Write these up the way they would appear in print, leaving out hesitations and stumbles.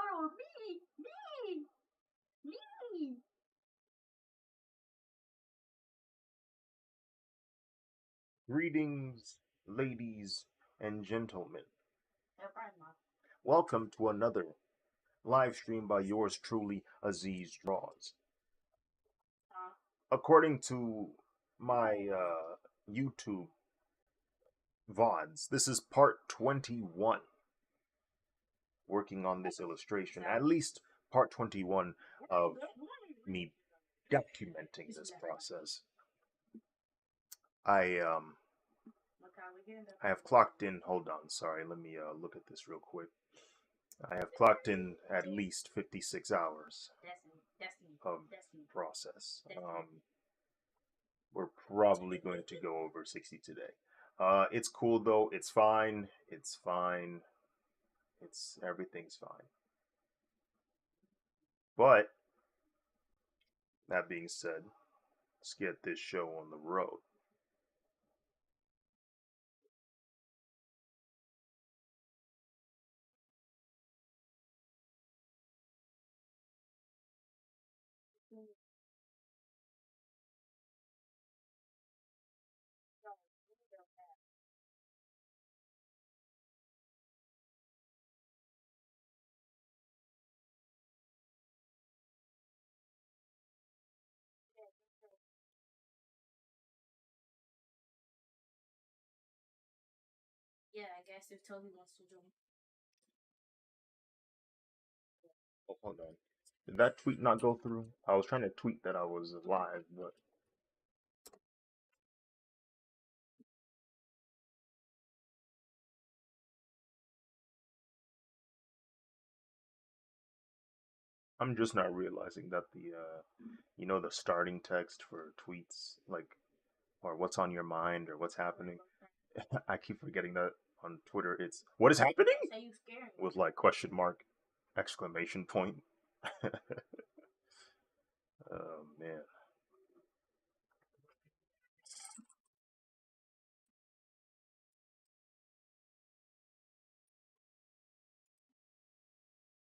photo of me. Greetings, ladies and gentlemen. Welcome to another live stream by yours truly, Aziz Draws. According to my YouTube VODs, this is part 21 working on this illustration. At least part 21 of me documenting this process. I have clocked in. Hold on, sorry. Let me look at this real quick. I have clocked in at least 56 hours of process. We're probably going to go over 60 today. It's cool though. It's fine. It's fine. Everything's fine. But that being said, let's get this show on the road. Yeah, I guess if Toby wants to join. Oh, hold on. Did that tweet not go through? I was trying to tweet that I was live, but I'm just not realizing that the starting text for tweets, like, or what's on your mind or what's happening. I keep forgetting that on Twitter. It's what is happening with like question mark, exclamation point. Oh man.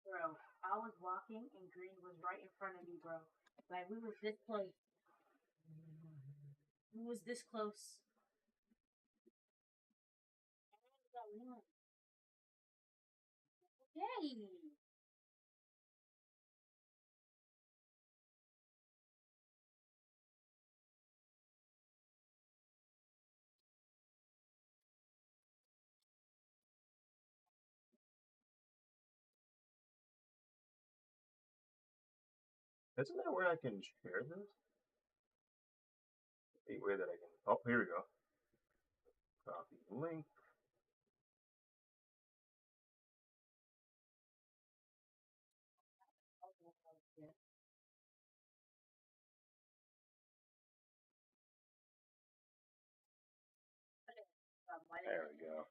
Bro, I was walking and Green was right in front of me, bro. Like we was this close. We was this close. Hey. Isn't there where I can share this? A way that I can. Oh, here we go. Copy link. There we go.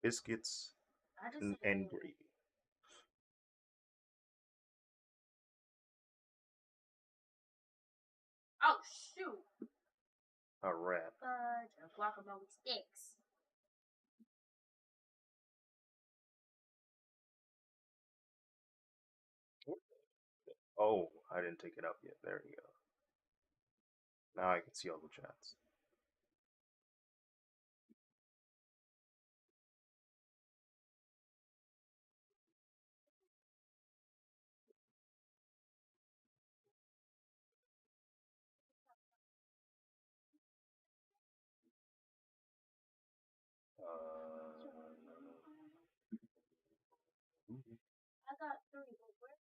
Biscuits and gravy. Oh shoot! A wrap. Guacamole sticks. Oh, I didn't take it up yet. There you go. Now I can see all the chats. I got three, but where's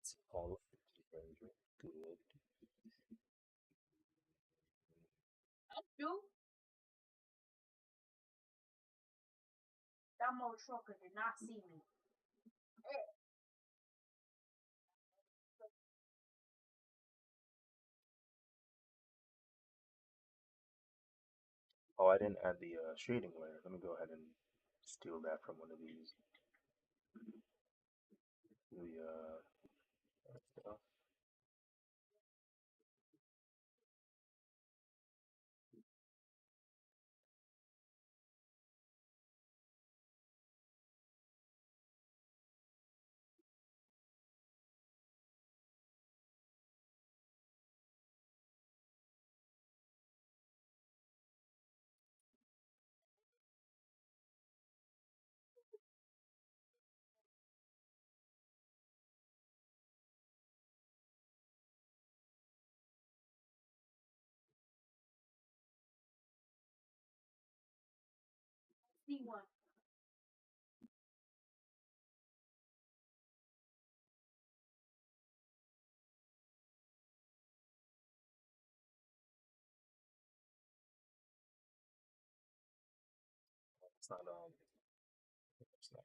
It's all of it. Good. shoot? That mother trucker did not see me. Oh, I didn't add the shading layer. Let me go ahead and steal that from one of these. The stuff. See one. It's not it's not.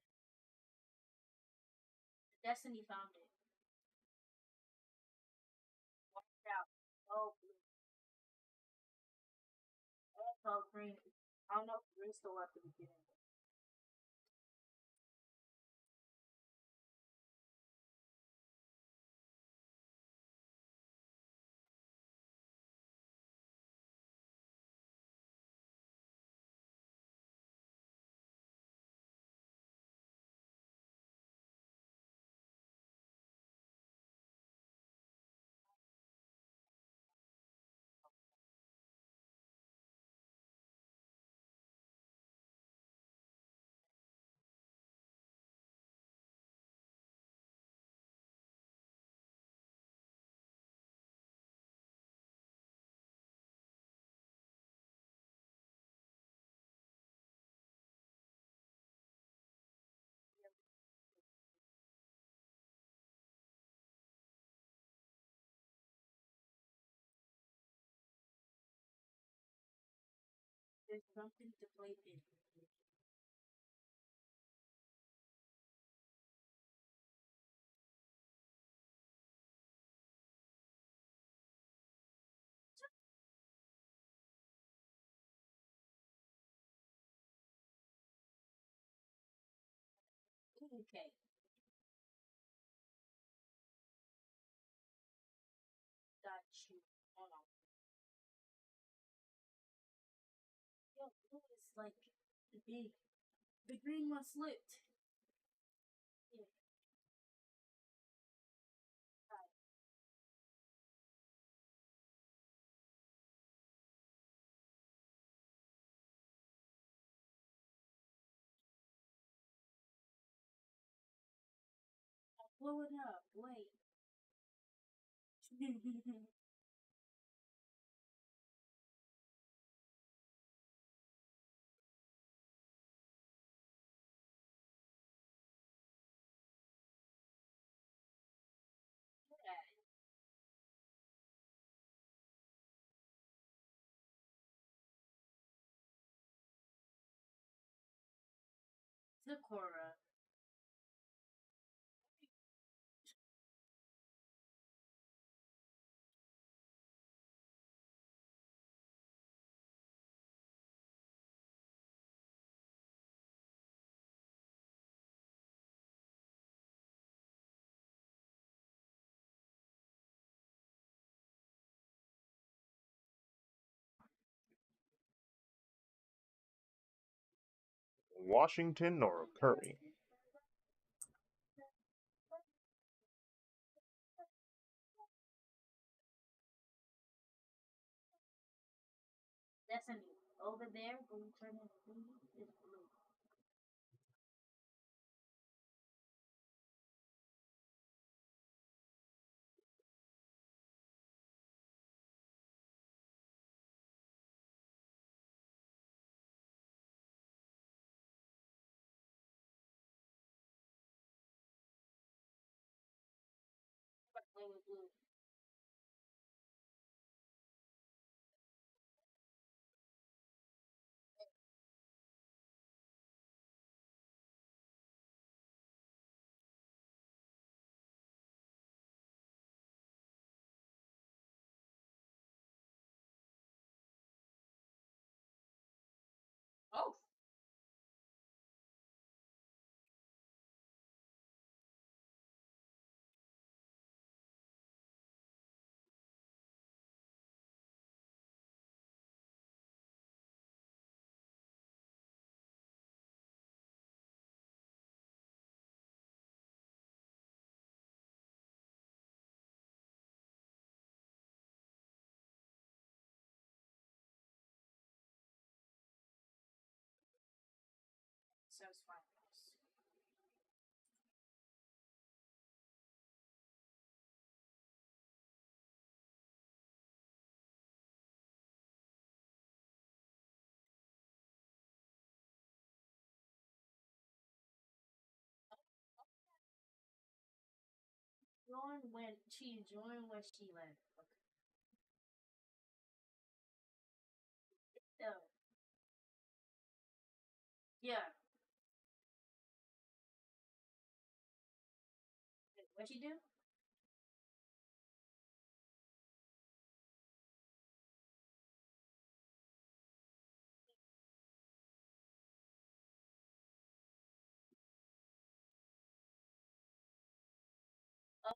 Destiny found it. Watch out. Oh, blue. Oh, green. I don't know if green still at the beginning. There's something to play in. Okay. Got you. Hold on. Yo, blue is like big. The green one slipped. Yeah. Alright. I blew it up. Wait. Yeah. Sakura. Washington or Curry? Destiny. Over there, blue turning blue is blue. Blue is blue. Joined when she left. Oh, yeah. What she do? Oh,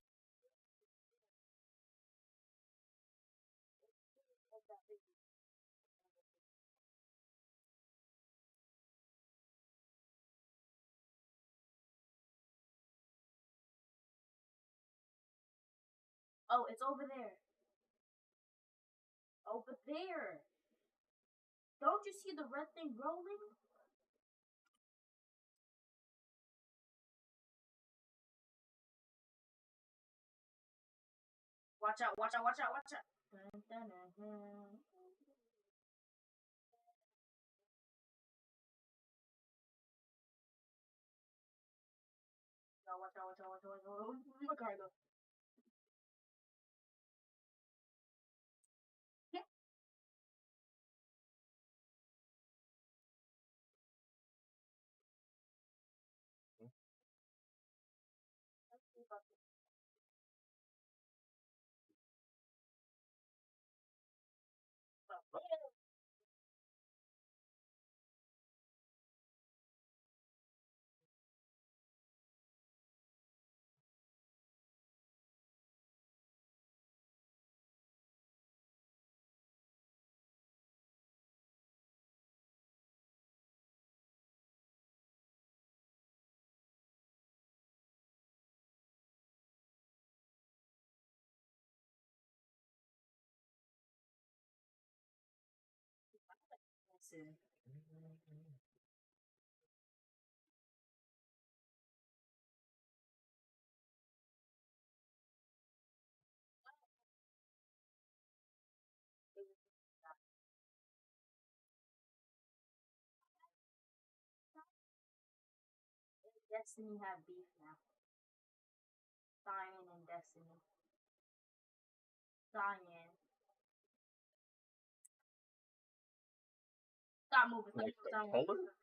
oh, it's over there. Over there. Don't you see the red thing rolling? Watch out, watch out, watch out, watch out. Dun, dun, dun, dun. Watch out, watch out, watch out, watch out, watch out. My car though. Listen. Destiny have beef now. Cyan and Destiny. Cyan. Stop moving, stop Like moving, the stop moving. color?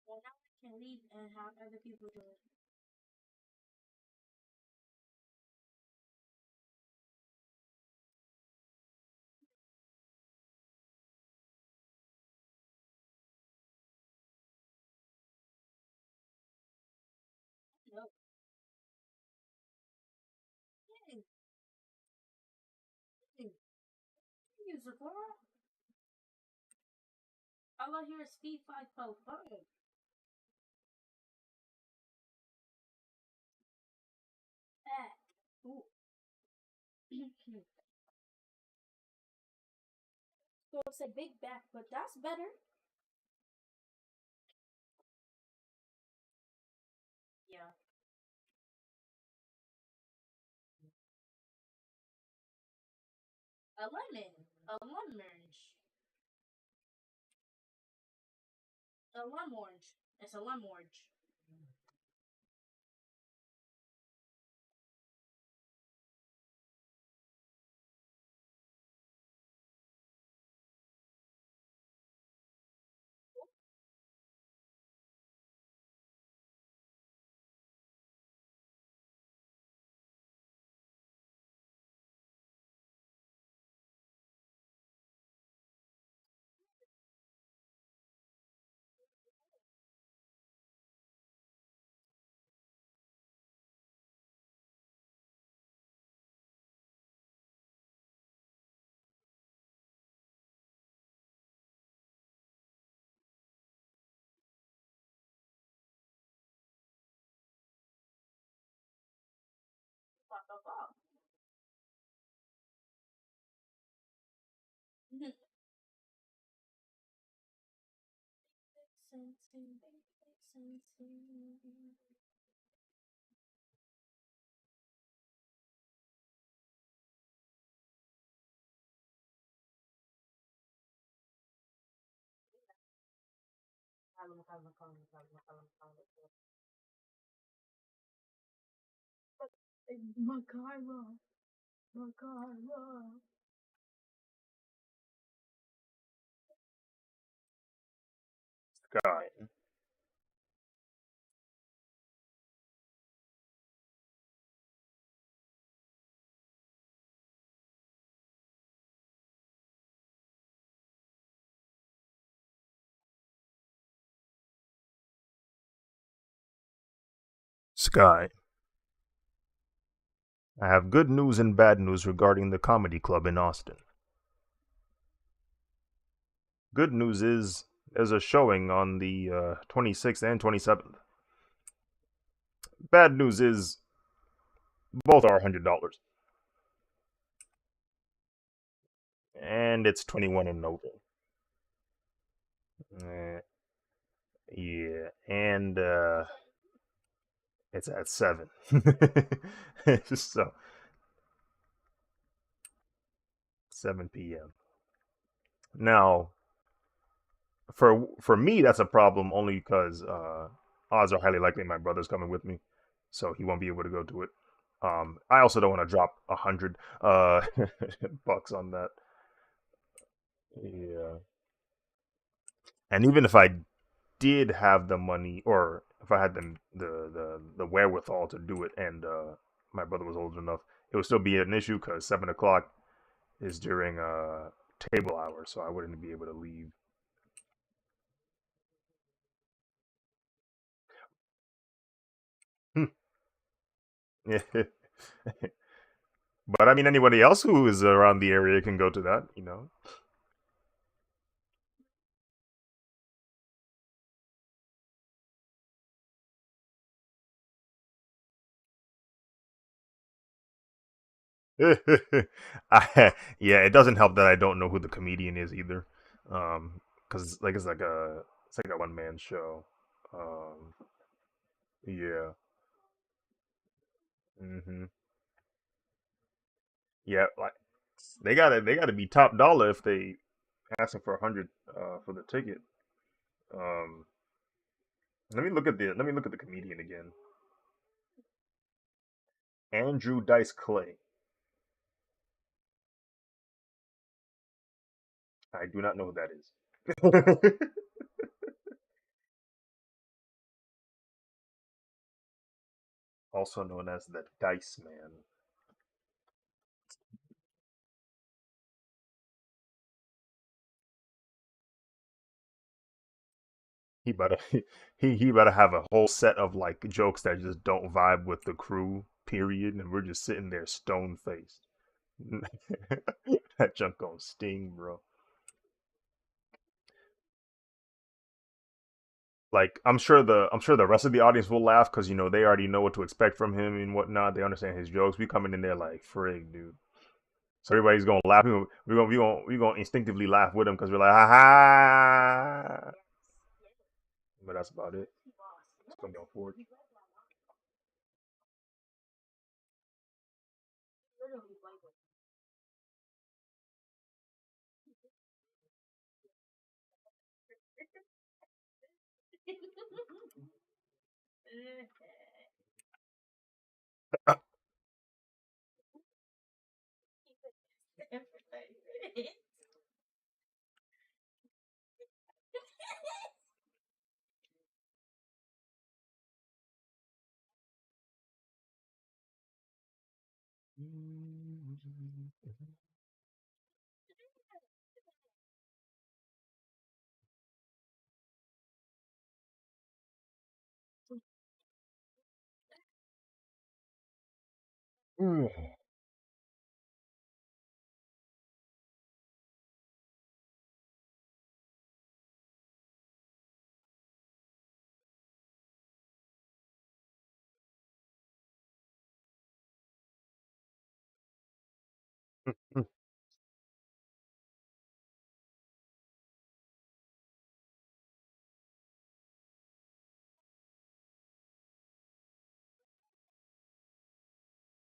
Well, now I can leave and have other people do it. No. Hey, hey, you Sephora? All I hear is speed 545. Back. Ooh. So it's a big back, but that's better. Yeah. A lemon. A lemon orange. A lemon orange. It's a lemon orange. Macarla, Macarla. Sky. Sky. I have good news and bad news regarding the comedy club in Austin. Good news is there's a showing on the 26th and 27th. Bad news is both are $100, and it's 21 and over. Eh, yeah, and it's at 7. So 7 p.m. Now, for me, that's a problem only because odds are highly likely my brother's coming with me, so he won't be able to go to it. I also don't want to drop 100 bucks on that. Yeah, and even if I did have the money, or if I had the wherewithal to do it, and my brother was old enough, it would still be an issue because 7 o'clock is during table hour, so I wouldn't be able to leave. Yeah. But I mean, anybody else who is around the area can go to that. Yeah, it doesn't help that I don't know who the comedian is either, because like it's like a one man show. Um, yeah, hmm yeah, like they gotta be top dollar if they asking for 100 for the ticket. Um, let me look at the comedian again. Andrew Dice Clay. I do not know who that is. Also known as the Dice Man. He better he better have a whole set of like jokes that just don't vibe with the crew, period, and we're just sitting there stone faced. That junk gonna sting, bro. Like I'm sure the rest of the audience will laugh because they already know what to expect from him and whatnot. They understand his jokes. We coming in there like frig, dude. So everybody's gonna laugh. We gonna instinctively laugh with him because we're like, ha ha. But that's about it. It's gonna be on forward.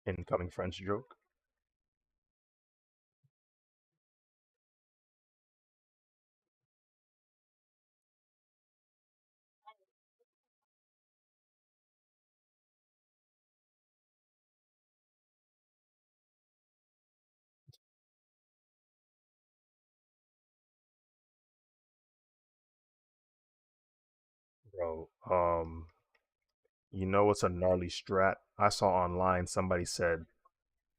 Incoming French joke. Bro, you know what's a gnarly strat? I saw online somebody said,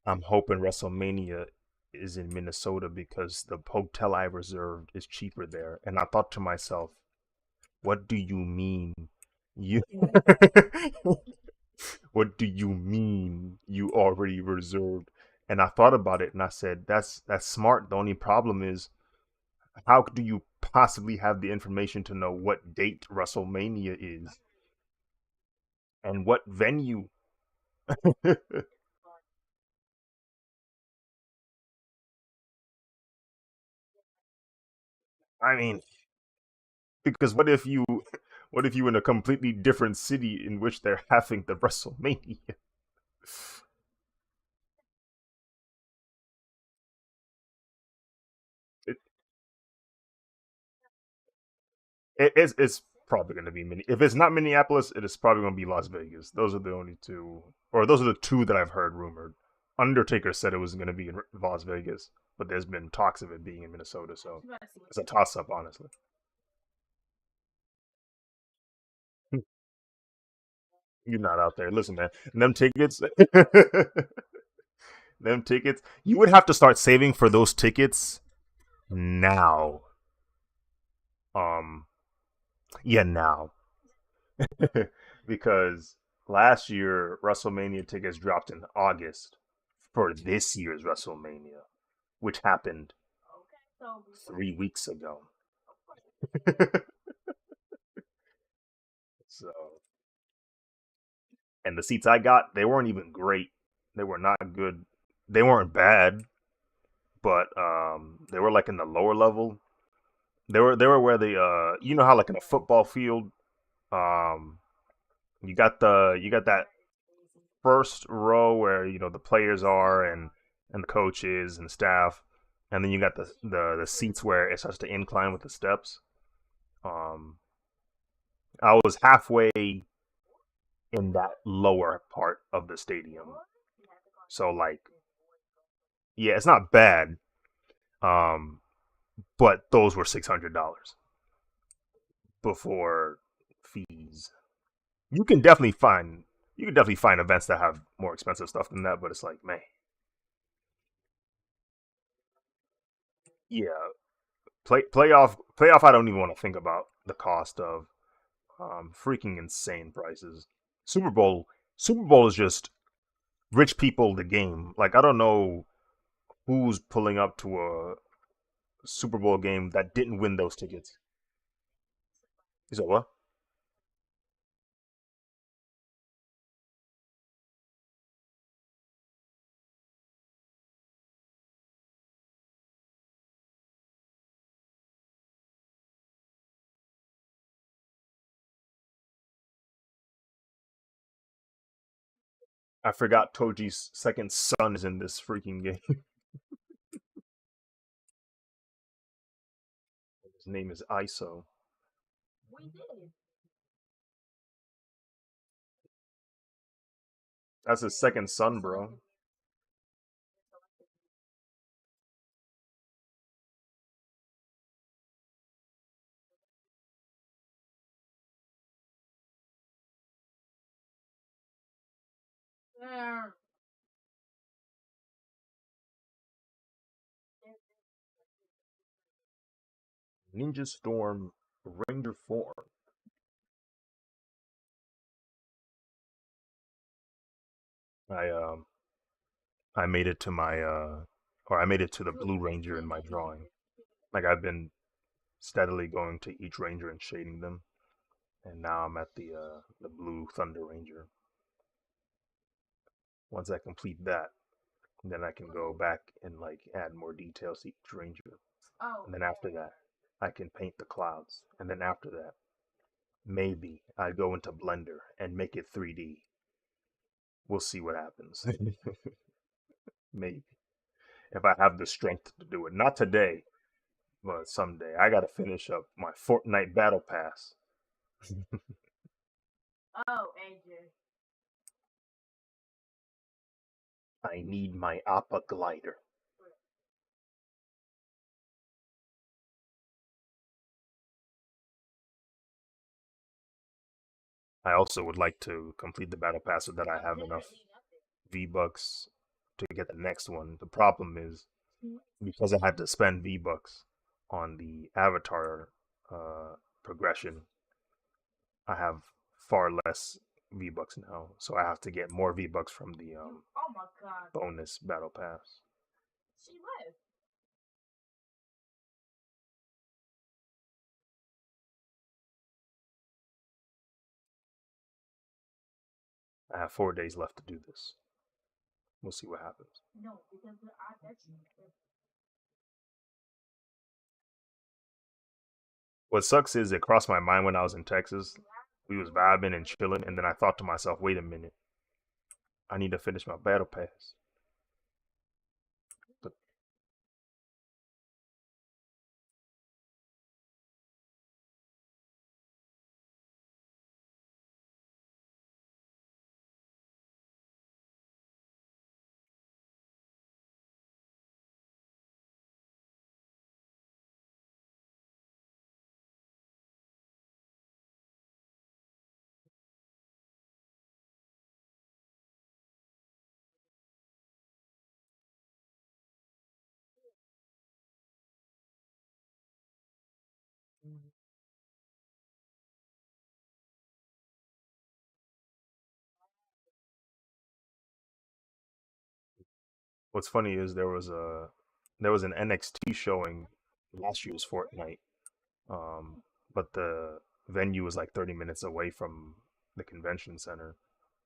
I'm hoping WrestleMania is in Minnesota because the hotel I reserved is cheaper there. And I thought to myself, what do you mean? You what do you mean you already reserved? And I thought about it and I said, that's smart. The only problem is how do you possibly have the information to know what date WrestleMania is and what venue? I mean, because what if you in a completely different city in which they're having the WrestleMania? It, it's probably going to be If it's not Minneapolis, it is probably going to be Las Vegas. Those are the only two, or those are the two that I've heard rumored. Undertaker said it was going to be in Las Vegas, but there's been talks of it being in Minnesota, so it's a toss up, honestly. You're not out there. Listen, man, them tickets, them tickets. You would have to start saving for those tickets now. Um, yeah, now because last year WrestleMania tickets dropped in August for this year's WrestleMania, which happened 3 weeks ago. So, and the seats I got, they weren't even great. They were not good. They weren't bad, but they were like in the lower level. They were where the you know how like in a football field, um, you got that first row where you know the players are and the coaches and staff, and then you got the seats where it starts to incline with the steps. Um, I was halfway in that lower part of the stadium, so like yeah, it's not bad. Um, but those were $600 before fees. You can definitely find you can definitely find events that have more expensive stuff than that, but it's like man, yeah, playoff. I don't even want to think about the cost of freaking insane prices. Super Bowl Super Bowl is just rich people the game. Like I don't know who's pulling up to a Super Bowl game that didn't win those tickets. You said what? I forgot Toji's second son is in this freaking game. His name is ISO. That's his second son, bro. Ninja Storm Ranger form. I I made it to my or I made it to the Blue Ranger in my drawing. Like I've been steadily going to each ranger and shading them, and now I'm at the Blue Thunder Ranger. Once I complete that, And then I can go back and like add more details to each ranger. Oh, And then after that, I can paint the clouds. And then after that, maybe I go into Blender and make it 3D. We'll see what happens. Maybe if I have the strength to do it. Not today, but someday. I gotta finish up my Fortnite Battle Pass. oh, AJ. I need my Appa glider. I also would like to complete the battle pass so that I have enough V bucks to get the next one. The problem is because I had to spend V bucks on the avatar progression, I have far less V bucks now, so I have to get more V bucks from the Oh my god. bonus battle pass. She left. I have 4 days left to do this. We'll see what happens. No, because I bet you. What sucks is it crossed my mind when I was in Texas. We was vibing and chilling, and then I thought to myself, wait a minute, I need to finish my battle pass. But what's funny is there was an NXT showing last year's Fortnite, um, but the venue was like 30 minutes away from the convention center,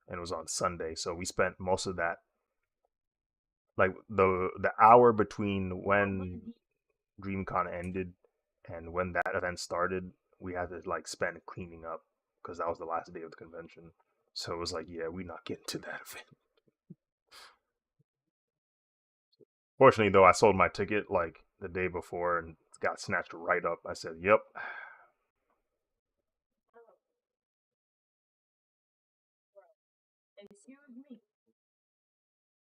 and it was on Sunday. So we spent most of that, like the hour between when DreamCon ended and when that event started, we had to like spend cleaning up because that was the last day of the convention. So it was like, yeah, we not getting to that event. Fortunately, though, I sold my ticket like the day before and got snatched right up. I said, "Yep." Excuse me.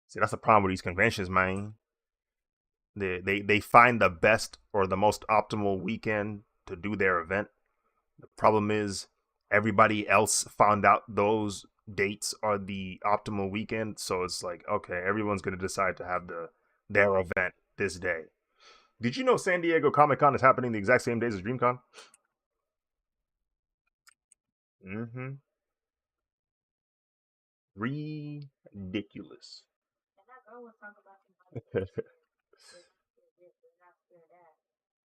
See, that's the problem with these conventions, man. They find the best or the most optimal weekend to do their event. The problem is everybody else found out those dates are the optimal weekend, so it's like, okay, everyone's gonna decide to have their event this day. Did you know San Diego Comic Con is happening the exact same days as DreamCon? Mm-hmm. Ridiculous. And that girl was talking about you. They're not scared this, they're not scared that.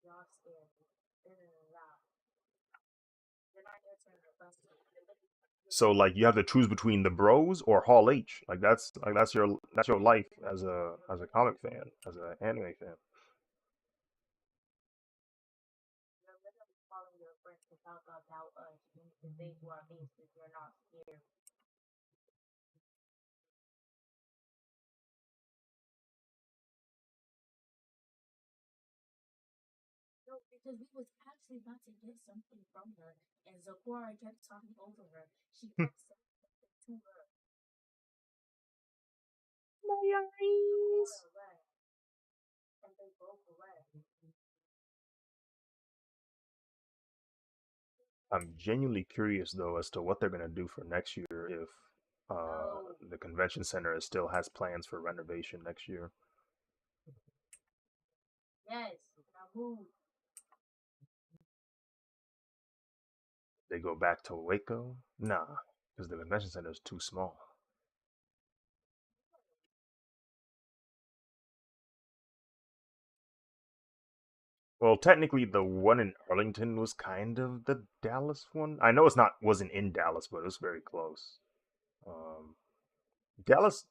Y'all scared. They're not. They're not answering the question. So like you have to choose between the Bros or Hall H. Like that's your life as a comic fan, as an anime fan. You're literally calling your friends to talk about us. You need to say to our faces, you're not scared. No, because we was actually about to get something from her, and Zafora kept talking over her. She kept saying something to her. Diaries. And they both left. I'm genuinely curious though as to what they're gonna do for next year if No. the convention center still has plans for renovation next year. Yes. Now move. They go back to Waco? Nah, because the convention center is too small. Well, technically, the one in Arlington was kind of the Dallas one. I know wasn't in Dallas, but it was very close. Um, Dallas.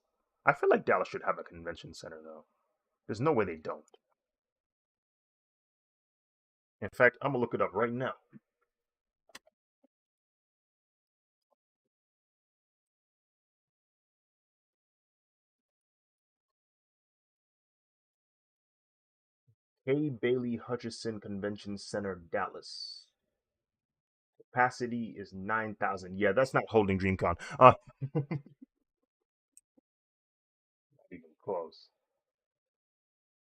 I feel like Dallas should have a convention center though. There's no way they don't. In fact, I'm gonna look it up right now. K. Bailey Hutchison Convention Center, Dallas. Capacity is 9,000. Yeah, that's not holding DreamCon. Not even close.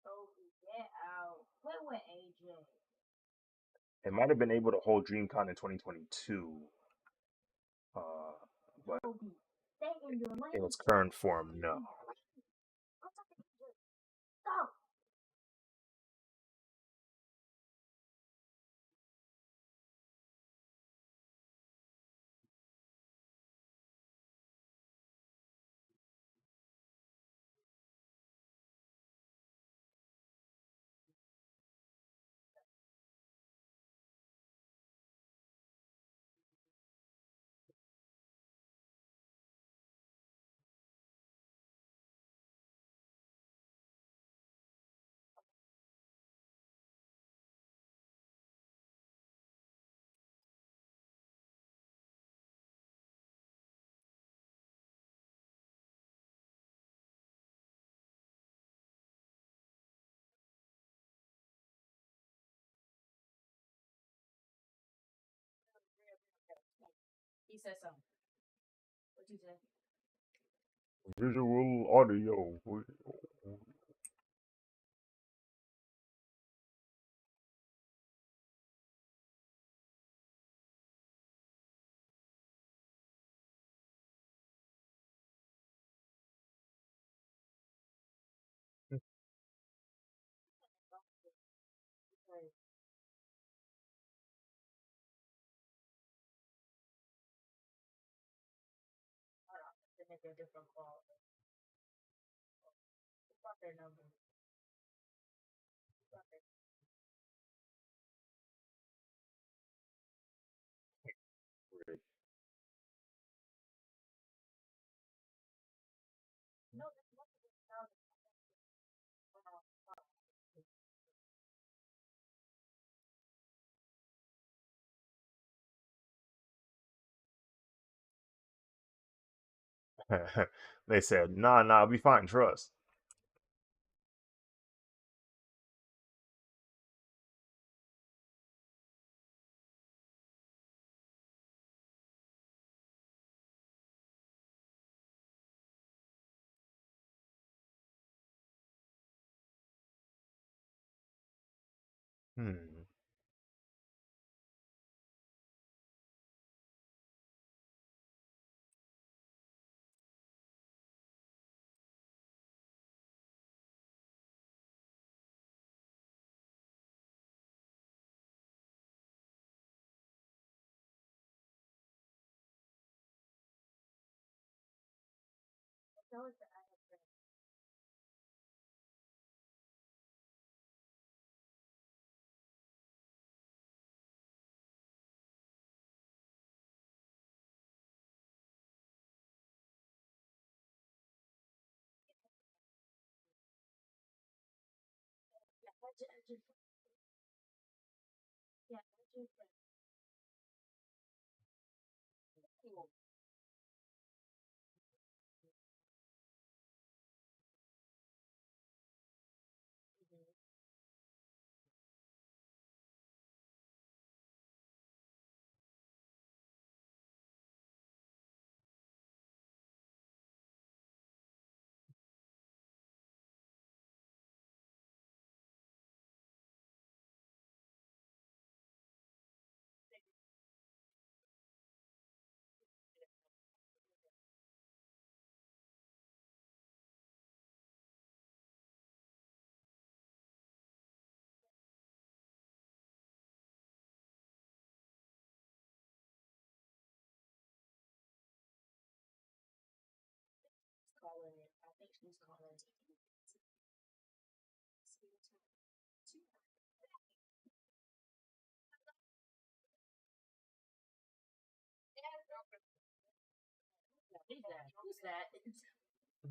Oh, get out. Where went AJ? It might have been able to hold DreamCon in 2022, uh, but Kobe, stay in your in lane. its current form, no. I'm talking to you. Stop. He said something. What you say? Visual audio. Like, hold on. To make a different call. What's their number? No, this must have been found. They said, nah, nah, I'll be fine, trust. Hmm. Tell us that I have friends. Yeah, I just, yeah, I just said, cool. Mm-hmm. Calling it. I think she's calling. Who's that? Who's that? Who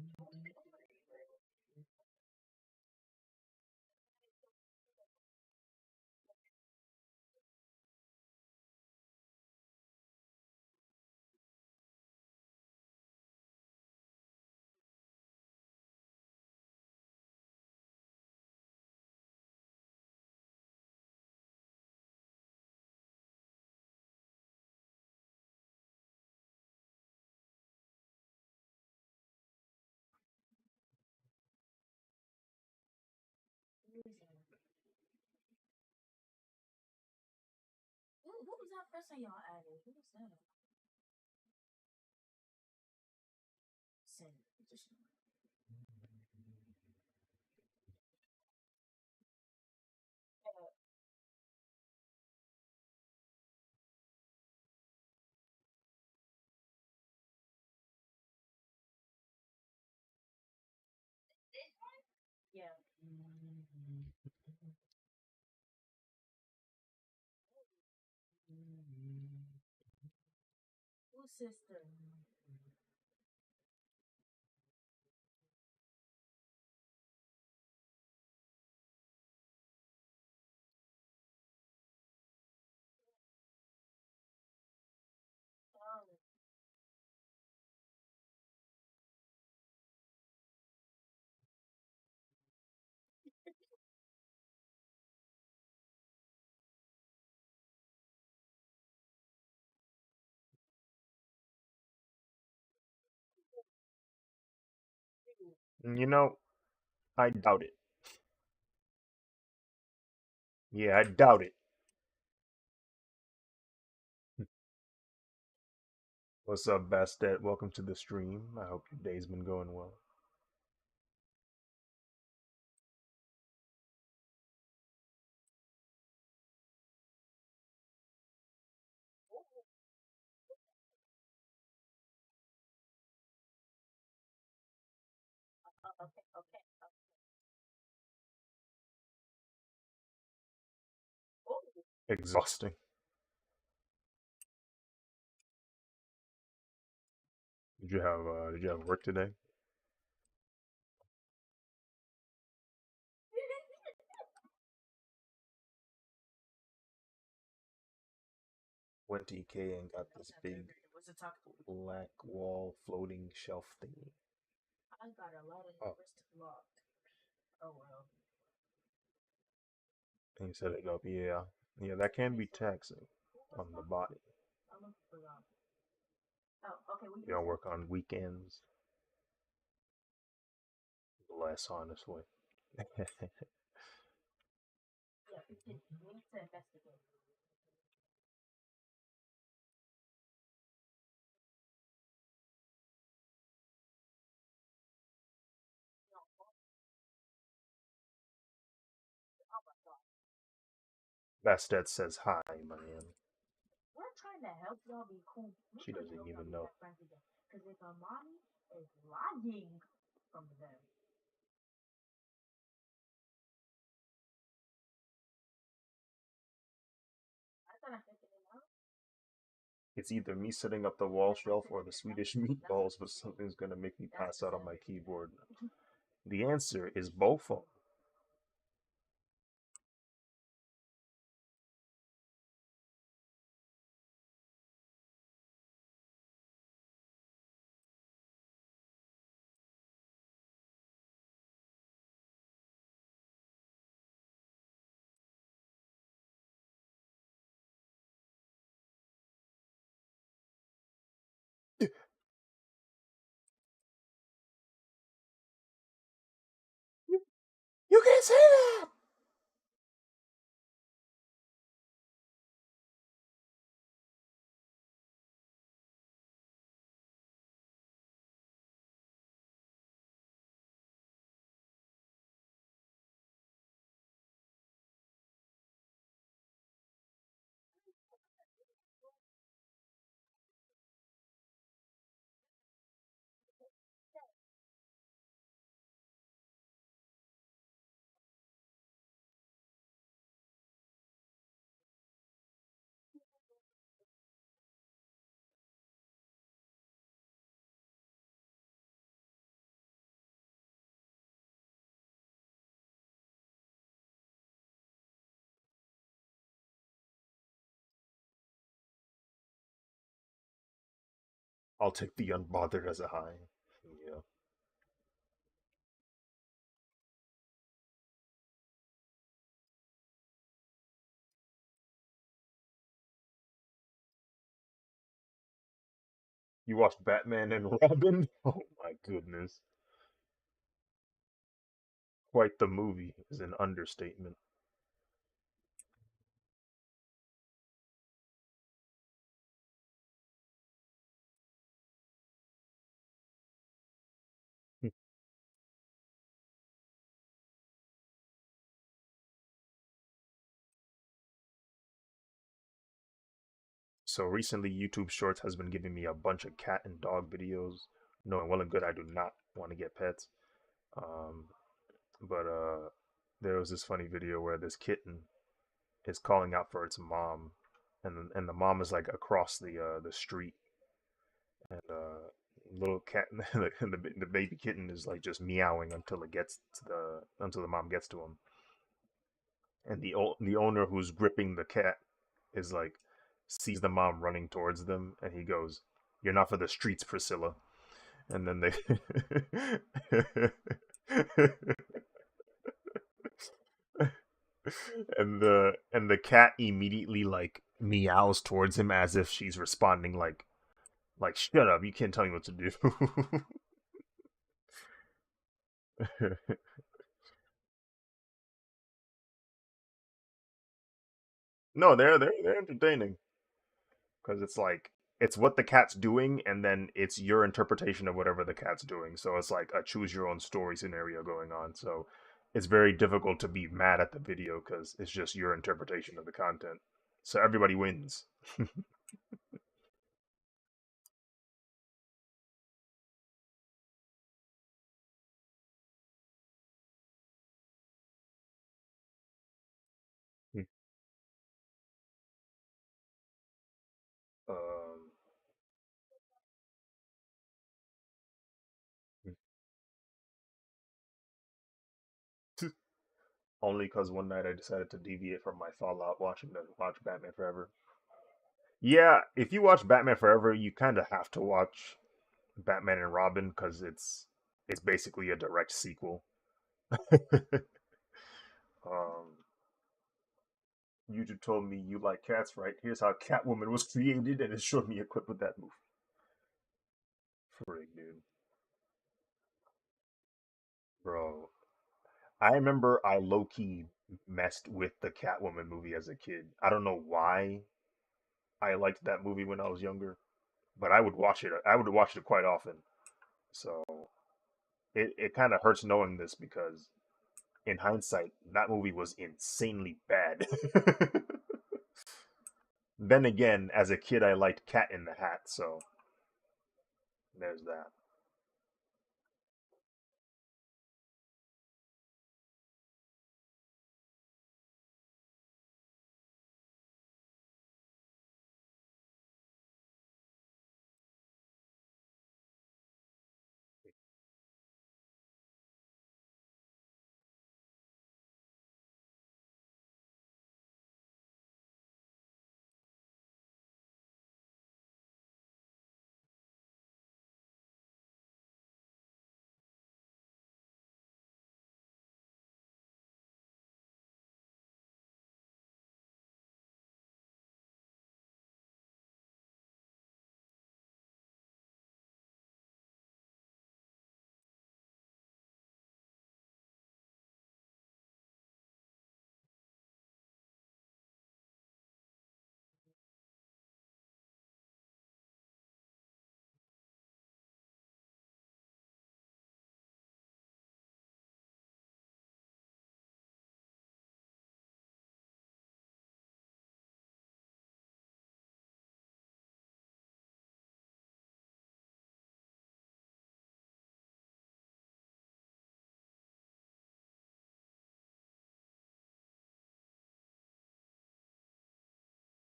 was that person y'all added? Who was that? Send position. Yeah. Who's sister? Oh, You know, I doubt it. Yeah, I doubt it. What's up, Bastet? Welcome to the stream. I hope your day's been going well. okay, okay. Oh, Exhausting. Did you have work today? Went to IKEA and got this big what's it talking? black wall floating shelf thingy. I got a lot of Oh, numbers to block. Oh well. and you set it up. Yeah, yeah, that can be taxing on the body. I'm looking for that. Oh, okay. What You you don't say? work on weekends. Less, honestly. Yeah, we need to investigate. No, oh my god. Bastet says hi, man. We're trying to help y'all be cool. We're She trying to doesn't help y'all even be know. best friends again. Because if a mommy is lying from them, I thought I figured it out. It's either me setting up the wall shelf or the Swedish meatballs, but something's gonna make me That's pass the out on my seven. keyboard. The answer is both of them. You can't say that! I'll take the unbothered as a high. Yeah. You watched Batman and Robin? Oh my goodness. Quite the movie is an understatement. So recently, YouTube Shorts has been giving me a bunch of cat and dog videos, knowing well and good I do not want to get pets. Um, but there was this funny video where this kitten is calling out for its mom, and the mom is like across the street, and little cat the baby kitten is like just meowing until it gets to the until the mom gets to him, and the owner who's gripping the cat is like sees the mom running towards them, and he goes, "You're not for the streets, Priscilla." And then they and the cat immediately like meows towards him as if she's responding like shut up, you can't tell me what to do. No, they're entertaining because it's like it's what the cat's doing, and then it's your interpretation of whatever the cat's doing. So it's like a choose your own story scenario going on. So it's very difficult to be mad at the video because it's just your interpretation of the content. So everybody wins. um, Only because one night I decided to deviate from my fallout watch Batman Forever. Yeah, if you watch Batman Forever, you kind of have to watch Batman and Robin because it's basically a direct sequel. um, you just told me you like cats, right? Here's how Catwoman was created, and it showed me a clip of that movie. Frig, dude, bro. I remember I low key messed with the Catwoman movie as a kid. I don't know why I liked that movie when I was younger, but I would watch it. I would watch it quite often. So it kind of hurts knowing this because in hindsight, that movie was insanely bad. Then again, as a kid, I liked Cat in the Hat, so there's that.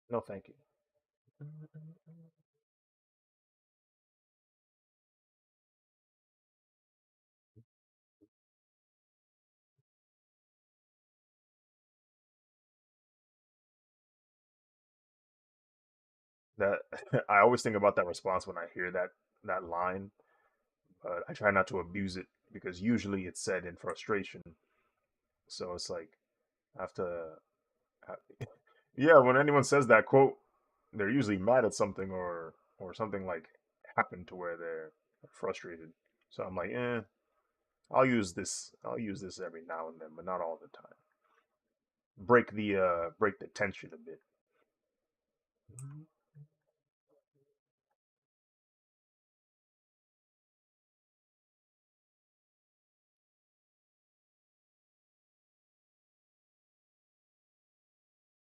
No, thank you. That I always think about that response when I hear that that line, but I try not to abuse it because usually it's said in frustration. So it's like I have to, yeah. When anyone says that quote, they're usually mad at something or something like happened to where they're frustrated. So I'm like, I'll use this. I'll use this every now and then, but not all the time. Break the tension a bit.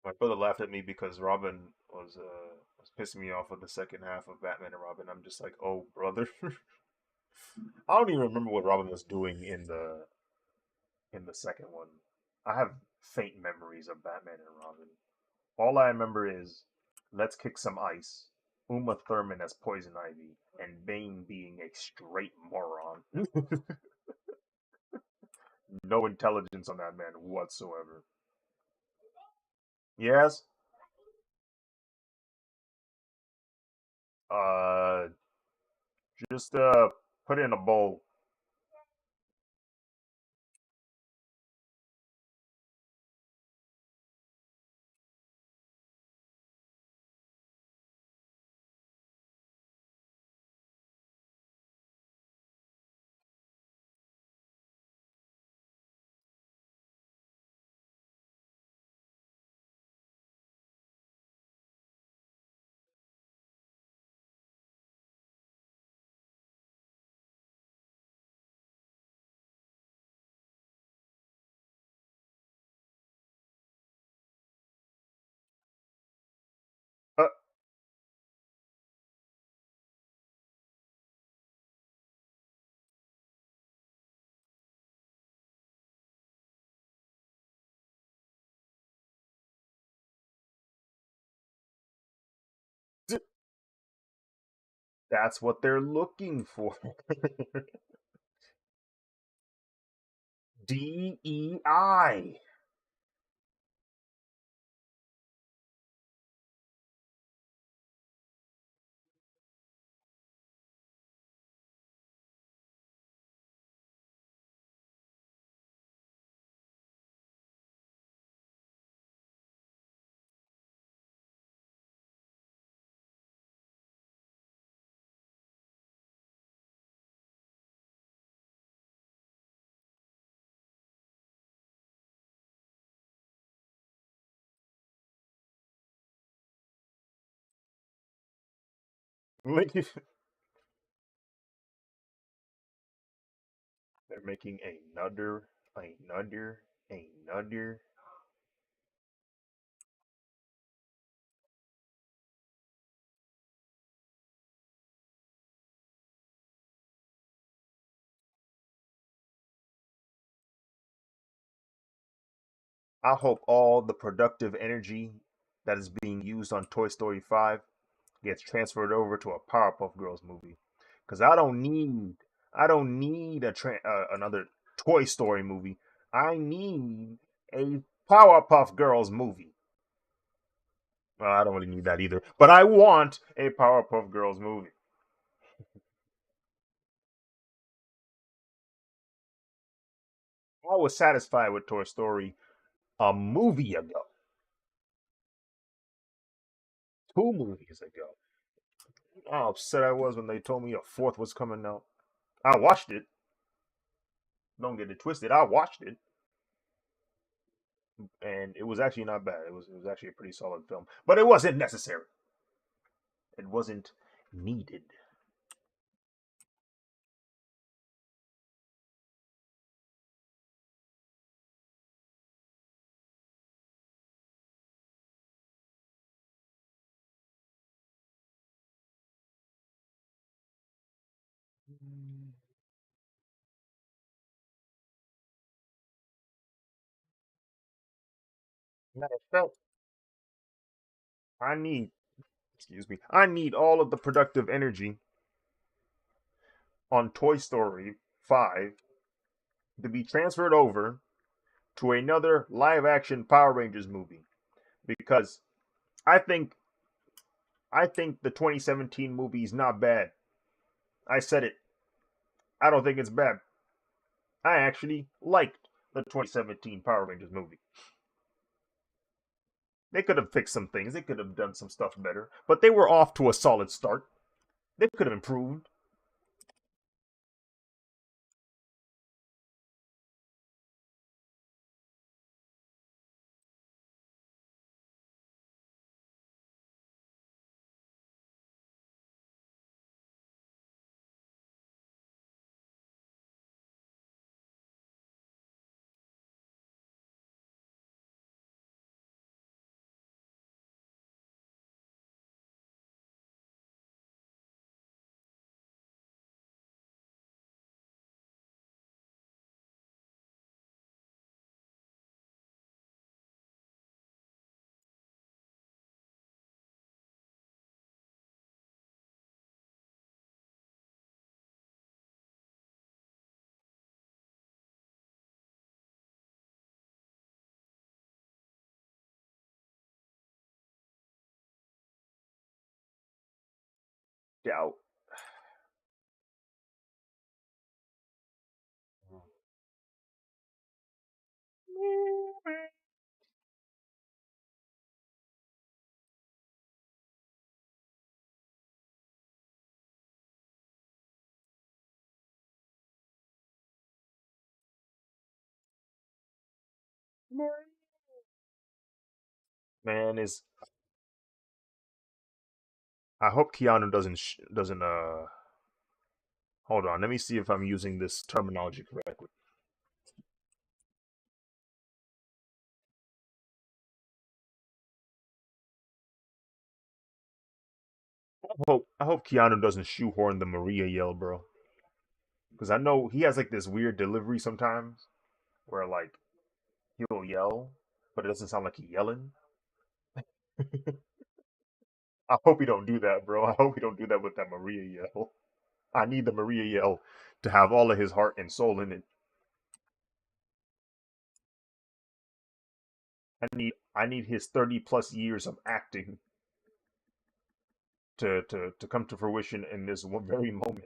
My brother laughed at me because Robin was pissing me off with the second half of Batman and Robin. I'm just like, oh brother, I don't even remember what Robin was doing in the second one. I have faint memories of Batman and Robin. All I remember is let's kick some ice, Uma Thurman as Poison Ivy, and Bane being a straight moron. No intelligence on that man whatsoever. Yes, uh, just put it in a bowl. Uh, that's what they're looking for. DEI. They're making another. I hope all the productive energy that is being used on Toy Story 5 gets transferred over to a Powerpuff Girls movie. Because I don't need another Toy Story movie. I need a Powerpuff Girls movie. Well, I don't really need that either, but I want a Powerpuff Girls movie. I was satisfied with Toy Story a movie ago, 2 movies ago. How upset I was when they told me a fourth was coming out. I watched it. Don't get it twisted. I watched it, and it was actually not bad. It was actually a pretty solid film, but it wasn't necessary. It wasn't needed. Matter of fact, I need excuse me. I need all of the productive energy on Toy Story 5 to be transferred over to another live action Power Rangers movie because I think I think the 2017 movie is not bad. I said it. I don't think it's bad. I actually liked the 2017 Power Rangers movie. They could have fixed some things. They could have done some stuff better, but they were off to a solid start. They could have improved. Doubt. Man, is I hope Keanu doesn't. Hold on. Let me see if I'm using this terminology correctly. I hope Keanu doesn't shoehorn the Maria yell, bro. Because I know he has like this weird delivery sometimes, where like he'll yell, but it doesn't sound like he yelling. I hope he don't do that, bro. I hope he don't do that with that Maria yell. I need the Maria yell to have all of his heart and soul in it. I need his 30 plus years of acting to come to fruition in this one very moment.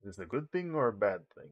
Is this a good thing or a bad thing?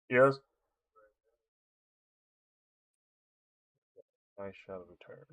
Yes, I shall return.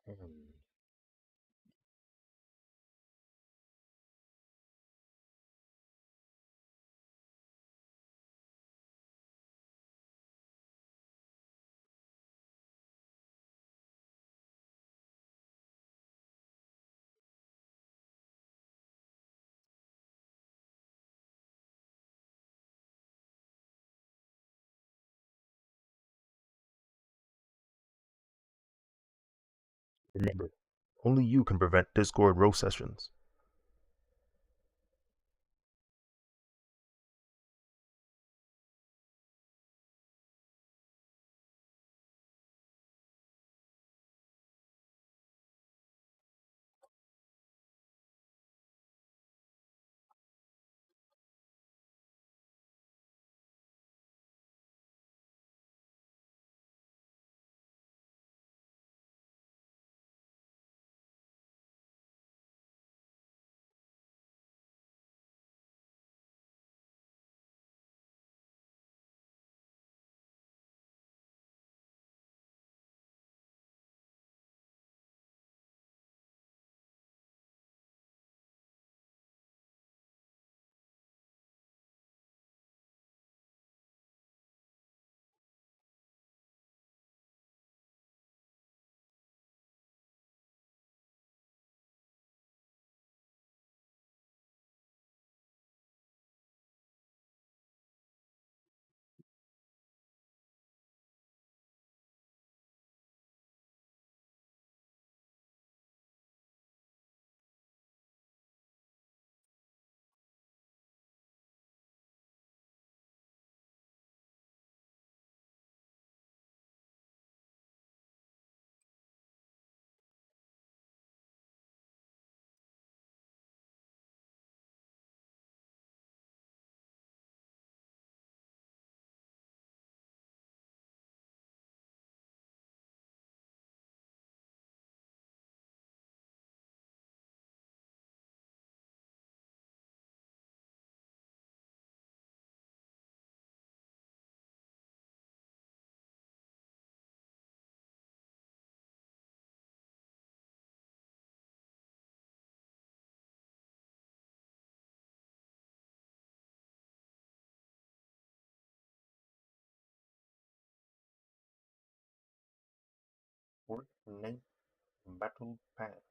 Hmm. Remember, only you can prevent Discord roast sessions. Fortnite Battle Pass.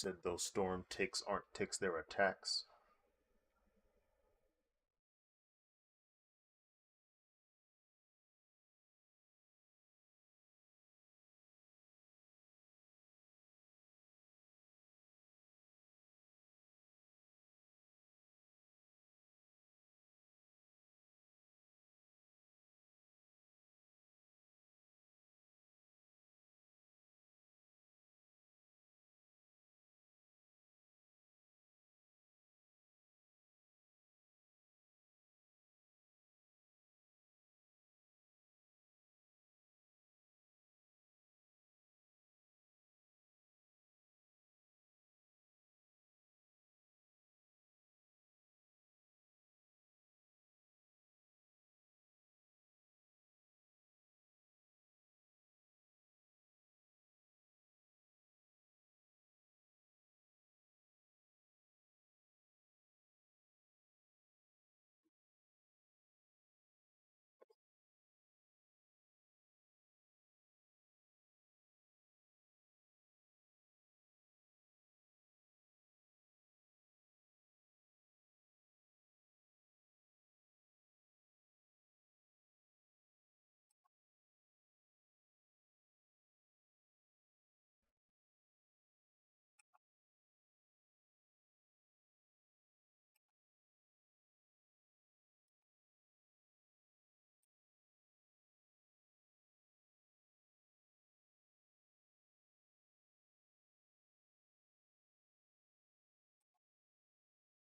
said those storm ticks aren't ticks, they're attacks.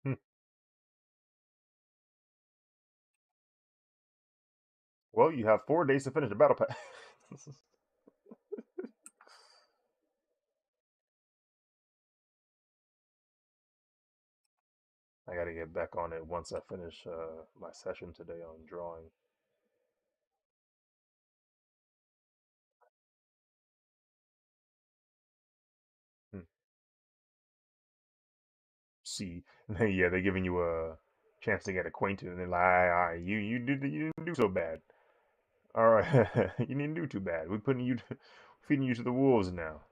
Hmm. Well, you have 4 days to finish the battle pass. I gotta get back on it once I finish my session today on drawing. Hmm. See, yeah, they're giving you a chance to get acquainted, and they're like, all right, you didn't do so bad. All right, you didn't do too bad. We're putting you, feeding you to the wolves now.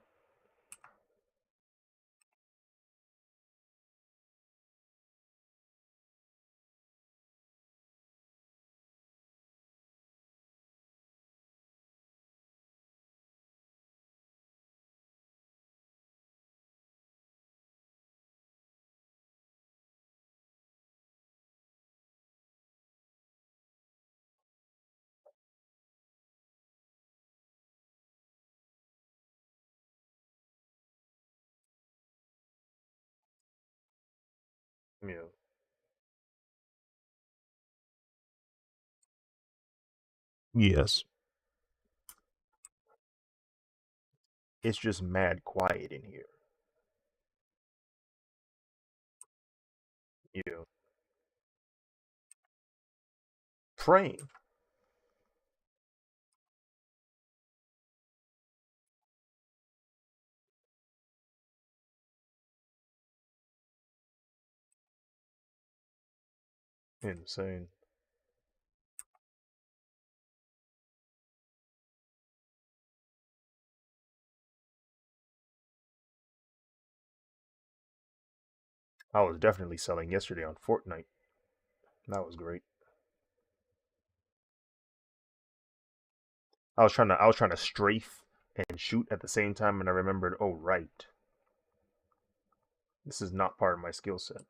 Yeah. Yes. It's just mad quiet in here. Yeah. Praying. Insane. I was definitely selling yesterday on Fortnite. That was great. I was trying to strafe and shoot at the same time, and I remembered, oh right, this is not part of my skill set.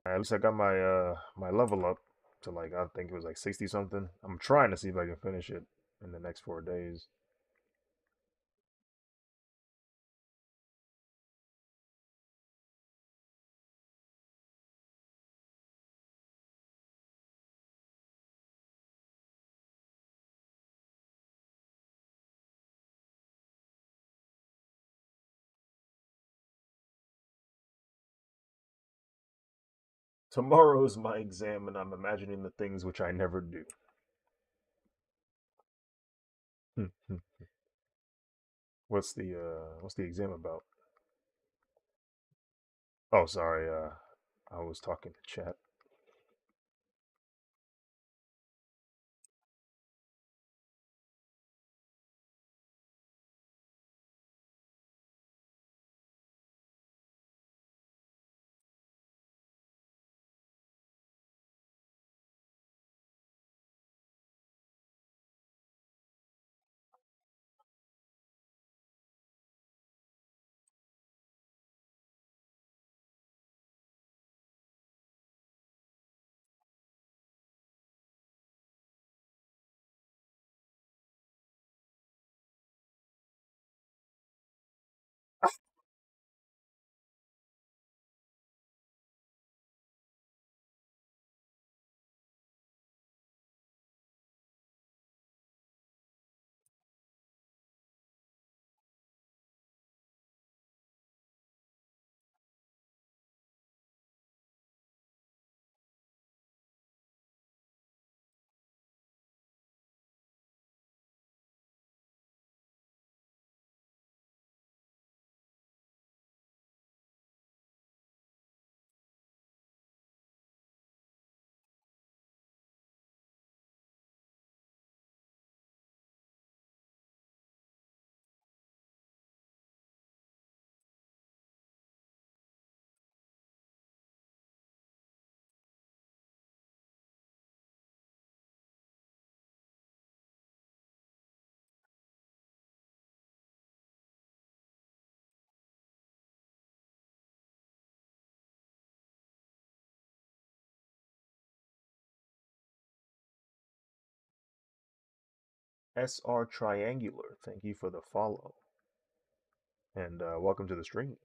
At least I got my level up to like I think it was like 60 something. I'm trying to see if I can finish it in the next 4 days. Tomorrow is my exam, and I'm imagining the things which I never do. What's the exam about? Oh, sorry. I was talking to chat. SR Triangular, thank you for the follow. And welcome to the stream.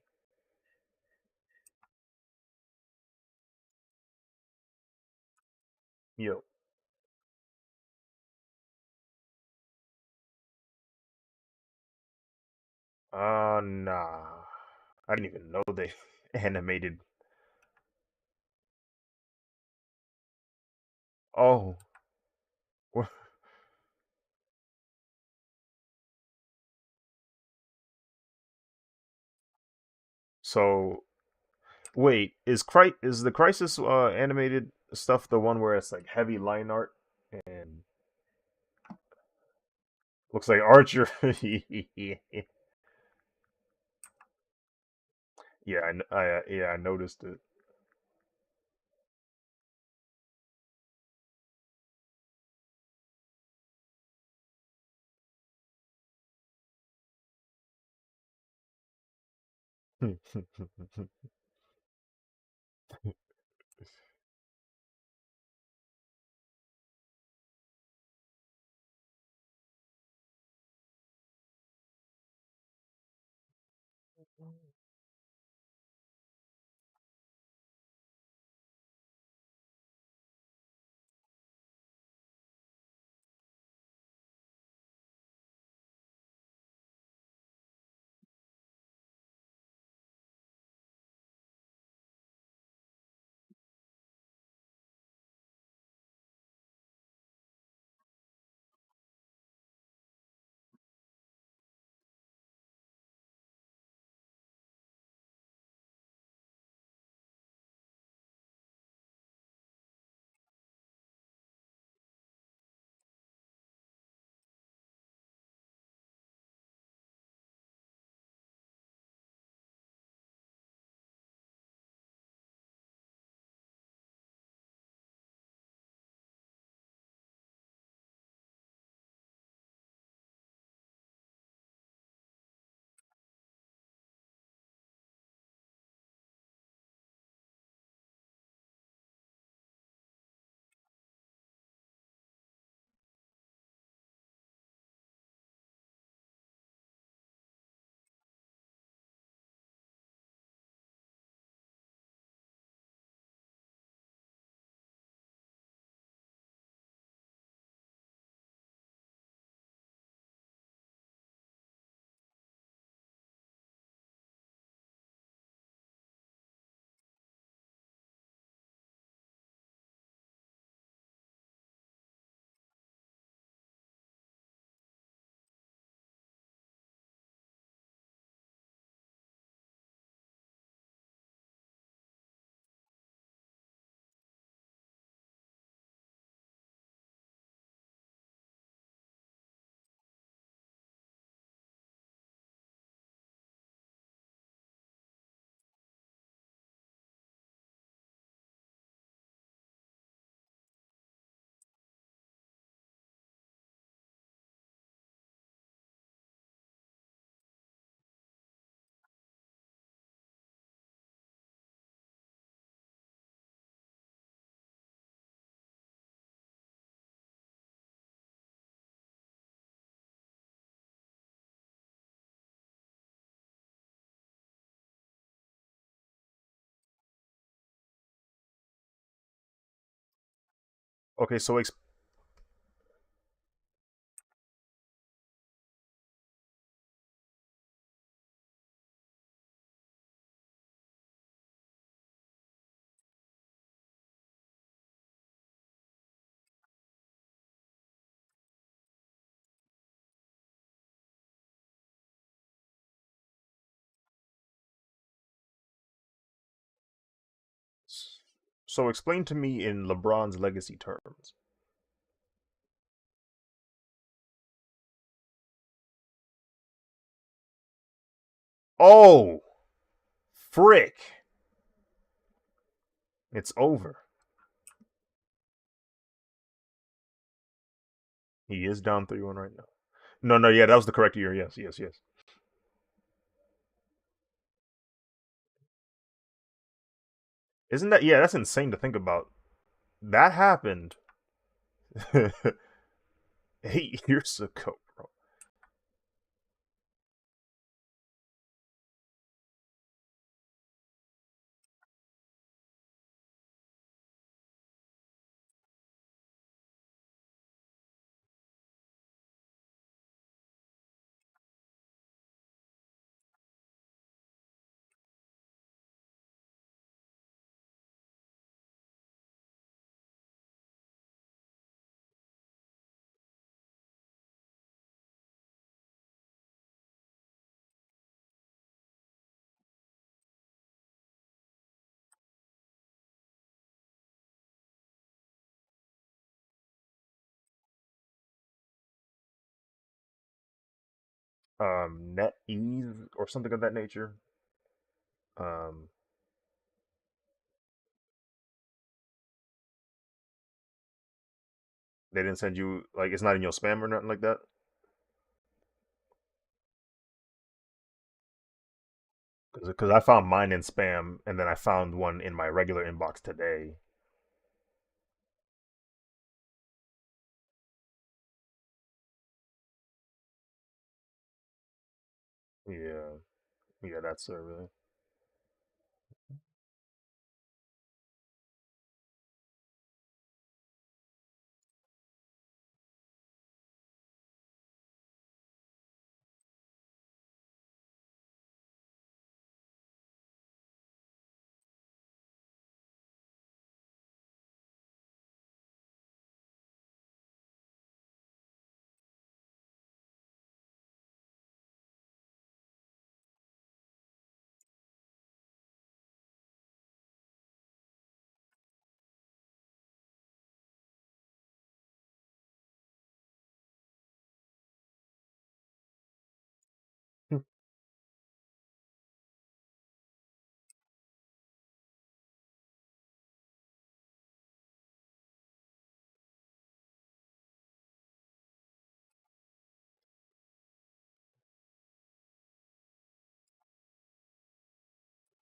Yo. Nah. I didn't even know they animated. Oh. So wait, is the Crisis animated stuff the one where it's like heavy line art and looks like Archer? Yeah, I noticed it. Okay, so explain to me in LeBron's legacy terms. Oh, frick! It's over. He is down 3-1 right now. No, no, yeah, that was the correct year. Yes, yes, yes. Isn't that, yeah, that's insane to think about. That happened. 8 years ago, bro. Net ease or something of that nature. Um, they didn't send you like it's not in your spam or nothing like that. Because I found mine in spam and then I found one in my regular inbox today. Yeah, yeah, that's really.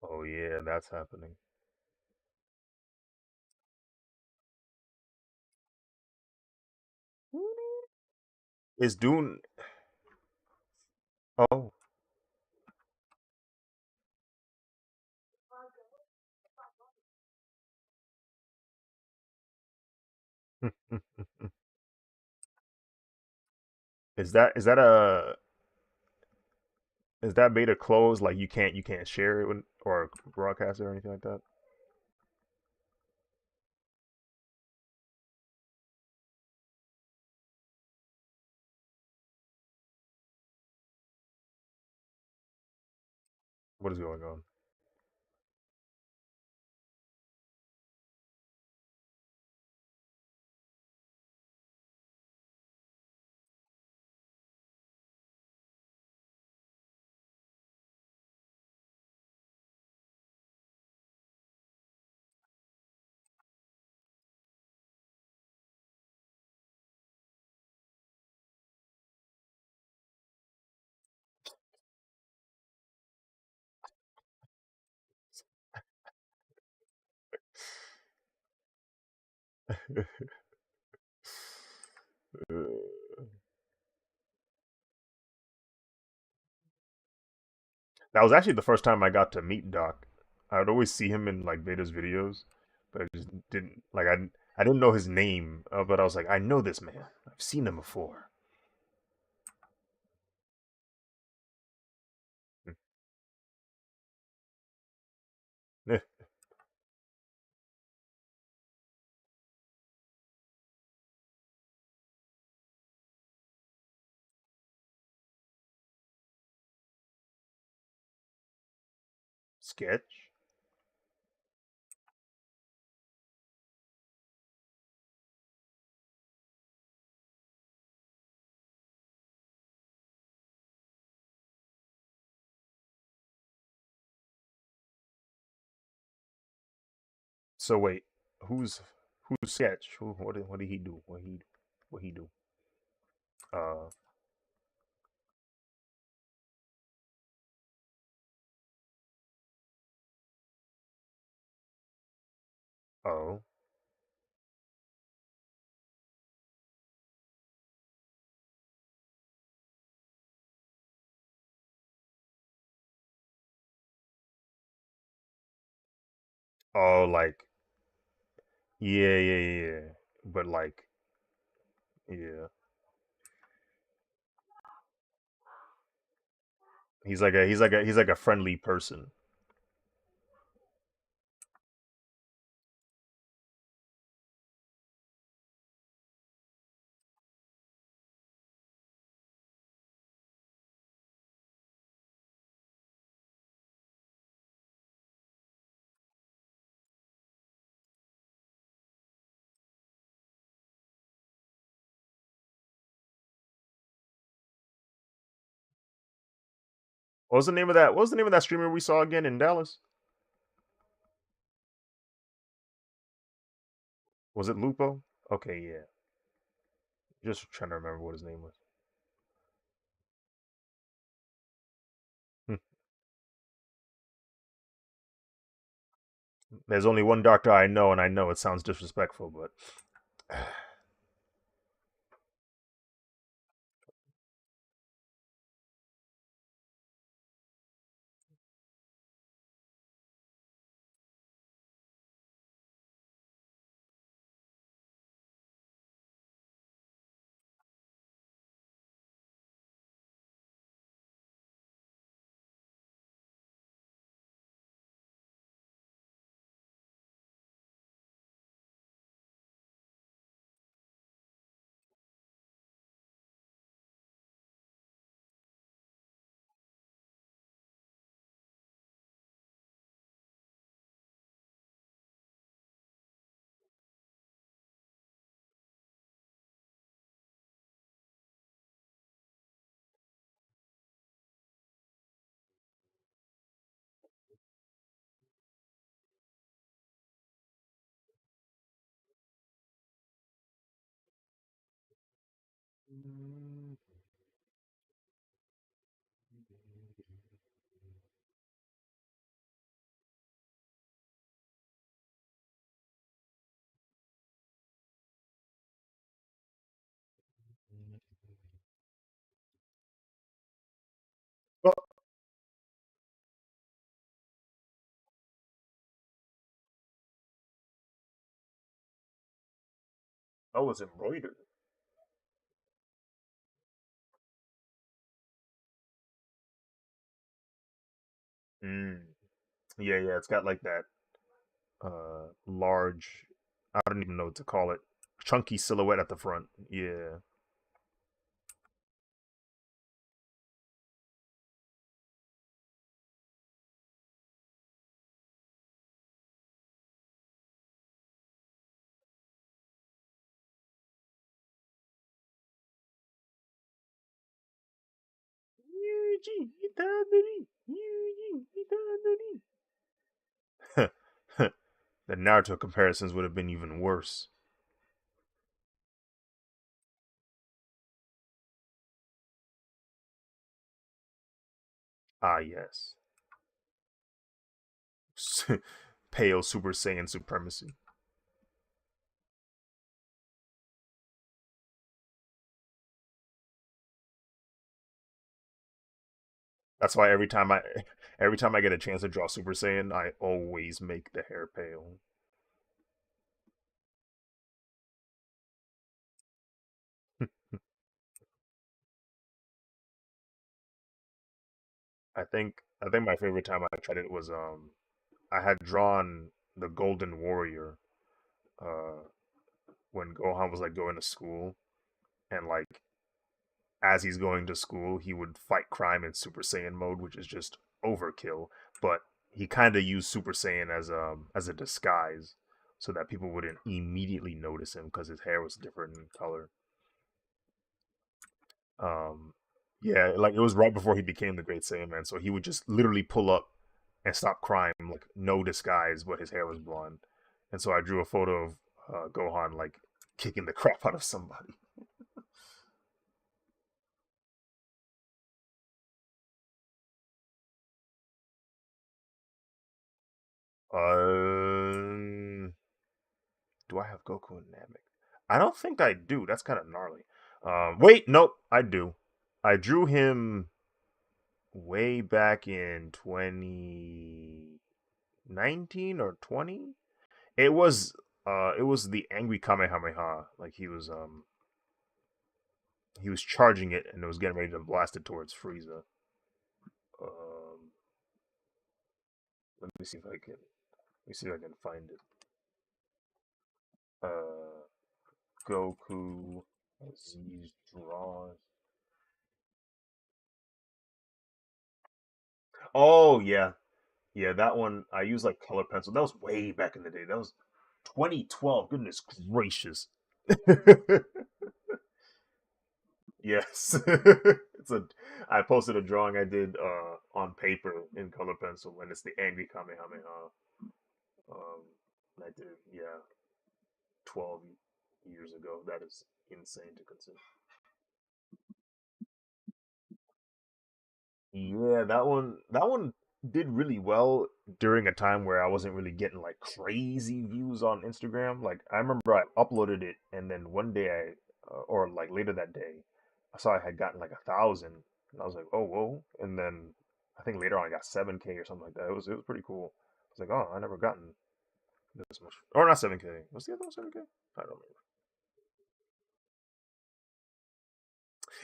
Oh yeah, that's happening. Is Dune? Oh, is that beta closed? Like you can't share it with, or broadcast it or anything like that? What is going on? That was actually the first time I got to meet Doc. I would always see him in like Vader's videos, but I just didn't like I didn't know his name, but I was like, I know this man. I've seen him before. Sketch. So wait, who's who's Sketch? What did he do? What he do? Uh oh Oh, like yeah, yeah, yeah. Yeah. But like yeah, he's like a friendly person. What was the name of that? What was the name of that streamer we saw again in Dallas? Was it Lupo? Okay, yeah. Just trying to remember what his name was. Hmm. There's only one doctor I know, and I know it sounds disrespectful, but well, I was embroidered. Mm. Yeah, yeah. It's got like that large. I don't even know what to call it. Chunky silhouette at the front. Yeah. Yuji Itadori. Yuji Itadori. The Naruto comparisons would have been even worse. Ah, yes. Pale Super Saiyan supremacy. That's why every time I get a chance to draw Super Saiyan, I always make the hair pale. I think my favorite time I tried it was I had drawn the Golden Warrior uh when Gohan was like going to school, and like as he's going to school he would fight crime in Super Saiyan mode, which is just overkill, but he kind of used Super Saiyan as a disguise so that people wouldn't immediately notice him because his hair was different in color. Um, yeah, like it was right before he became the Great Saiyaman, so he would just literally pull up and stop crying, like no disguise, but his hair was blonde. And so I drew a photo of Gohan like kicking the crap out of somebody. Um, do I have Goku and Namek? I don't think I do. That's kind of gnarly. Wait, nope, I do. I drew him way back in 2019. 19 or 20. It was the angry Kamehameha. Like he was charging it and it was getting ready to blast it towards Frieza. Um, let me see if I can find it. Uh, Goku Z's draws. Oh yeah, yeah, that one I used like color pencil. That was way back in the day. That was 2012. Goodness gracious. Yes. it's a I posted a drawing I did on paper in color pencil and it's the angry Kamehameha. Um I did, yeah, 12 years ago. That is insane to consider. Yeah, that one did really well during a time where I wasn't really getting like crazy views on Instagram. Like I remember I uploaded it and then one day or like later that day, I saw I had gotten like 1,000 and I was like, "Oh, whoa." And then I think later on I got 7K or something like that. It was pretty cool. I was like, "Oh, I never gotten this much." Or not 7K. What's the other one, 7K? I don't remember.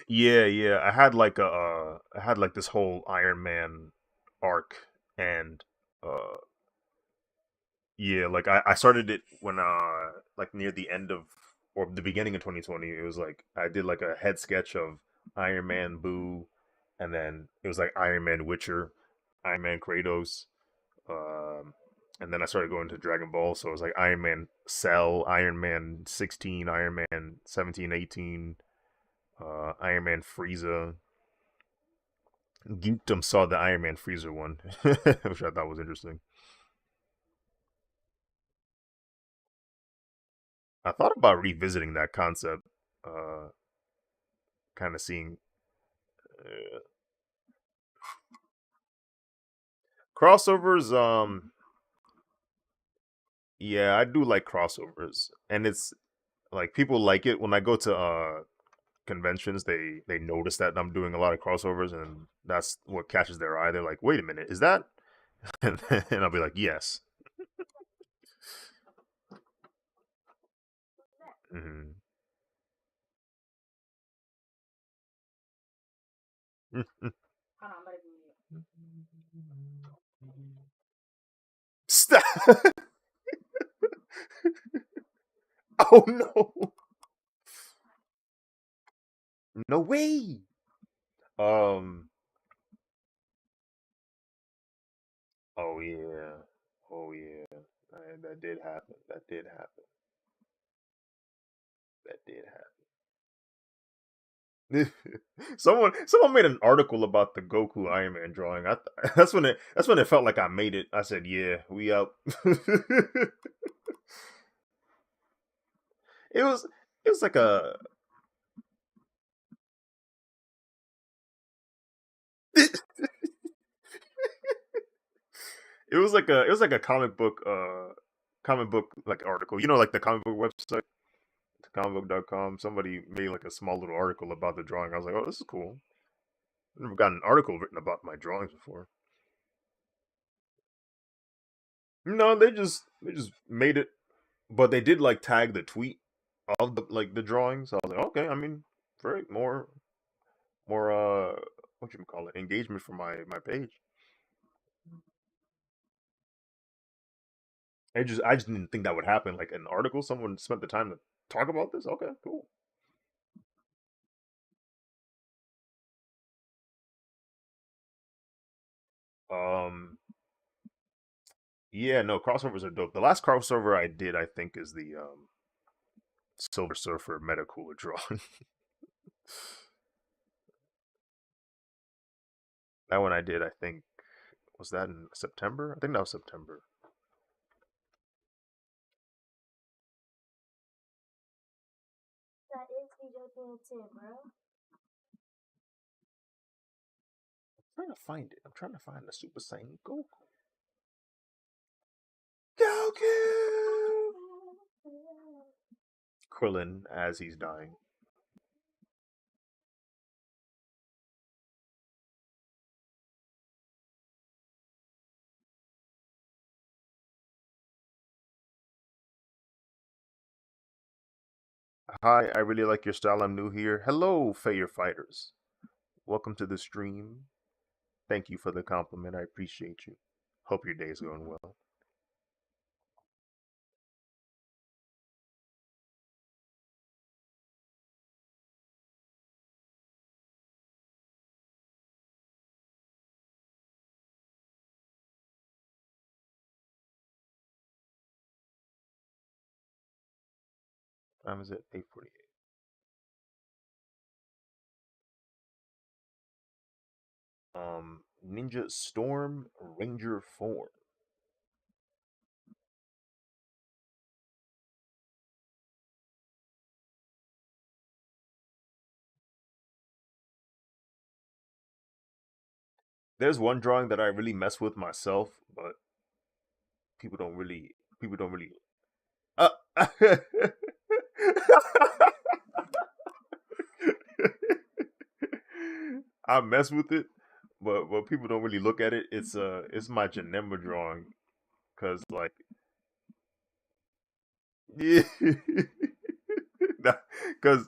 Yeah, yeah. I had like this whole Iron Man arc and uh yeah, like I started it when like near the end of or the beginning of 2020. It was like I did like a head sketch of Iron Man Boo and then it was like Iron Man Witcher, Iron Man Kratos, um and then I started going to Dragon Ball, so it was like Iron Man Cell, Iron Man 16, Iron Man 17, 18, Iron Man Frieza. Geekdom saw the Iron Man Freezer one, which I thought was interesting. I thought about revisiting that concept, uh, kind of seeing uh, crossovers. Yeah, I do like crossovers, and it's like people like it when I go to conventions. They notice that I'm doing a lot of crossovers, and that's what catches their eye. They're like, "Wait a minute, is that?" And I'll be like, "Yes." Mm-hmm. Hold on, I'm about to do it. Stop! Oh no! No way! Um. Oh yeah. Oh yeah. That did happen. That did happen. That did happen. Someone made an article about the Goku Iron Man drawing. That's when it felt like I made it. I said, "Yeah, we up." it was it was like a it was like a comic book like article. You know, like the comic book website, comicbook.com. Somebody made like a small little article about the drawing. I was like, "Oh, this is cool." I've never got an article written about my drawings before. No, they just made it, but they did like tag the tweet of the drawings. So I was like, okay, I mean, very more what you call it, engagement for my page. I just didn't think that would happen. Like an article, someone spent the time to talk about this. Okay, cool. Um, yeah, no, crossovers are dope. The last crossover I did, I think, is the Silver Surfer Meta Cooler drawing. That one I did, I think, was that in September? I think that was September. That is DJ too, bro. Trying to find it. I'm trying to find the Super Saiyan Goku. Goku! Krillin as he's dying. Hi, I really like your style. I'm new here. Hello, Fayer Fighters. Welcome to the stream. Thank you for the compliment. I appreciate you. Hope your day is going well. Time is it? 8:48. Ninja Storm Ranger form. There's one drawing that I really mess with myself, but people don't really uh, I mess with it, but people don't really look at it. It's my Janemba drawing because like yeah, because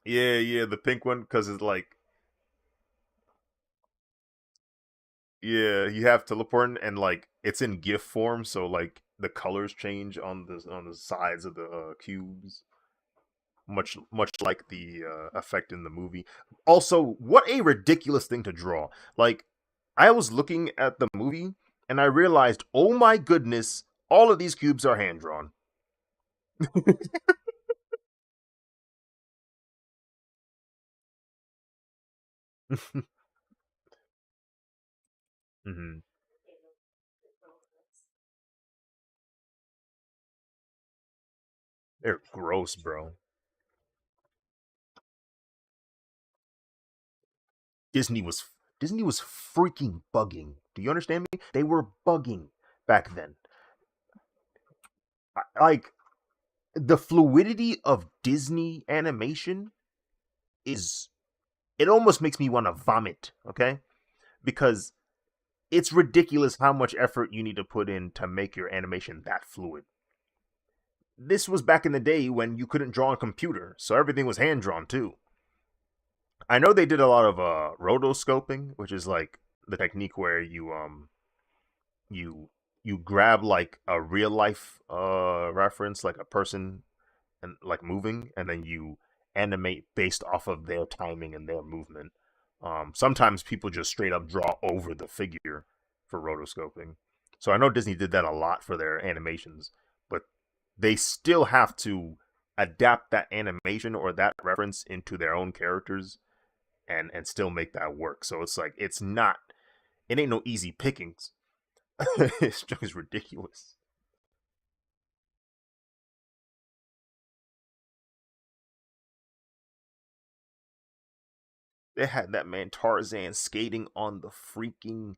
yeah the pink one because it's like yeah you have teleporting and like it's in GIF form so like the colors change on the sides of the cubes much like the effect in the movie. Also, what a ridiculous thing to draw. Like, I was looking at the movie and I realized, oh my goodness, all of these cubes are hand drawn. hmm They're gross, bro. Disney was Disney was freaking bugging. Do you understand me? They were bugging back then. Like the fluidity of Disney animation is it almost makes me want to vomit, okay? Because it's ridiculous how much effort you need to put in to make your animation that fluid. This was back in the day when you couldn't draw on a computer, so everything was hand drawn too. I know they did a lot of rotoscoping, which is like the technique where you you grab like a real life reference, like a person and like moving, and then you animate based off of their timing and their movement. Sometimes people just straight up draw over the figure for rotoscoping. So I know Disney did that a lot for their animations, but they still have to adapt that animation or that reference into their own characters and still make that work. So it's like it ain't no easy pickings. It's just ridiculous. They had that man Tarzan skating on the freaking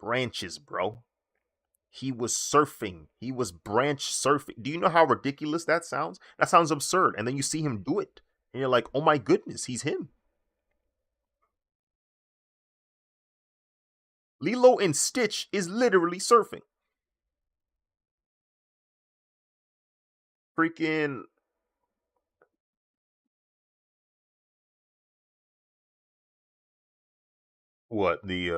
branches, bro. He was surfing. He was branch surfing. Do you know how ridiculous that sounds? That sounds absurd. And then you see him do it. And you're like, oh my goodness, he's him. Lilo and Stitch is literally surfing. Freaking what? The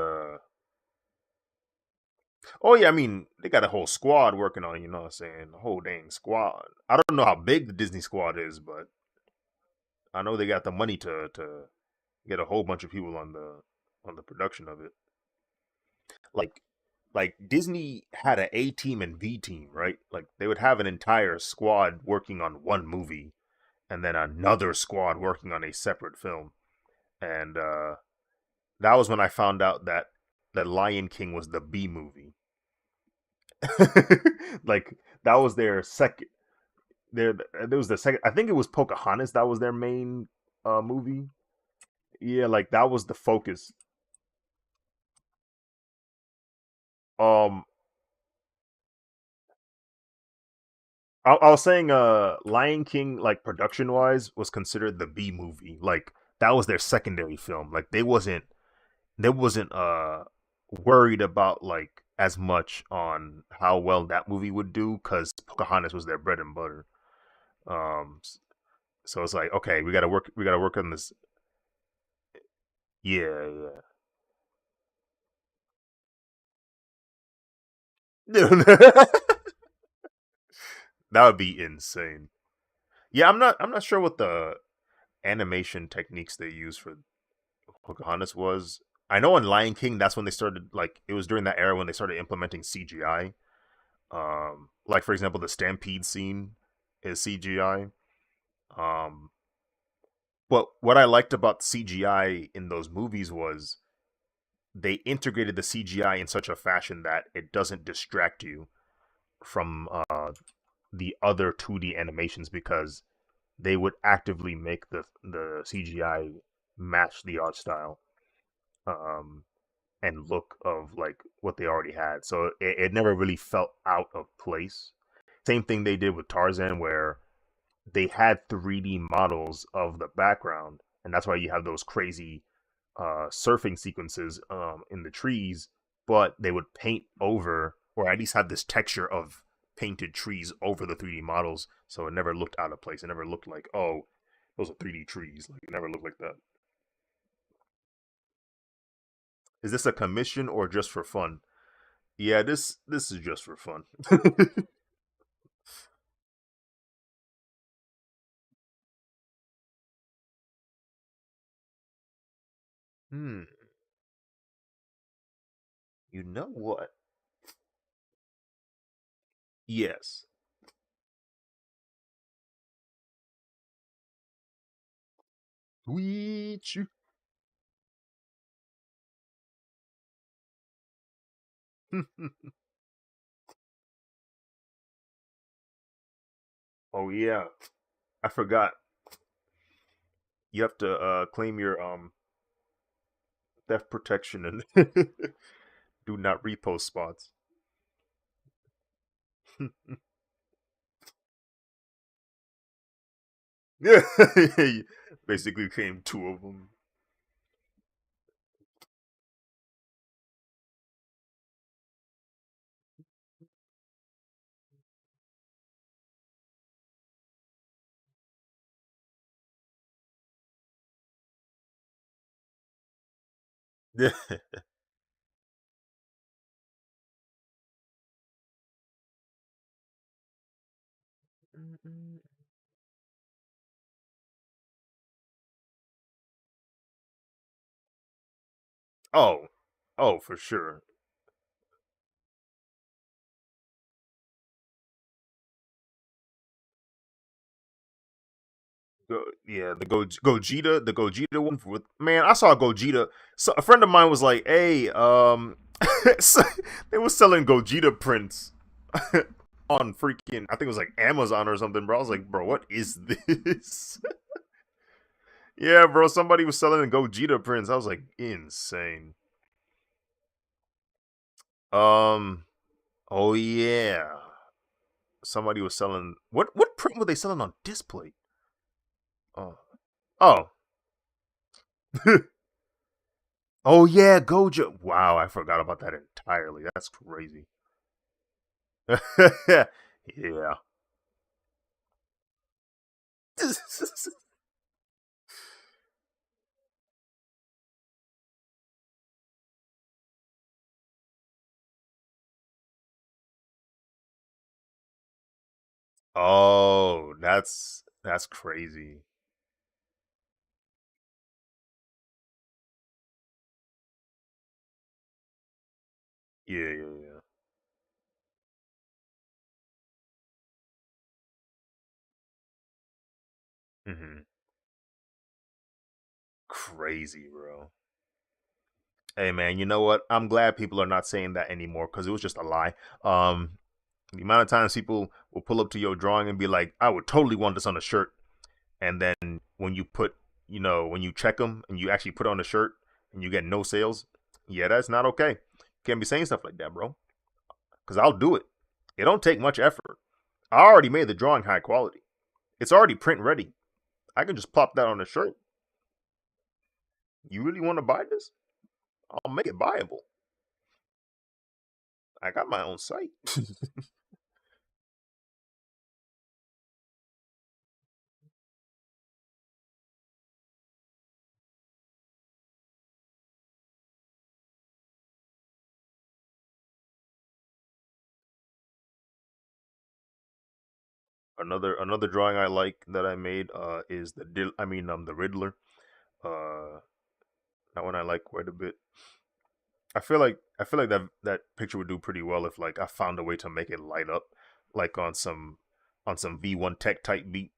oh yeah, I mean, they got a whole squad working on it, you know what I'm saying? A whole dang squad. I don't know how big the Disney squad is, but I know they got the money to get a whole bunch of people on the production of it. Like Disney had an A team and B team, right? Like they would have an entire squad working on one movie and then another squad working on a separate film. And that was when I found out that Lion King was the B movie. Like that was their second there was the second I think it was Pocahontas that was their main movie. Yeah, like that was the focus. Um I was saying Lion King like production wise was considered the B movie. Like that was their secondary film. Like they wasn't worried about like as much on how well that movie would do cuz Pocahontas was their bread and butter. So it's like, okay, we gotta work on this. Yeah, yeah. That would be insane. Yeah, I'm not sure what the animation techniques they use for Pocahontas was. I know in Lion King, that's when they started. Like, it was during that era when they started implementing CGI. Like for example, the stampede scene is CGI. Um, but what I liked about CGI in those movies was they integrated the CGI in such a fashion that it doesn't distract you from the other 2D animations because they would actively make the CGI match the art style um, and look of like what they already had. So it never really felt out of place. Same thing they did with Tarzan, where they had 3D models of the background, and that's why you have those crazy surfing sequences in the trees. But they would paint over, or at least have this texture of painted trees over the 3D models, so it never looked out of place. It never looked like, oh, those are 3D trees. Like, it never looked like that. Is this a commission or just for fun? Yeah, this is just for fun. Hmm. You know what? Yes. Sweet. Oh yeah, I forgot. You have to claim your theft protection and do not repost spots. Yeah, basically came two of them. Yeah. Oh, oh, for sure. Yeah, the Gogeta one with man. I saw Gogeta. So a friend of mine was like, "Hey, so they were selling Gogeta prints on freaking. I think it was like Amazon or something, bro." I was like, "Bro, what is this?" Yeah, bro. Somebody was selling Gogeta prints. I was like, insane. Um. Oh yeah. Somebody was selling. What print were they selling on display? Oh. Oh. Oh yeah, Gojo. Wow, I forgot about that entirely. That's crazy. Yeah. Oh, that's crazy. Yeah, yeah, yeah. Crazy, bro. Hey, man, you know what? I'm glad people are not saying that anymore because it was just a lie. Um, the amount of times people will pull up to your drawing and be like, "I would totally want this on a shirt," and then when you put, when you check them and you actually put on the shirt and you get no sales, yeah, that's not okay. Can't be saying stuff like that, bro. Because I'll do it. It don't take much effort. I already made the drawing high quality. It's already print ready. I can just plop that on a shirt. You really want to buy this? I'll make it buyable. I got my own site. Another drawing I like that I made is the Riddler. Uh, that one I like quite a bit. I feel like that picture would do pretty well if like I found a way to make it light up, like on some V1 Tech type beat.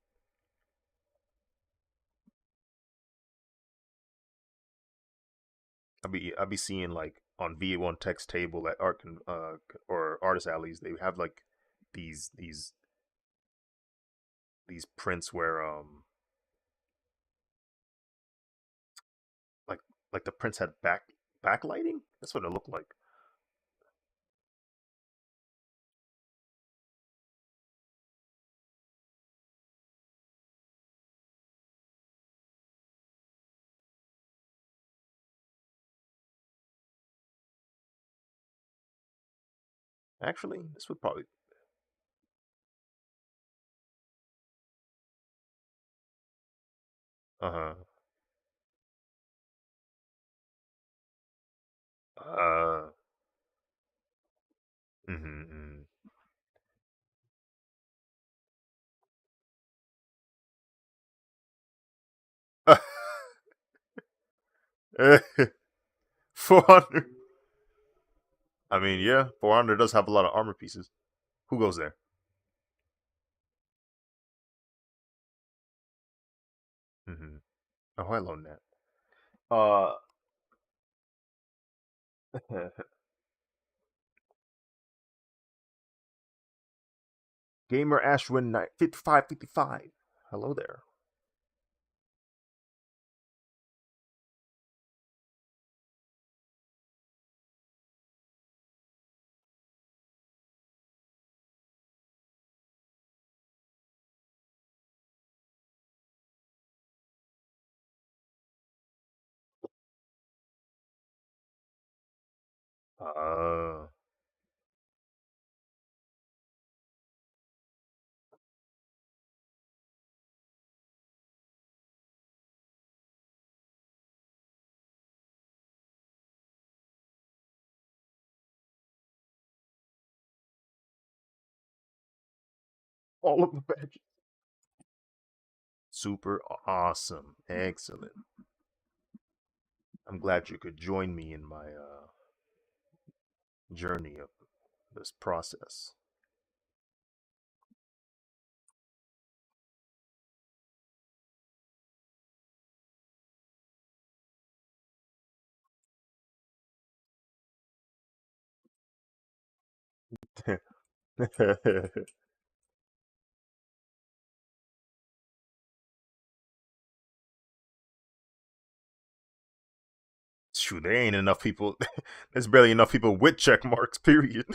I'll be seeing like on V1 Tech's table at or artist alleys they have like these these these prints where like like the prints had backlighting. That's what it looked like. Actually, this would probably uh uh mm-hmm, mm-hmm. 400. I mean, yeah, 400 does have a lot of armor pieces. Who goes there? Mm-hmm. Oh, hello, Nat. Uh, Gamer Ashwin 5555. Hello there. Uh, all of the badges. Super awesome. Excellent. I'm glad you could join me in my journey of this process. Shoot, there ain't enough people. There's barely enough people with check marks, period.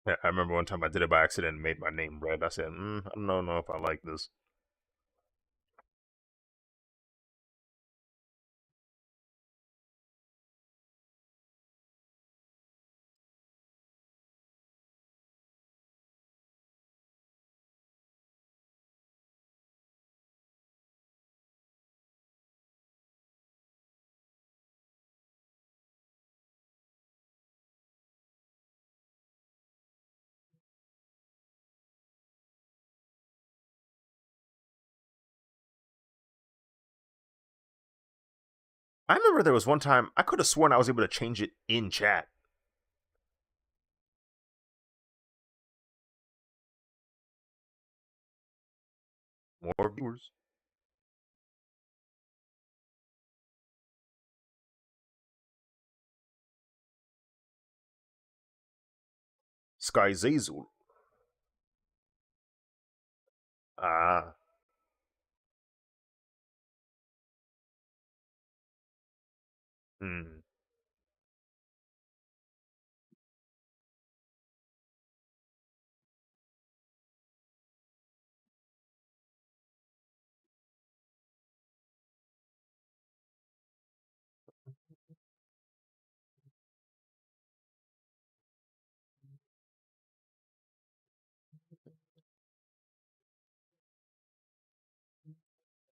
Yeah, I remember one time I did it by accident and made my name red. I said, I don't know if I like this. I remember there was one time I could have sworn I was able to change it in chat. More viewers. Sky Zazul. Ah. Hmm.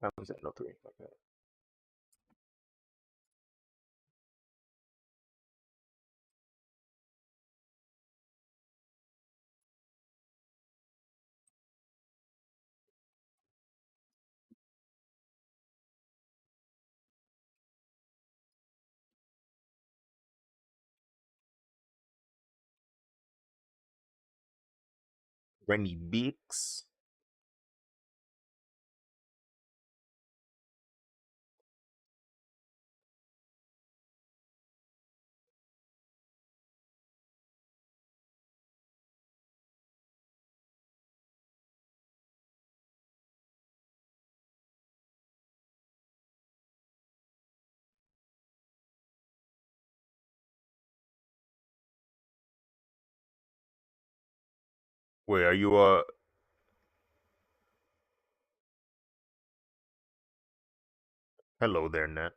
How was that? No three. Okay. Rennie Bix. Wait, are you hello there, Nat.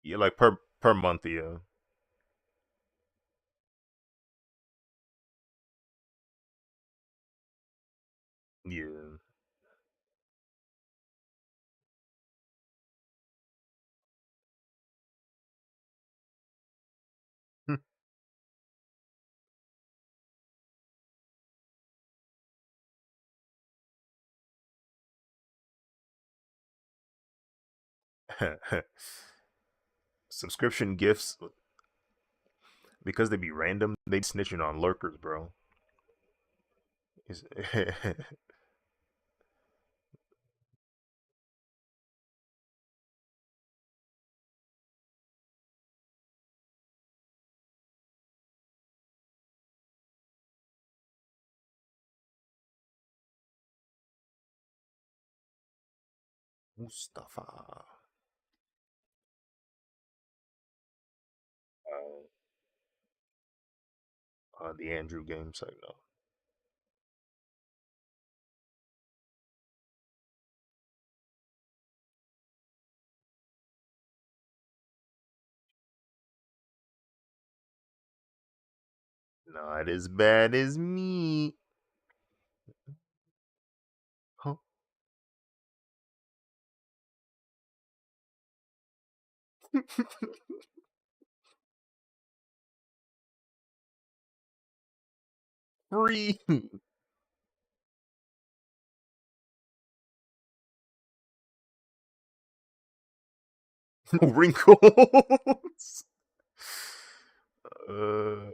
Yeah, like per month, yeah. Yeah. Subscription gifts, because they be random, they snitching on lurkers, bro. Mustafa. The Andrew game site, no. Not as bad as me. Huh? Free. Wrinkles. Uh,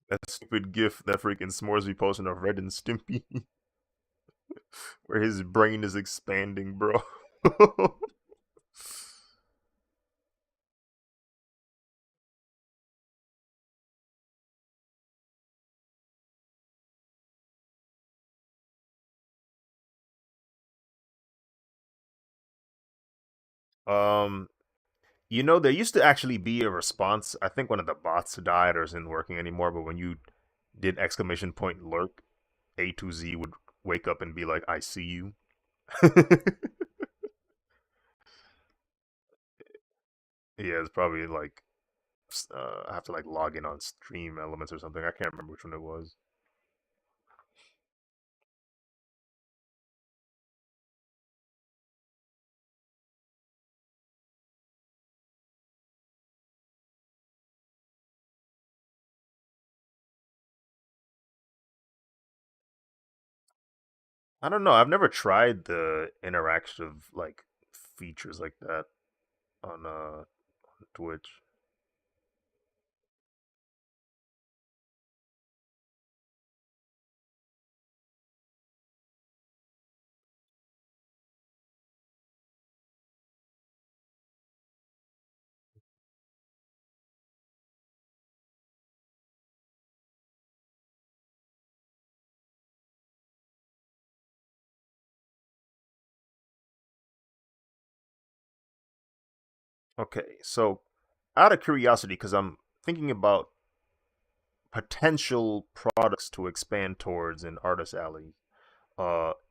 that stupid gif that freaking S'mores be posting of Red and Stimpy, where his brain is expanding, bro. um, there used to actually be a response. I think one of the bots died or isn't working anymore. But when you did exclamation point lurk, A to Z would wake up and be like, "I see you." Yeah, it's probably like I have to like log in on Stream Elements or something. I can't remember which one it was. I don't know. I've never tried the interactive like features like that on Twitch. Okay, so out of curiosity, because I'm thinking about potential products to expand towards in artist alley.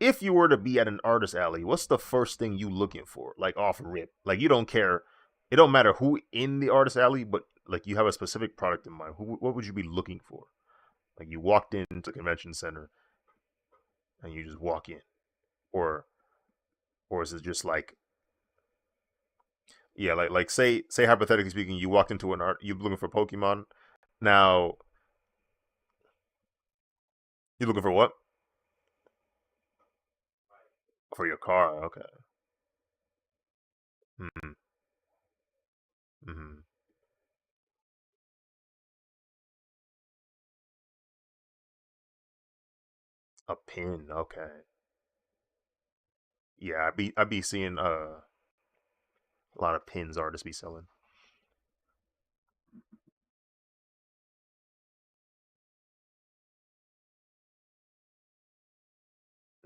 If you were to be at an artist alley, what's the first thing you looking for? Like off rip, like you don't care. It don't matter who in the artist alley, but like you have a specific product in mind. What would you be looking for? Like you walked into the convention center and you just walk in, or is it just like yeah, like say hypothetically speaking, you walked into an art, you're looking for Pokemon. Now you're looking for what for your car? Okay, mm-hmm. Mm-hmm. A pin. Okay, yeah, I be seeing a lot of pins artists be selling.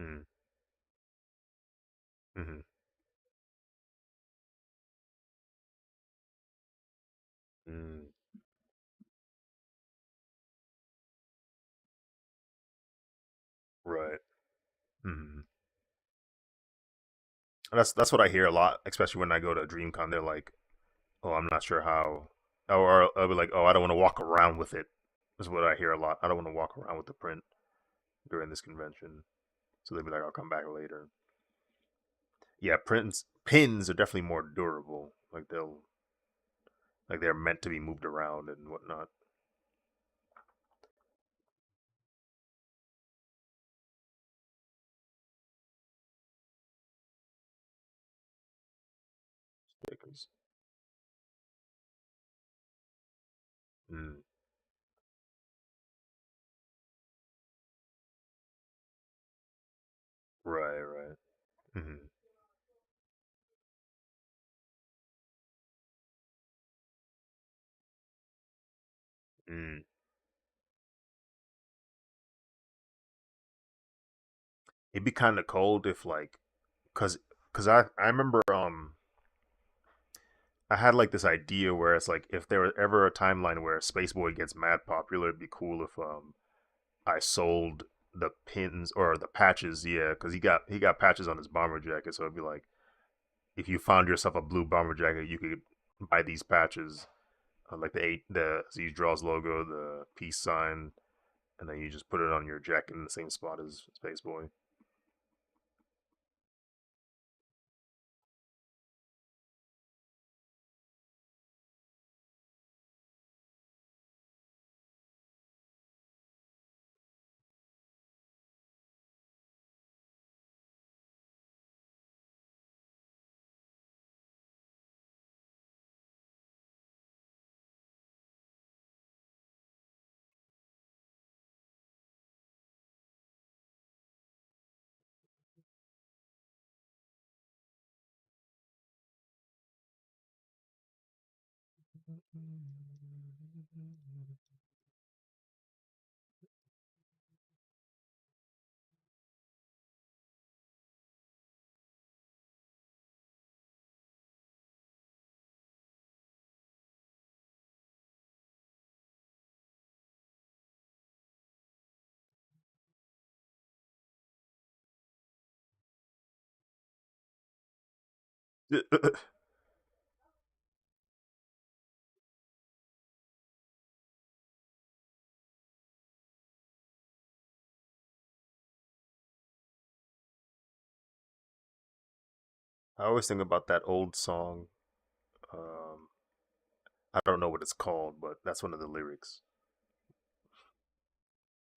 Mm, mm-hmm. Mm, right. Mm-hmm. That's what I hear a lot, especially when I go to DreamCon. They're like, "Oh, I'm not sure how," or I'll be like, "Oh, I don't want to walk around with it." Is what I hear a lot. I don't want to walk around with the print during this convention. So they'd be like, "I'll come back later." Yeah, pins are definitely more durable. They're meant to be moved around and whatnot. Stickers. Mm, right, right. Mm-hmm. Mm. It'd be kind of cold if like, cause I remember I had like this idea where it's like if there was ever a timeline where Space Boy gets mad popular, it'd be cool if I sold the pins or the patches, yeah, because he got patches on his bomber jacket, so it'd be like if you found yourself a blue bomber jacket, you could buy these patches, like the Z Draws logo, the peace sign, and then you just put it on your jacket in the same spot as Space Boy. I always think about that old song. Um, I don't know what it's called, but that's one of the lyrics.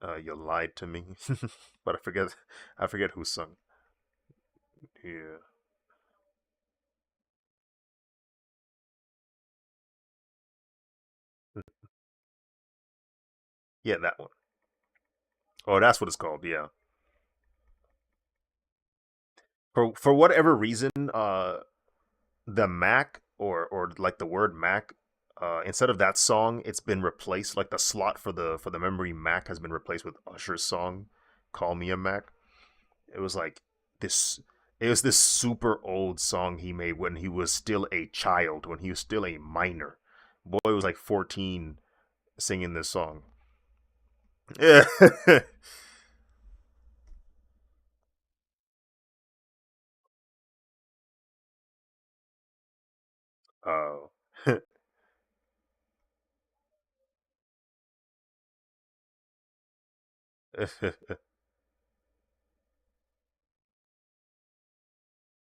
You lied to me, but I forget who sung. Yeah, yeah, that one. Oh, that's what it's called. Yeah. For whatever reason, the Mac or like the word Mac, instead of that song, it's been replaced. Like the slot for the memory Mac has been replaced with Usher's song, "Call Me a Mac." It was like this. It was this super old song he made when he was still a child, when he was still a minor. Boy was like 14 singing this song. Yeah. Oh.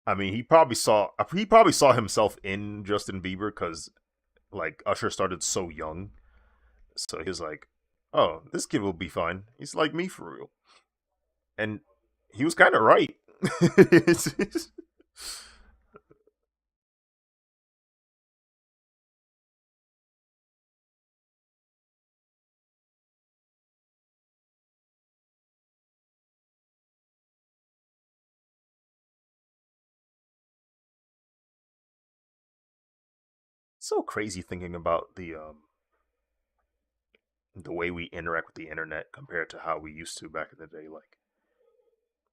I mean, he probably saw himself in Justin Bieber because like Usher started so young, so he was like, "Oh, this kid will be fine. He's like me for real," and he was kind of right. It's so crazy thinking about the way we interact with the internet compared to how we used to back in the day.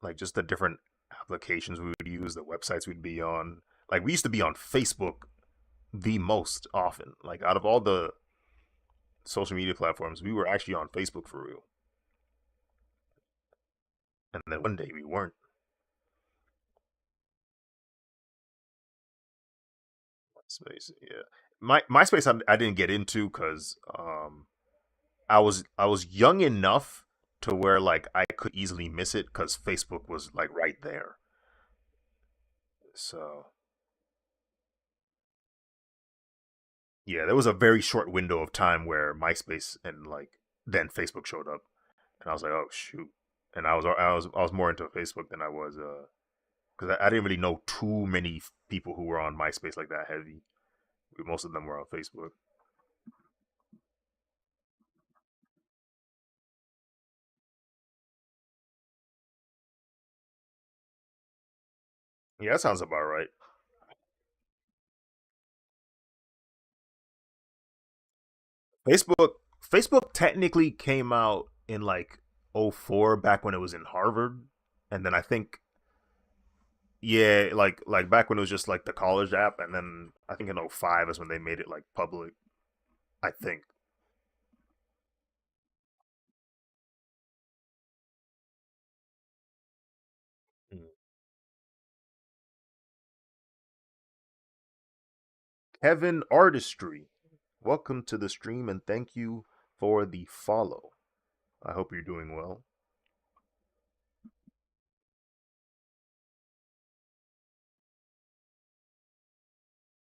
Like just the different applications we would use, the websites we'd be on. Like we used to be on Facebook the most often. Like out of all the social media platforms, we were actually on Facebook for real. And then one day we weren't. MySpace, yeah. MySpace I didn't get into because I was young enough to where like I could easily miss it because Facebook was like right there. So yeah, there was a very short window of time where MySpace and like then Facebook showed up, and I was like, oh shoot. And I was more into Facebook than I was because I didn't really know too many people who were on MySpace like that heavy. Most of them were on Facebook. Yeah, that sounds about right. Facebook Facebook technically came out in like '04 back when it was in Harvard, and then I think yeah, like back when it was just like the college app, and then I think in '05 is when they made it like public. I think. Mm. Kevin Artistry, welcome to the stream and thank you for the follow. I hope you're doing well.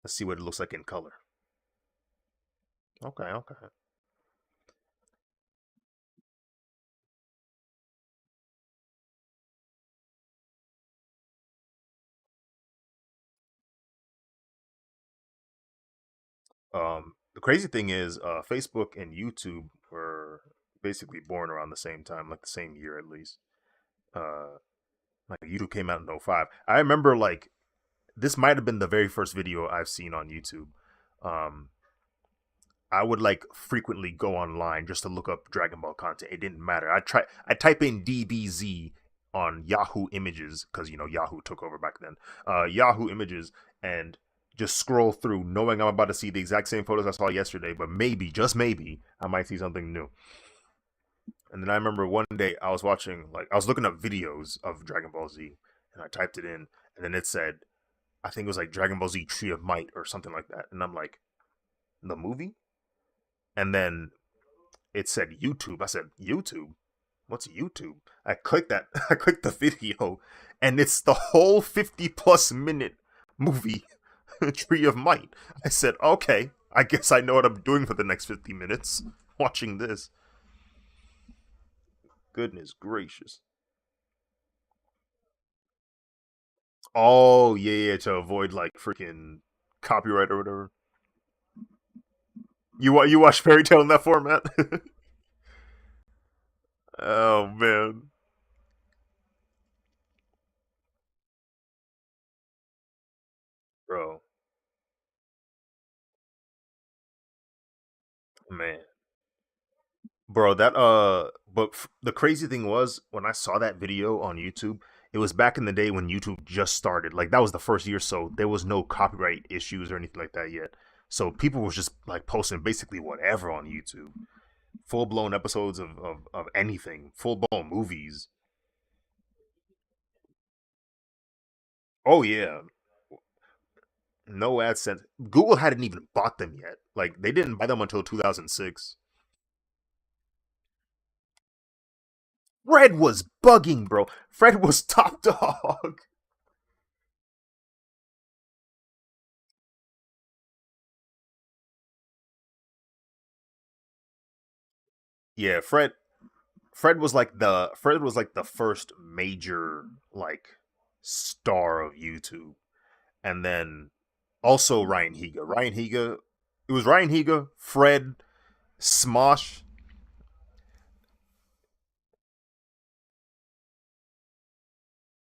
Let's see what it looks like in color. Okay, okay. The crazy thing is, Facebook and YouTube were basically born around the same time, like the same year at least. Uh, like YouTube came out in '05. I remember like this might have been the very first video I've seen on YouTube. Um, I would like frequently go online just to look up Dragon Ball content. It didn't matter. I type in DBZ on Yahoo Images because you know Yahoo took over back then. Yahoo Images and just scroll through, knowing I'm about to see the exact same photos I saw yesterday, but maybe, just maybe, I might see something new. And then I remember one day I was watching, like, I was looking up videos of Dragon Ball Z, and I typed it in, and then it said I think it was like Dragon Ball Z Tree of Might or something like that. And I'm like, the movie? And then it said YouTube. I said, YouTube? What's YouTube? I clicked that. I clicked the video, and it's the whole 50-plus minute movie, Tree of Might. I said, okay, I guess I know what I'm doing for the next 50 minutes watching this. Goodness gracious. Oh, yeah, yeah, to avoid like freaking copyright or whatever. You watch Fairy Tale in that format? Oh man, bro, man, bro. The crazy thing was when I saw that video on YouTube, it was back in the day when YouTube just started. Like that was the first year, so there was no copyright issues or anything like that yet. So people was just like posting basically whatever on YouTube, full blown episodes of anything, full blown movies. Oh yeah, no AdSense. Google hadn't even bought them yet. Like they didn't buy them until 2006. Fred was bugging, bro. Fred was top dog. Yeah, Fred was like the first major like star of YouTube. And then also Ryan Higa. It was Ryan Higa, Fred, Smosh.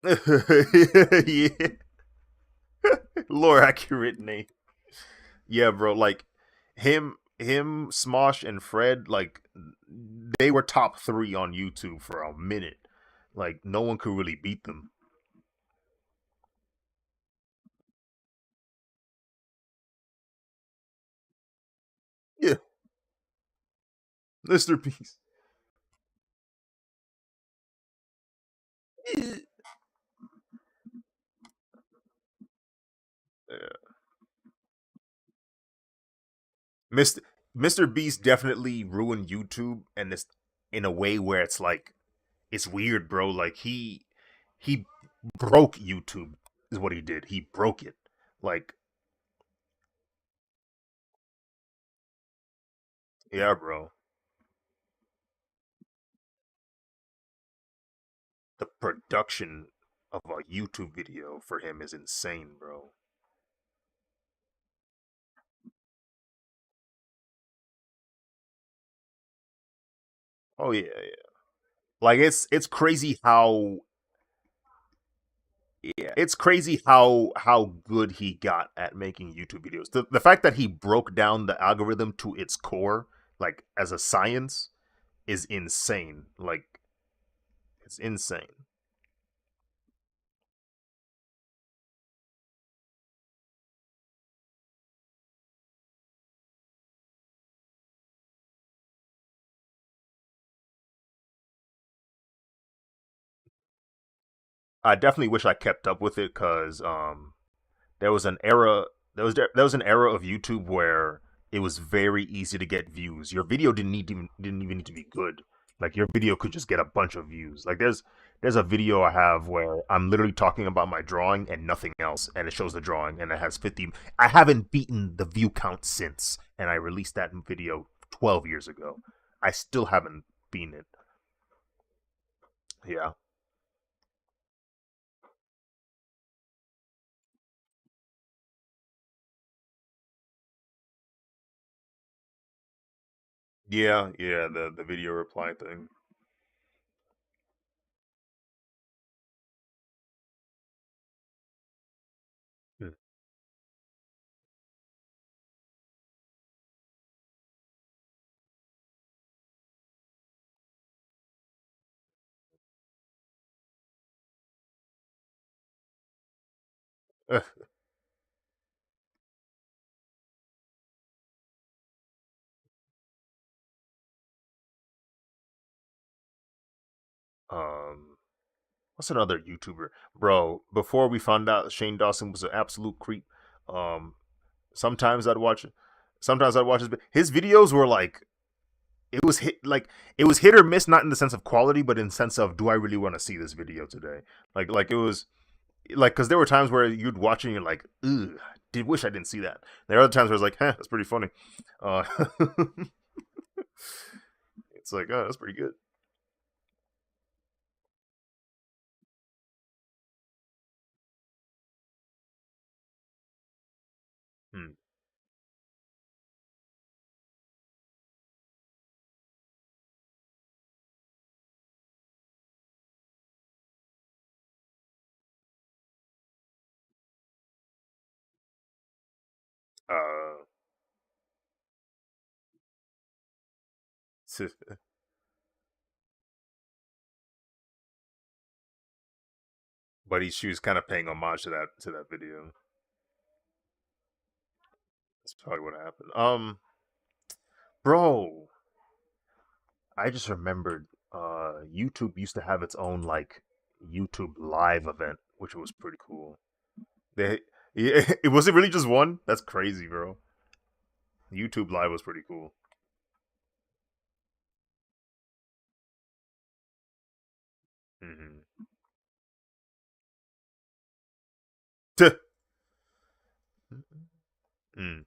Yeah. Lore accurate name. Yeah, bro, like Smosh and Fred, like they were top 3 on YouTube for a minute. Like no one could really beat them. Yeah, Mr. Beast. Yeah. Mr. Mr. Beast definitely ruined YouTube, and it's in a way where it's like it's weird, bro. Like he broke YouTube is what he did. He broke it. Like yeah, bro. The production of a YouTube video for him is insane, bro. Oh yeah, yeah. Like it's crazy how yeah, it's crazy how good he got at making YouTube videos. The fact that he broke down the algorithm to its core, like as a science, is insane. Like it's insane. I definitely wish I kept up with it because there was an era there was an era of YouTube where it was very easy to get views. Your video didn't even need to be good. Like your video could just get a bunch of views. Like there's a video I have where I'm literally talking about my drawing and nothing else, and it shows the drawing and it has 50. I haven't beaten the view count since, and I released that video 12 years ago. I still haven't beaten it. Yeah, yeah, yeah. The video reply thing. Hmm. um What's another YouTuber, bro? Before we found out Shane Dawson was an absolute creep, um, sometimes I'd watch, sometimes I'd watch his videos were like it was hit or miss, not in the sense of quality, but in the sense of do I really want to see this video today? Like it was like because there were times where you'd watch it and you're like, ugh, did wish I didn't see that. There are other times where it's like, that's pretty funny. Uh, it's like, oh, that's pretty good. Hmm. Uh, but she was kind of paying homage to that video. That's probably what happened. Bro, I just remembered. YouTube used to have its own like YouTube live event, which was pretty cool. They, yeah, it was it really just one? That's crazy, bro. YouTube live was pretty cool. Mm-hmm. Mm.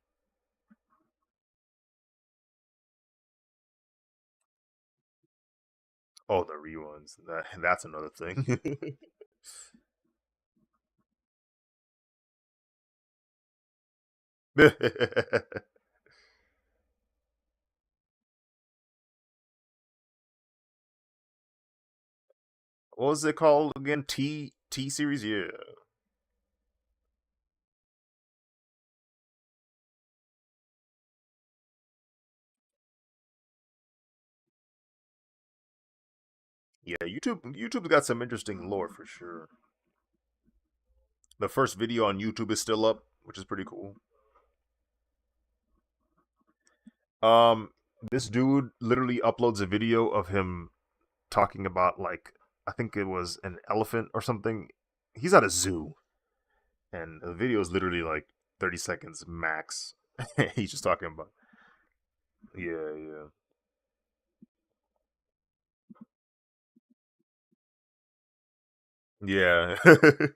Oh, the reruns. That's another thing. What was it called again? T series? Yeah. Yeah, YouTube's got some interesting lore for sure. The first video on YouTube is still up, which is pretty cool. Um, this dude literally uploads a video of him talking about like I think it was an elephant or something. He's at a zoo, and the video is literally like 30 seconds max. He's just talking about yeah, yeah, yeah.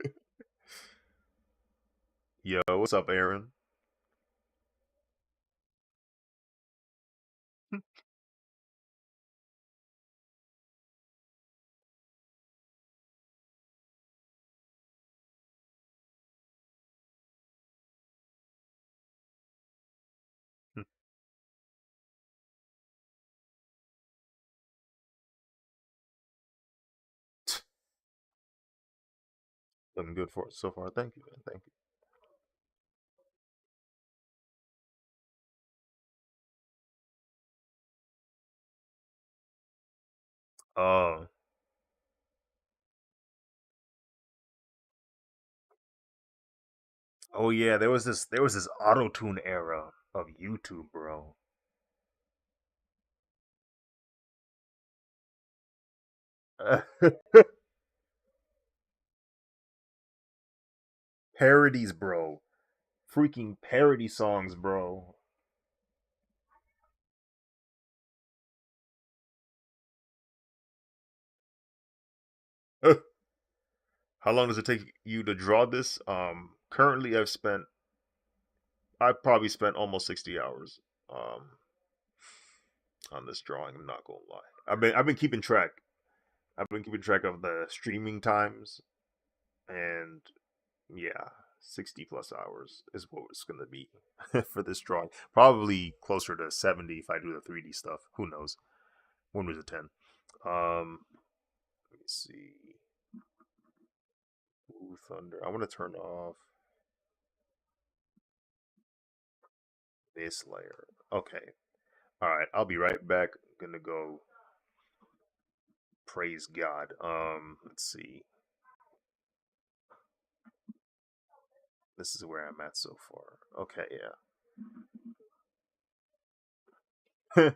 Yo, what's up, Aaron? Looking good for it so far. Thank you, man. Thank you. Oh yeah, there was this auto tune era of YouTube, bro. Parodies, bro. Freaking parody songs, bro. How long does it take you to draw this? Currently I've probably spent almost 60 hours on this drawing. I'm not gonna lie. I've been keeping track. I've been keeping track of the streaming times, and yeah, 60 plus hours is what it's gonna be for this drawing. Probably closer to 70 if I do the 3D stuff. Who knows? When was it 10? Let me see. Blue Thunder. I want to turn off this layer. Okay. All right. I'll be right back. I'm gonna go praise God. Let's see. This is where I'm at so far. Okay, yeah.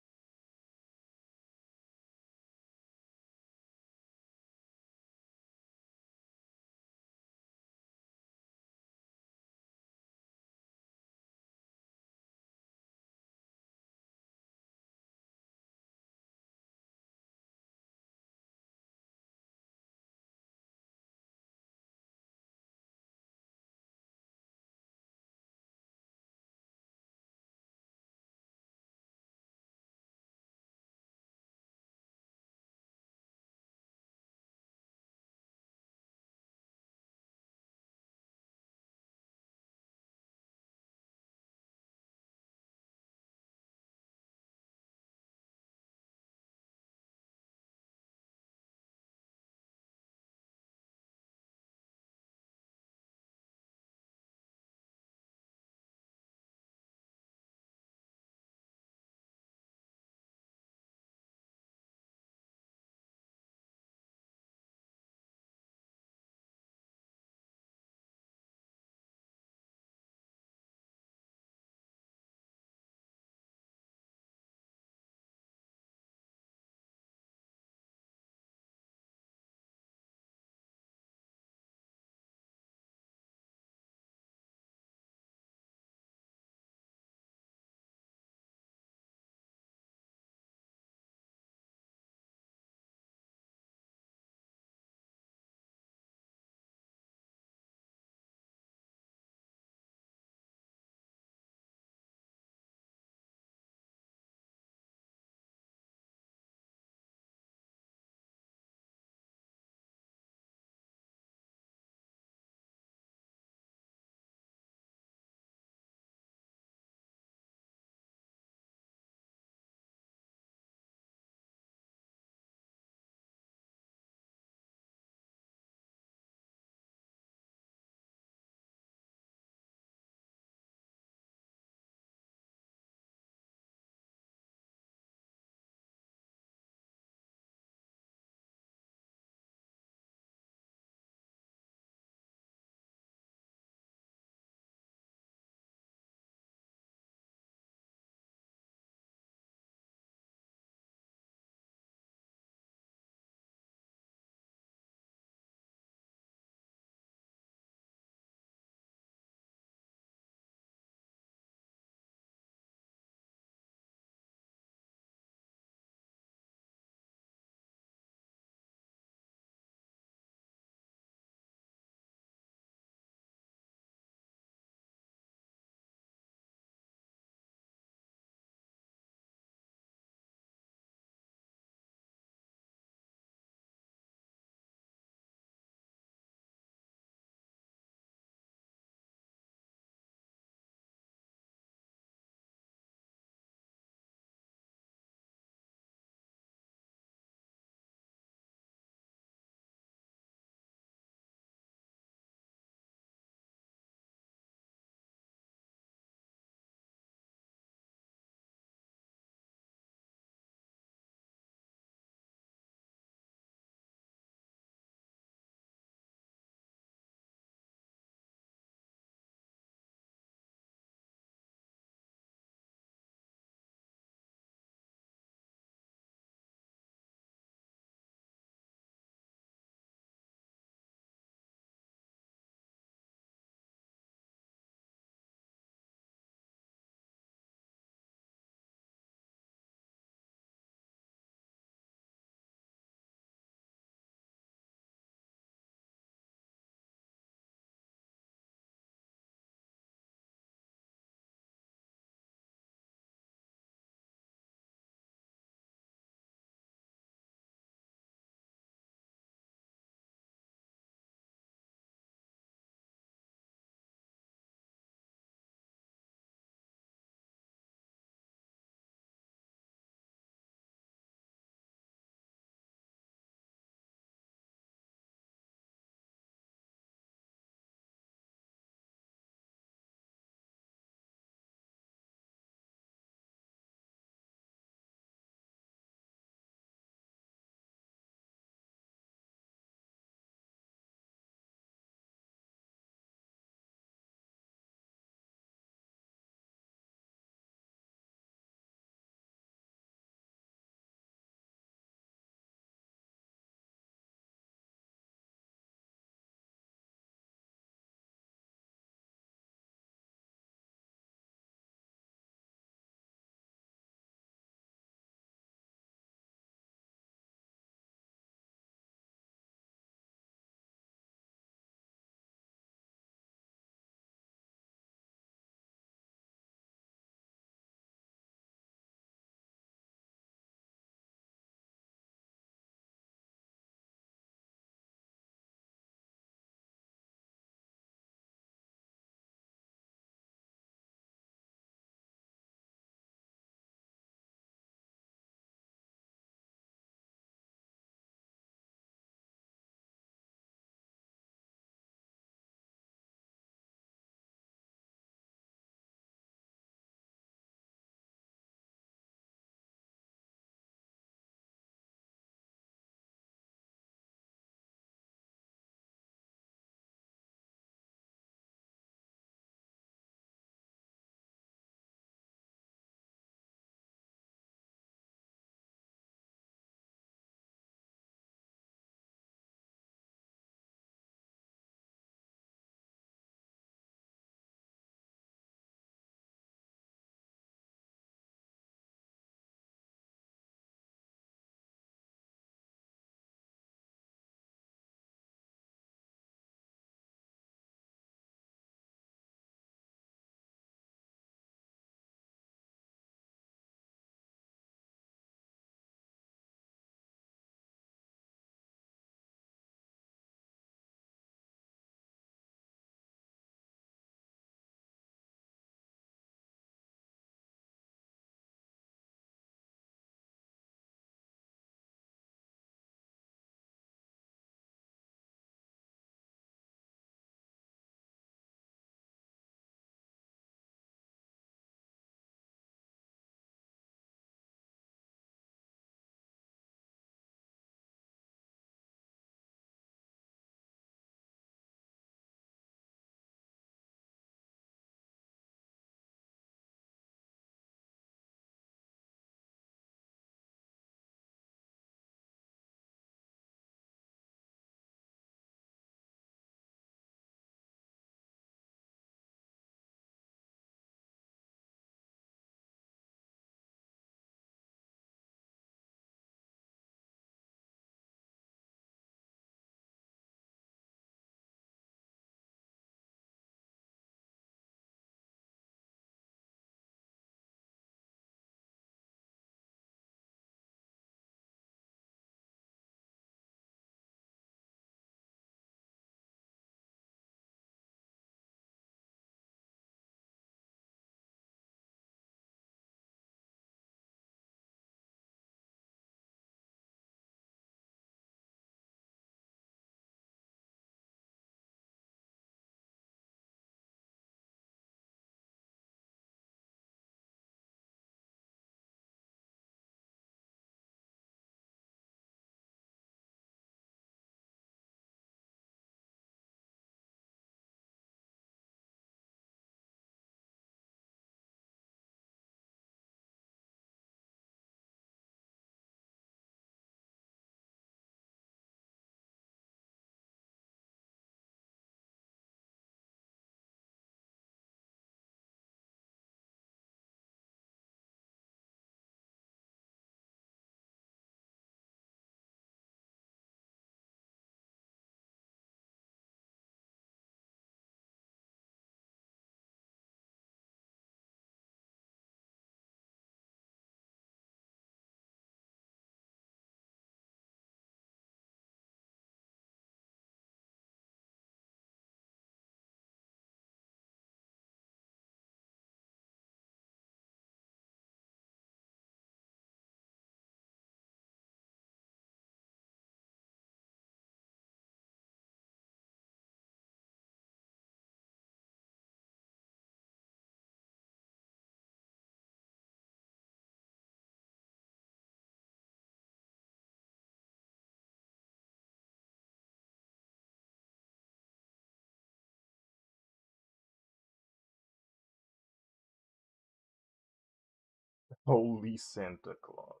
Holy Santa Claus.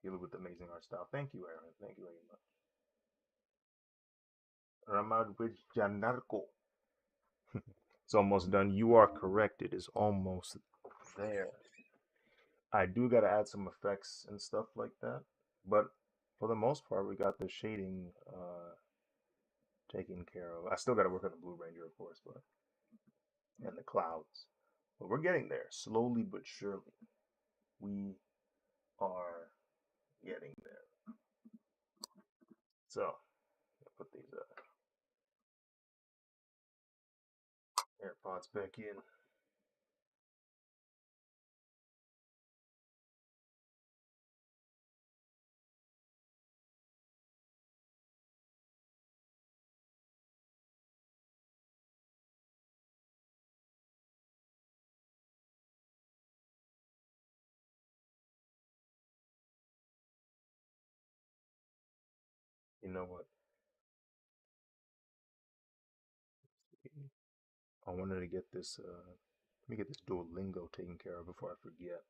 Dealing with amazing art style. Thank you, Aaron. Thank you very much. Ramadwij Janarko. It's almost done. You are correct. It is almost there. I do got to add some effects and stuff like that. But for the most part, we got the shading taken care of. I still got to work on the Blue Ranger, of course, but and the clouds. But we're getting there, slowly but surely. We are getting there. So, I'll put these AirPods back in. You know what? I wanted to get this. Let me get this Duolingo taken care of before I forget.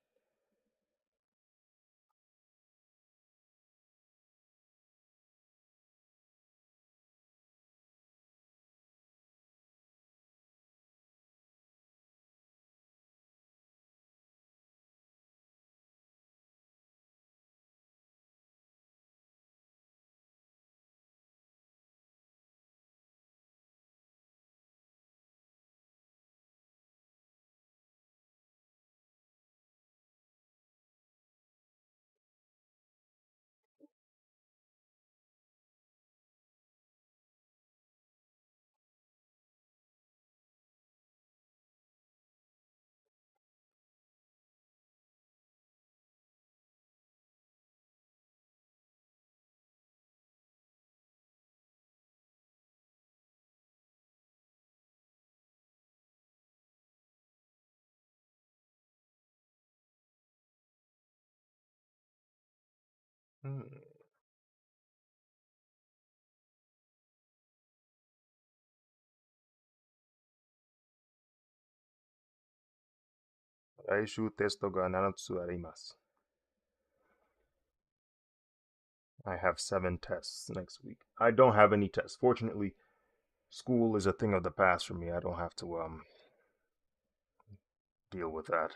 Hmm. Aishu testo ga nanatsu arimasu. I have 7 tests next week. I don't have any tests. Fortunately, school is a thing of the past for me. I don't have to deal with that.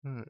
Hmm.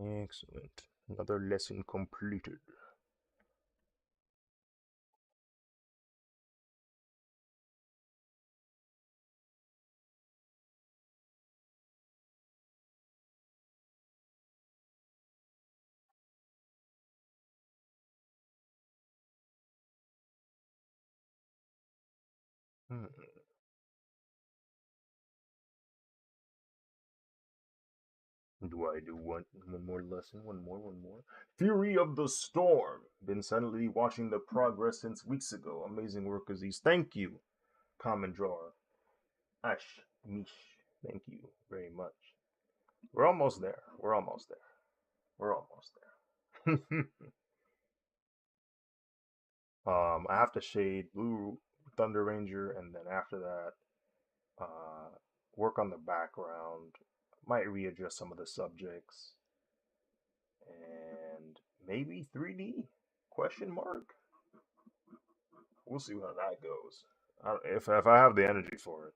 Excellent. Another lesson completed. Hmm. do I do? One more lesson, one more. Fury of the Storm. Been silently watching the progress since weeks ago. Amazing work, Aziz. Thank you, Common Drawer. Ash, Mish. Thank you very much. We're almost there. We're almost there. We're almost there. I have to shade Blue Thunder Ranger, and then after that, uh, work on the background. Might readjust some of the subjects, and maybe 3D? Question mark. We'll see how that goes. If I have the energy for it,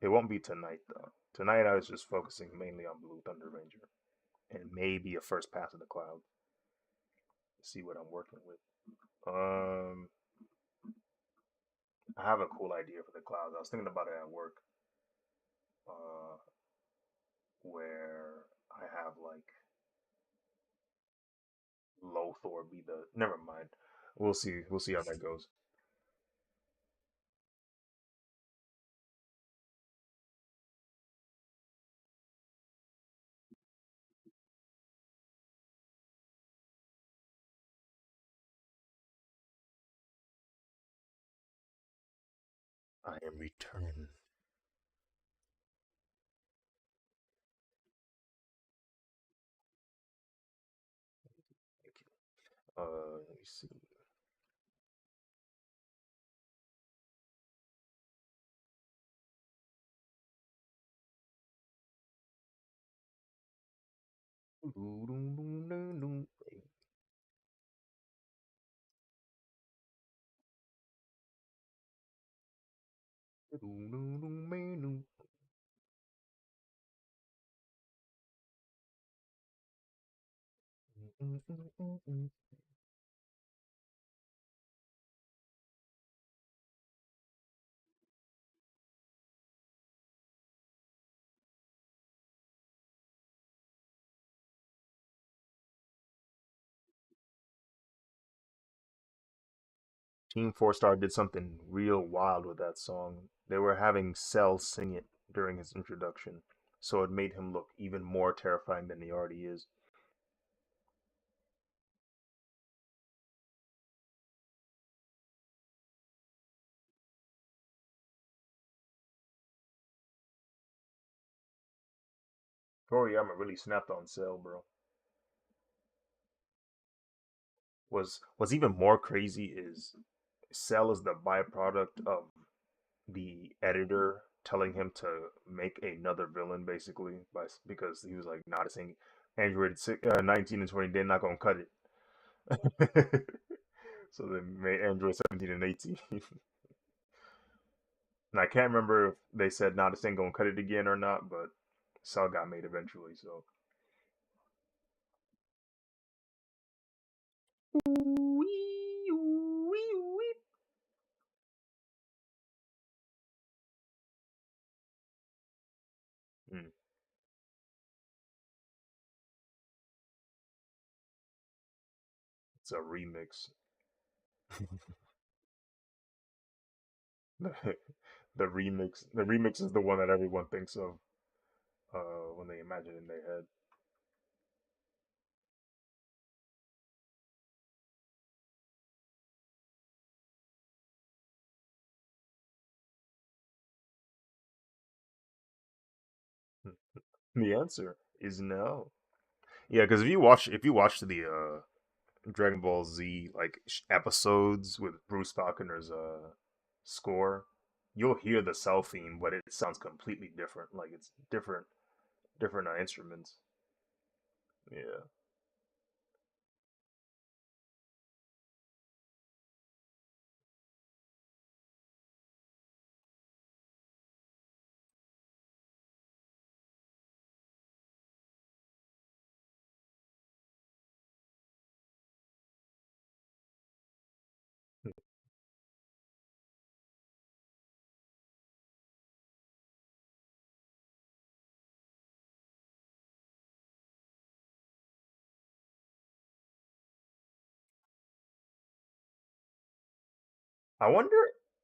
it won't be tonight though. Tonight I was just focusing mainly on Blue Thunder Ranger and maybe a first pass of the cloud. See what I'm working with. Um, I have a cool idea for the clouds. I was thinking about it at work, uh, where I have like Lothor be the. Never mind. We'll see. We'll see how that goes. I am returned. Thank you. Let me see. Team Four Star did something real wild with that song. They were having Cell sing it during his introduction, so it made him look even more terrifying than he already is. Toriyama really snapped on Cell, bro. What's even more crazy is Cell is the byproduct of the editor telling him to make another villain, basically, because he was like noticing Android 19 and 20, they're not gonna cut it. So they made Android 17 and 18. And I can't remember if they said nah, this ain't gonna cut it again or not, but Cell got made eventually. So mm, it's a remix. The remix is the one that everyone thinks of when they imagine in their head. The answer is no. Yeah, because if you watch the Dragon Ball Z like episodes with Bruce Falconer's score, you'll hear the cell theme, but it sounds completely different. Like it's different instruments. Yeah. I wonder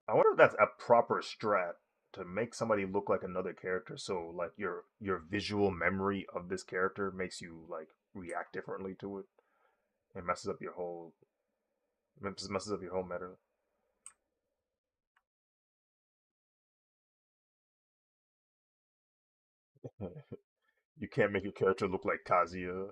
I wonder if that's a proper strat to make somebody look like another character, so like your visual memory of this character makes you like react differently to it. It messes up your whole meta. You can't make your character look like Kazuya.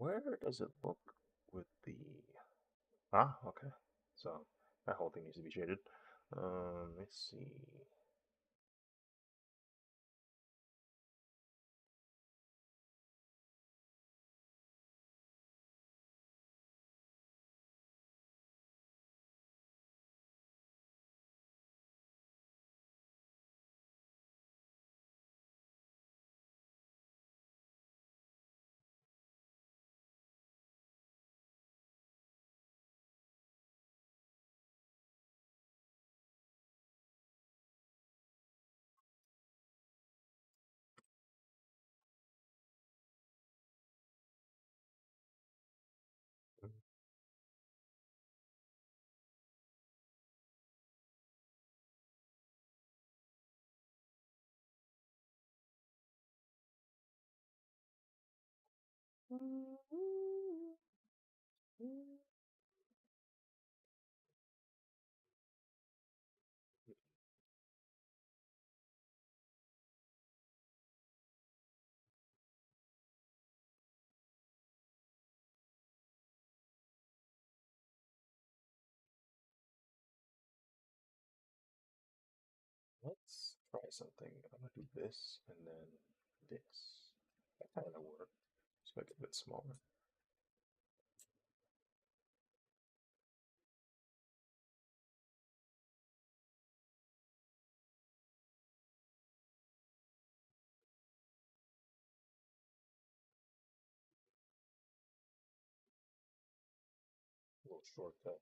Where does it look with the... Ah, okay. So that whole thing needs to be shaded. Let's see. Let's try something. I'm gonna do this and then this. That kind of work. Just make it a bit smaller. A little shortcut.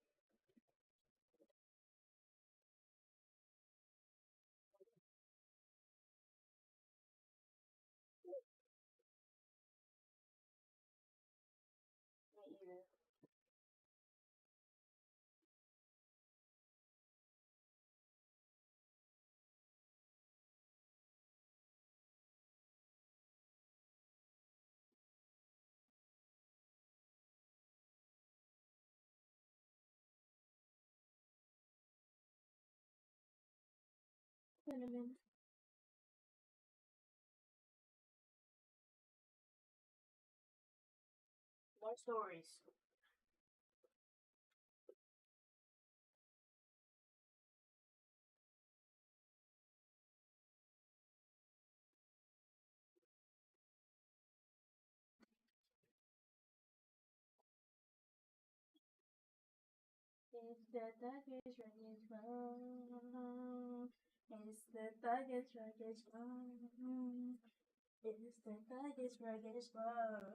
Me either. Cinnamon. More stories. It's the thuggish rugged one. It's the thuggish rugged one. It's the thuggish rugged one.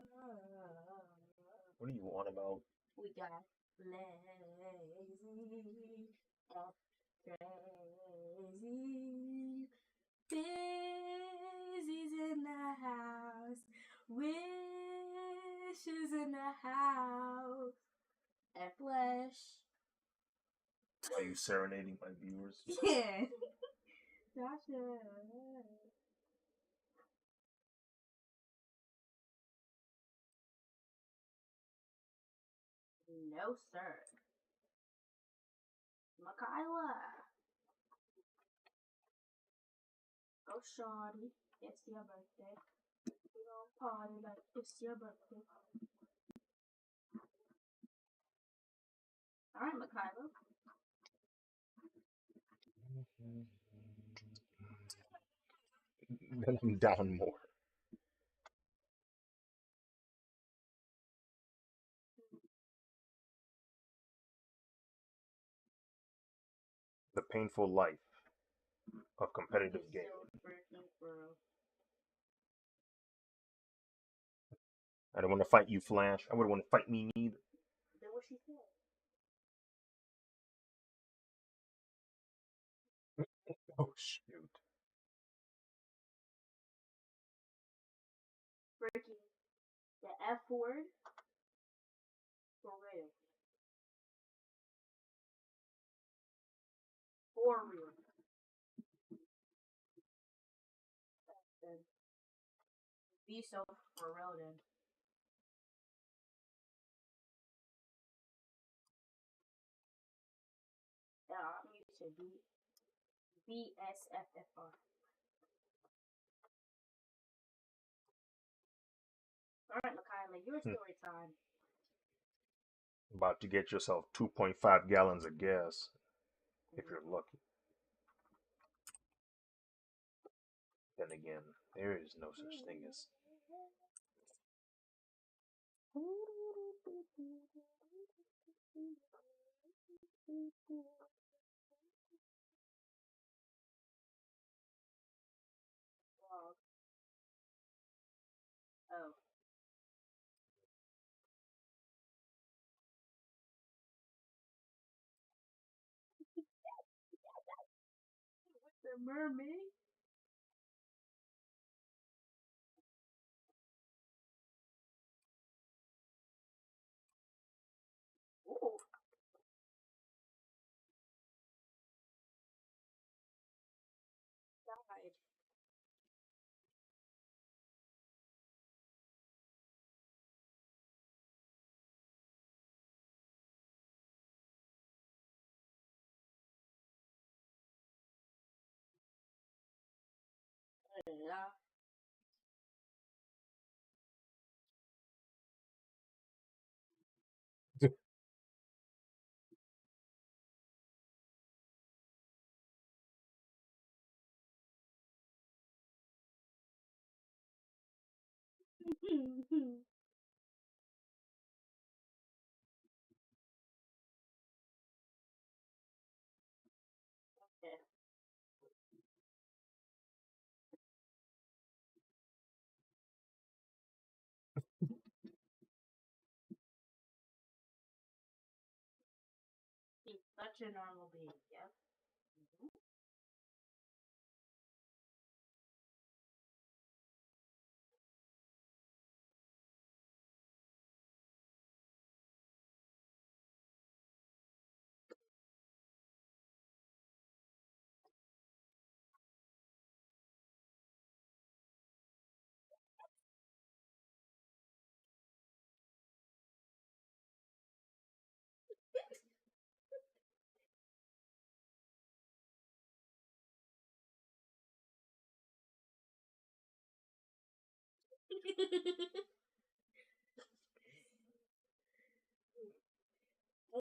What do you want about? We got lazy, crazy. Busy's in the house. Wishes in the house. And flesh. Are you serenading my viewers? Yeah. Gotcha. No, sir. Michaela. Oh, shawty. It's your birthday. We gon' party like it's your birthday. Alright, Michaela. Then I'm down more. The painful life of competitive It's gaming. so freaking bro. I don't want to fight you, Flash. I wouldn't want to fight me neither. Then what she said? Oh shoot. Freaking the F word. For real. For real. Then be so for real then. Yeah, I'm used to BSFFR. Alright, Michaela. your Hmm. story time. About to get yourself 2.5 gallons of gas if you're lucky. Then again, there is no such thing as. Well, oh, the mermaid. Ooh, died. Yeah. Yeah. He's such a normal being. Yep. Mhm.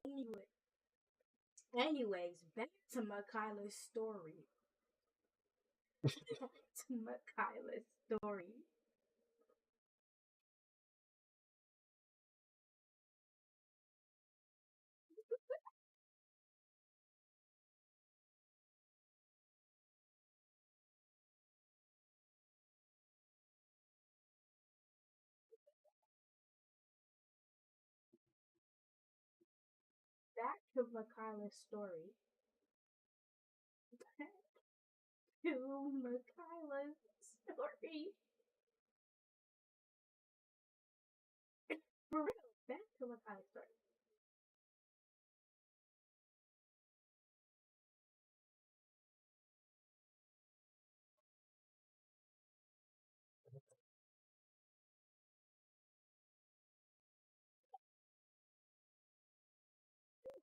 anyway, anyways, back to Makayla's story. To Makayla's story. Back to Makayla's story. Back to Makayla's story. For real, back to Makayla's story.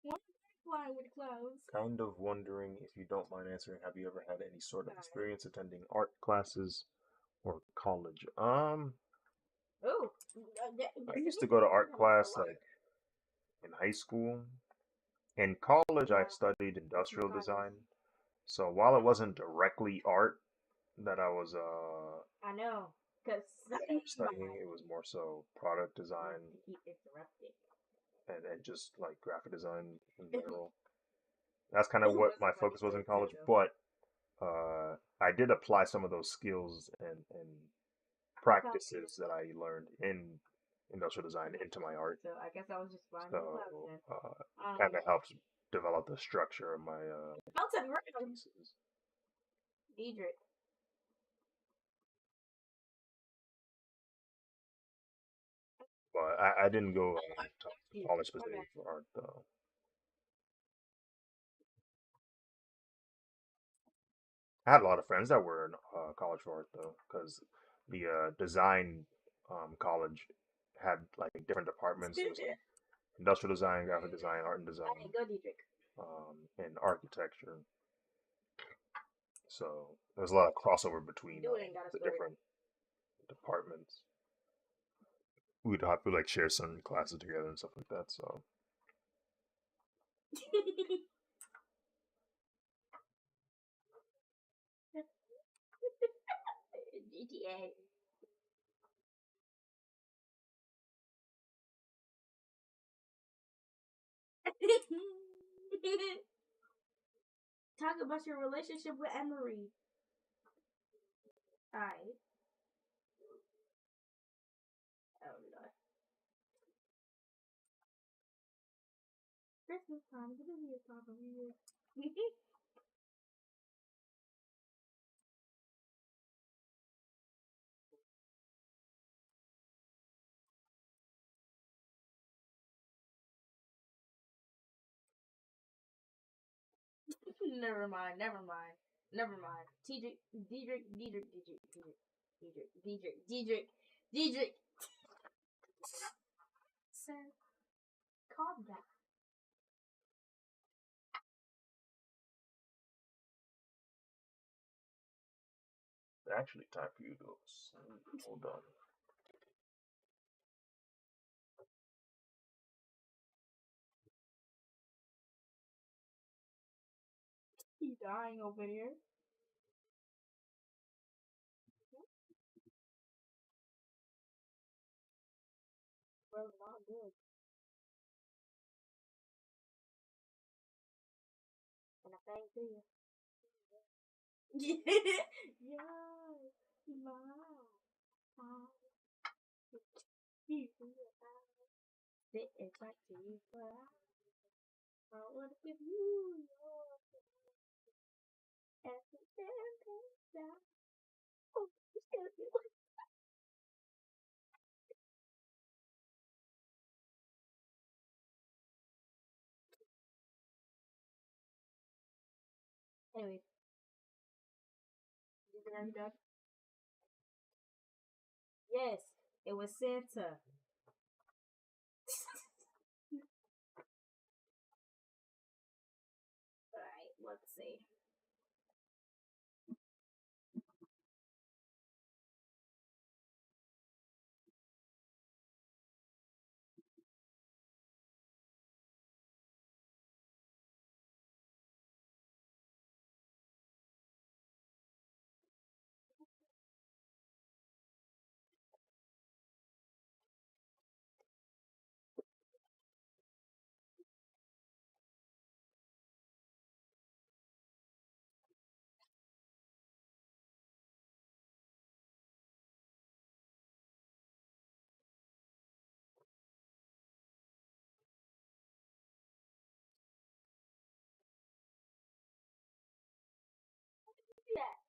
One line with clothes. Kind of wondering if you don't mind answering, have you ever had any sort of Alright. experience attending art classes or college? Oh, I used to go to art a class lot. like in high school. In college, I Yeah, studied it's industrial Makayla's. design. So while it wasn't directly art that I was I know, cause that I was studying, it was more so product design to keep interrupting. and just like graphic design in general. That's kind of It what was a my funny focus was in story too, college, though. but I did apply some of those skills and College. practices that I learned in industrial design into my art. So I guess I was just flying with clouds So then. kind of helps develop the structure of my Elton Brown. pieces. Diedrich. But I didn't go to Diedrich. college My specifically bad. for art though. I had a lot of friends that were in college for art though, because the design college had like different departments. It was like industrial design, graphic design, art and I design, didn't go Diedrich. and architecture. So there's a lot of crossover between Dude ain't got a the story. different departments. we'd have to like share certain classes together and stuff like that. So GTA. Talk about your relationship with Emery. Alright. Oh no. Christmas time. Give me a time of year. Never mind. Never mind. Never mind. Diedrich. Sir, calm down. actually, time for you to hold on. He dying over here. Well, not good. And I thank you. Yeah, my sit and talk to you for hours. I wanna give you your as a champagne shot. Oh, excuse me. Anyways, you think I'm done? Yes, it was Santa. Alright, let's see. Yeah.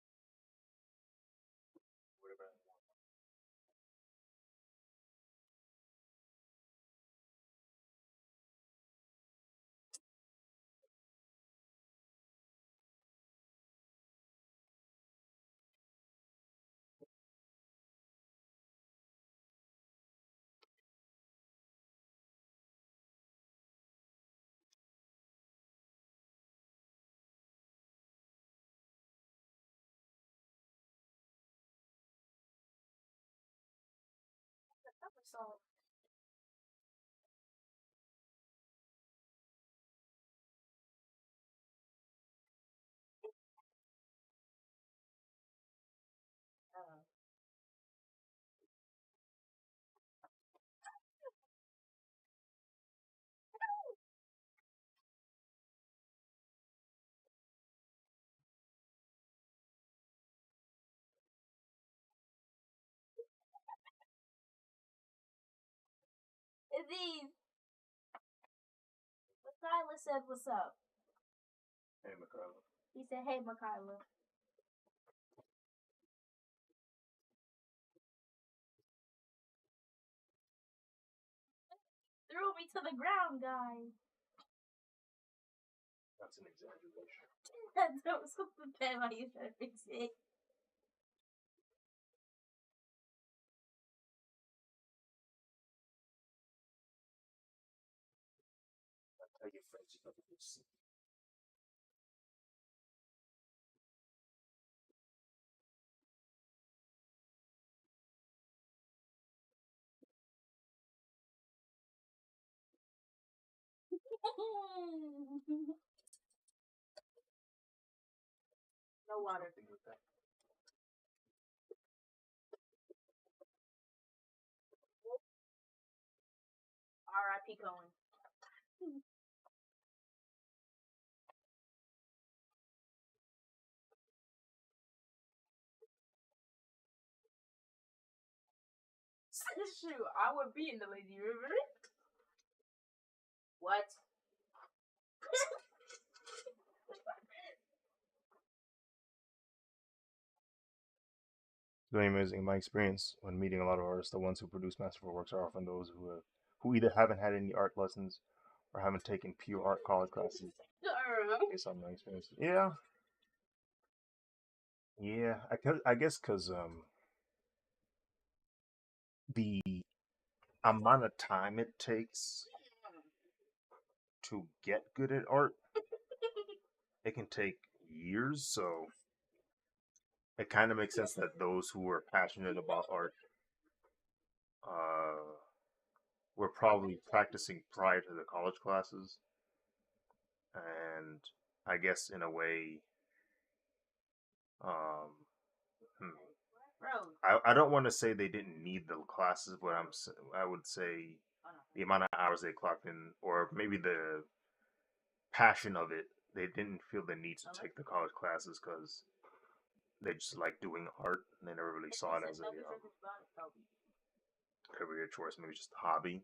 So, uh, Aziz, Michaela said what's up. Hey, Michaela. He said, hey, Michaela. Threw me to the ground, guys. That's an exaggeration. That was something bad while you trying to fix it. Tell your friends you never will see. No water. R.I.P. Cohen. Shoot, I would be in the lazy river. What? It's very amazing. In my experience, when meeting a lot of artists, the ones who produce masterful works are often those who either haven't had any art lessons or haven't taken pure art college classes. Based on my experience, yeah, yeah. I guess because the amount of time it takes to get good at art, it can take years. So it kind of makes sense that those who are passionate about art uh, were probably practicing prior to the college classes, and I guess in a way, um, I don't want to say they didn't need the classes, but I would say the amount of hours they clocked in, or maybe the passion of it, they didn't feel the need to take the college classes because they just like doing art and they never really saw it as a career choice, maybe just a hobby.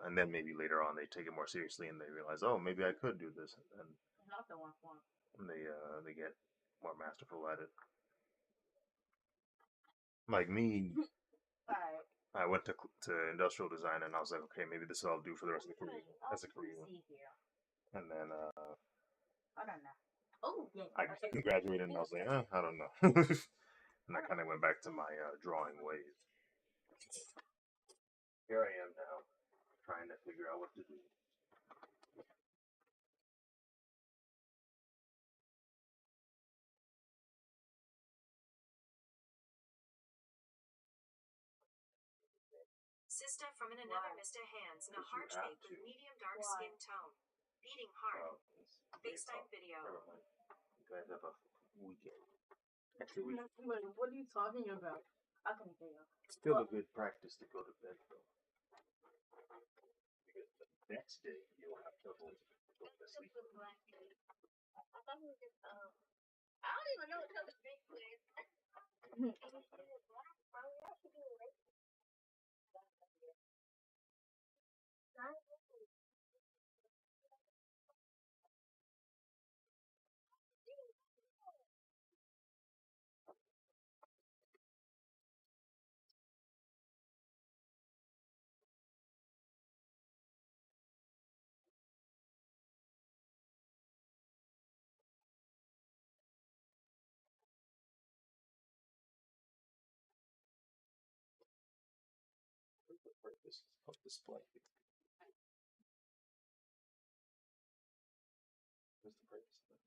And then maybe later on they take it more seriously and they realize, oh, maybe I could do this, and they get more masterful at it. Like me, I went to industrial design and I was like, okay, maybe this is what I'll do for the rest of the career as a career. And then I graduated and I was like, I don't know. And I kind of went back to my drawing ways. Here I am now, trying to figure out what to do. Sister from in another Mr. Hands in a heart shape with medium dark skin tone. Beating heart. FaceTime video. You guys have a weekend. Actually, What are you talking about? I can hear you. still a good practice to go to bed though. Because the next day you'll have trouble going to sleep. I thought we were just, I don't even know what color big is. What's the purpose of display? What's the purpose of it?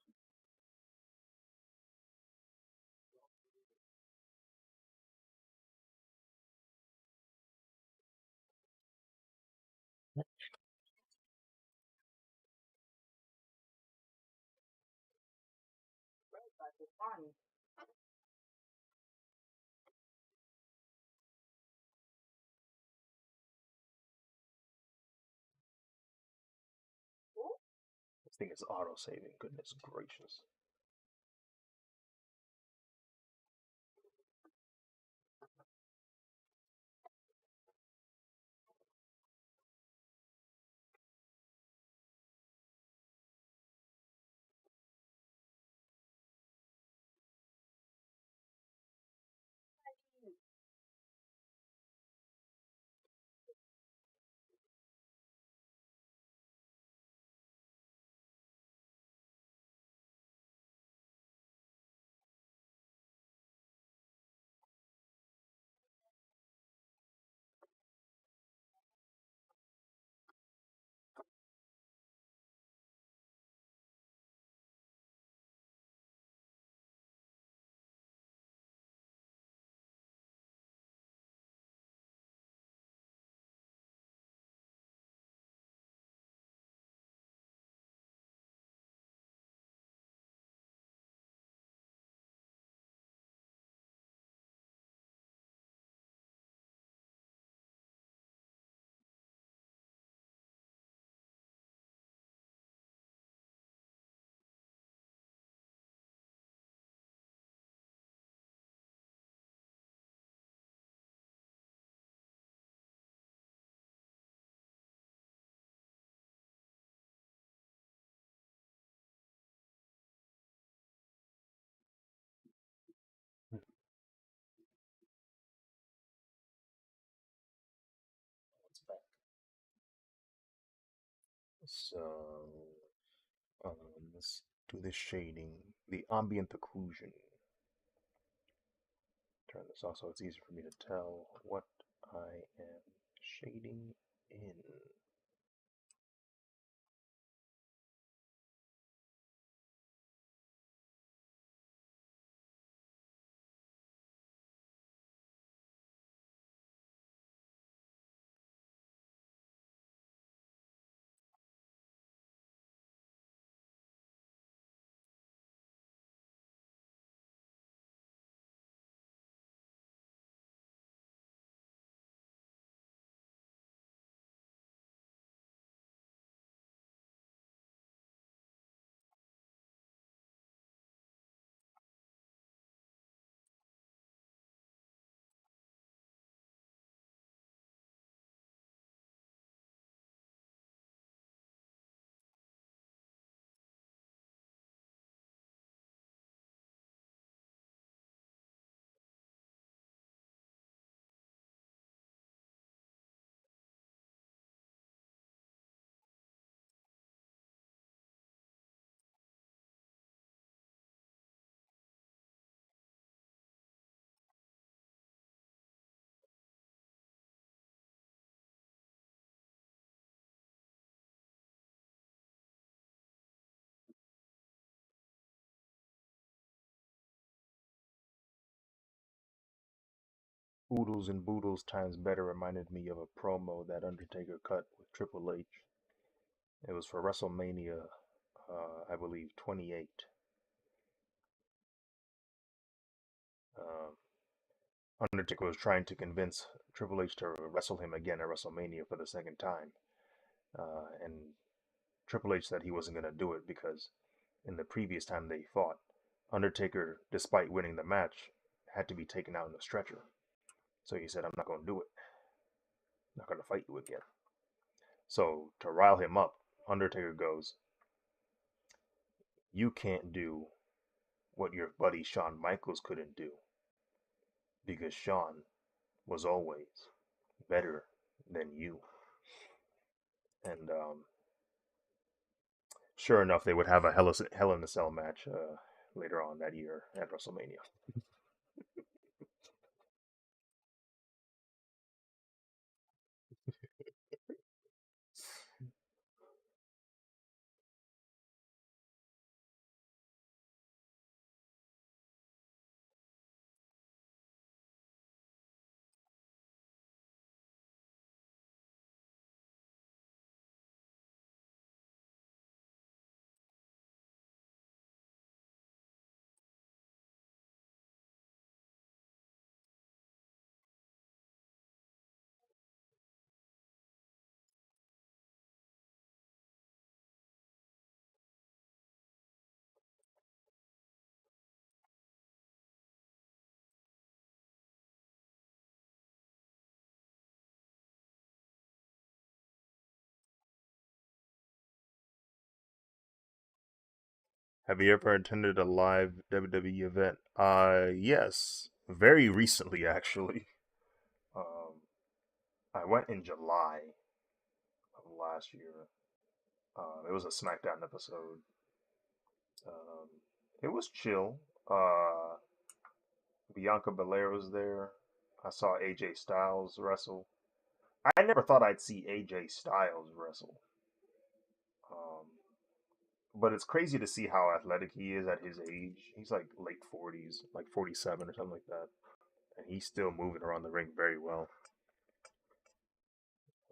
This thing is auto saving. Goodness gracious. So, let's do this shading, the ambient occlusion. Turn this off so it's easier for me to tell what I am shading in. Oodles and Boodles times better reminded me of a promo that Undertaker cut with Triple H. It was for WrestleMania, I believe, 28. Um, Undertaker was trying to convince Triple H to wrestle him again at WrestleMania for the second time. And Triple H said he wasn't going to do it because in the previous time they fought, Undertaker, despite winning the match, had to be taken out in a stretcher. So he said, I'm not going to do it. I'm not going to fight you again. So to rile him up, Undertaker goes, you can't do what your buddy Shawn Michaels couldn't do because Shawn was always better than you. And sure enough, they would have a Hell in a Cell match later on that year at WrestleMania. Have you ever attended a live WWE event? Yes, very recently actually. Um, I went in July of last year. It was a SmackDown episode. Um, it was chill. Bianca Belair was there. I saw AJ Styles wrestle. I never thought I'd see AJ Styles wrestle. Um, but it's crazy to see how athletic he is at his age. He's like late 40s, like 47 or something like that. And he's still moving around the ring very well.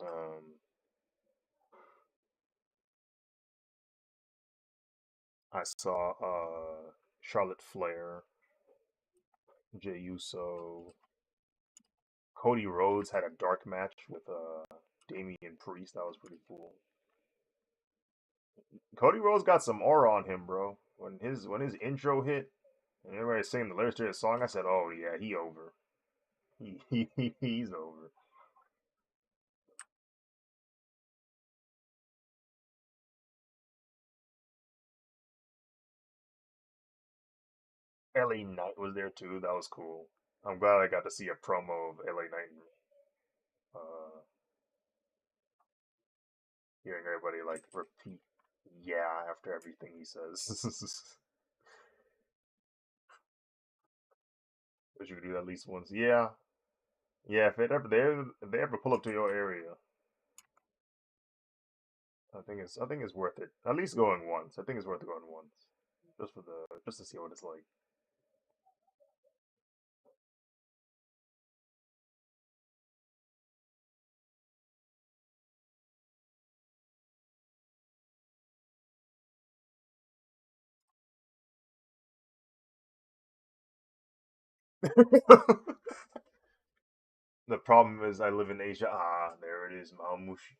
Um, I saw Charlotte Flair, Jey Uso, Cody Rhodes had a dark match with Damian Priest. That was pretty cool. Cody Rhodes got some aura on him, bro. When his intro hit and everybody singing the lyrics to his song, I said, "Oh yeah, he over. He's over." LA Knight was there too. That was cool. I'm glad I got to see a promo of LA Knight. Uh, hearing everybody like repeat "yeah" after everything he says. But you could do that at least once. Yeah, yeah. If they ever pull up to your area, I think it's worth it. At least going once. I think it's worth going once, just to see what it's like. The problem is I live in Asia. Ah, there it is, Maomushi.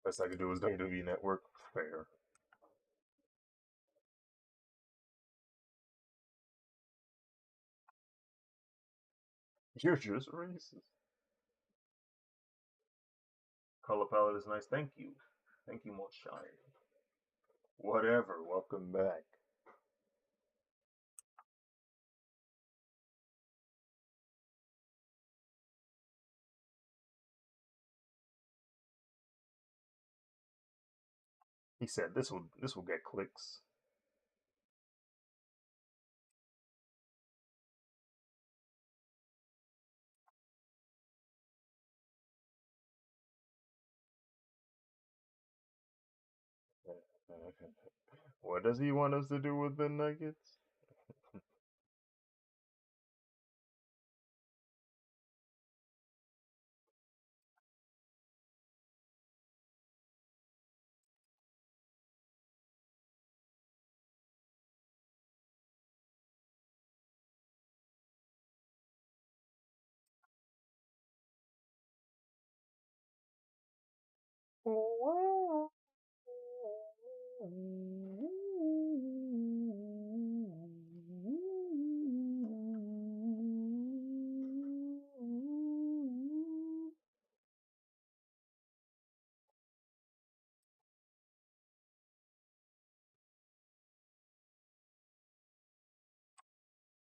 Best I could do is WWE Network. Fair. You're just racist. Color palette is nice. Thank you. Thank you, Moshine. Whatever. Welcome back. He said this will get clicks. What does he want us to do with the Nuggets?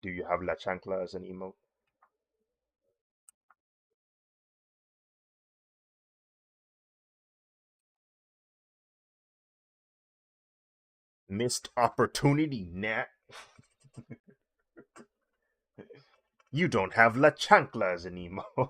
Do you have La Chancla as an emote? Missed opportunity, Nat. You don't have La Chancla as an emote.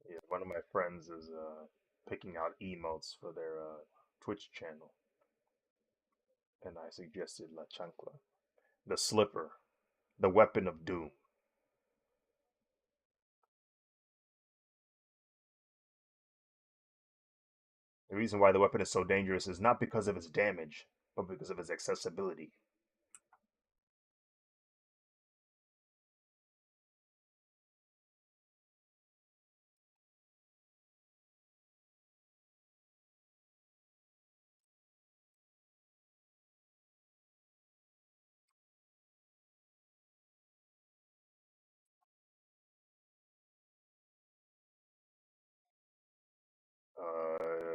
Yeah, one of my friends is picking out emotes for their Twitch channel, and I suggested La Chancla, the slipper, the weapon of doom. The reason why the weapon is so dangerous is not because of its damage, but because of its accessibility.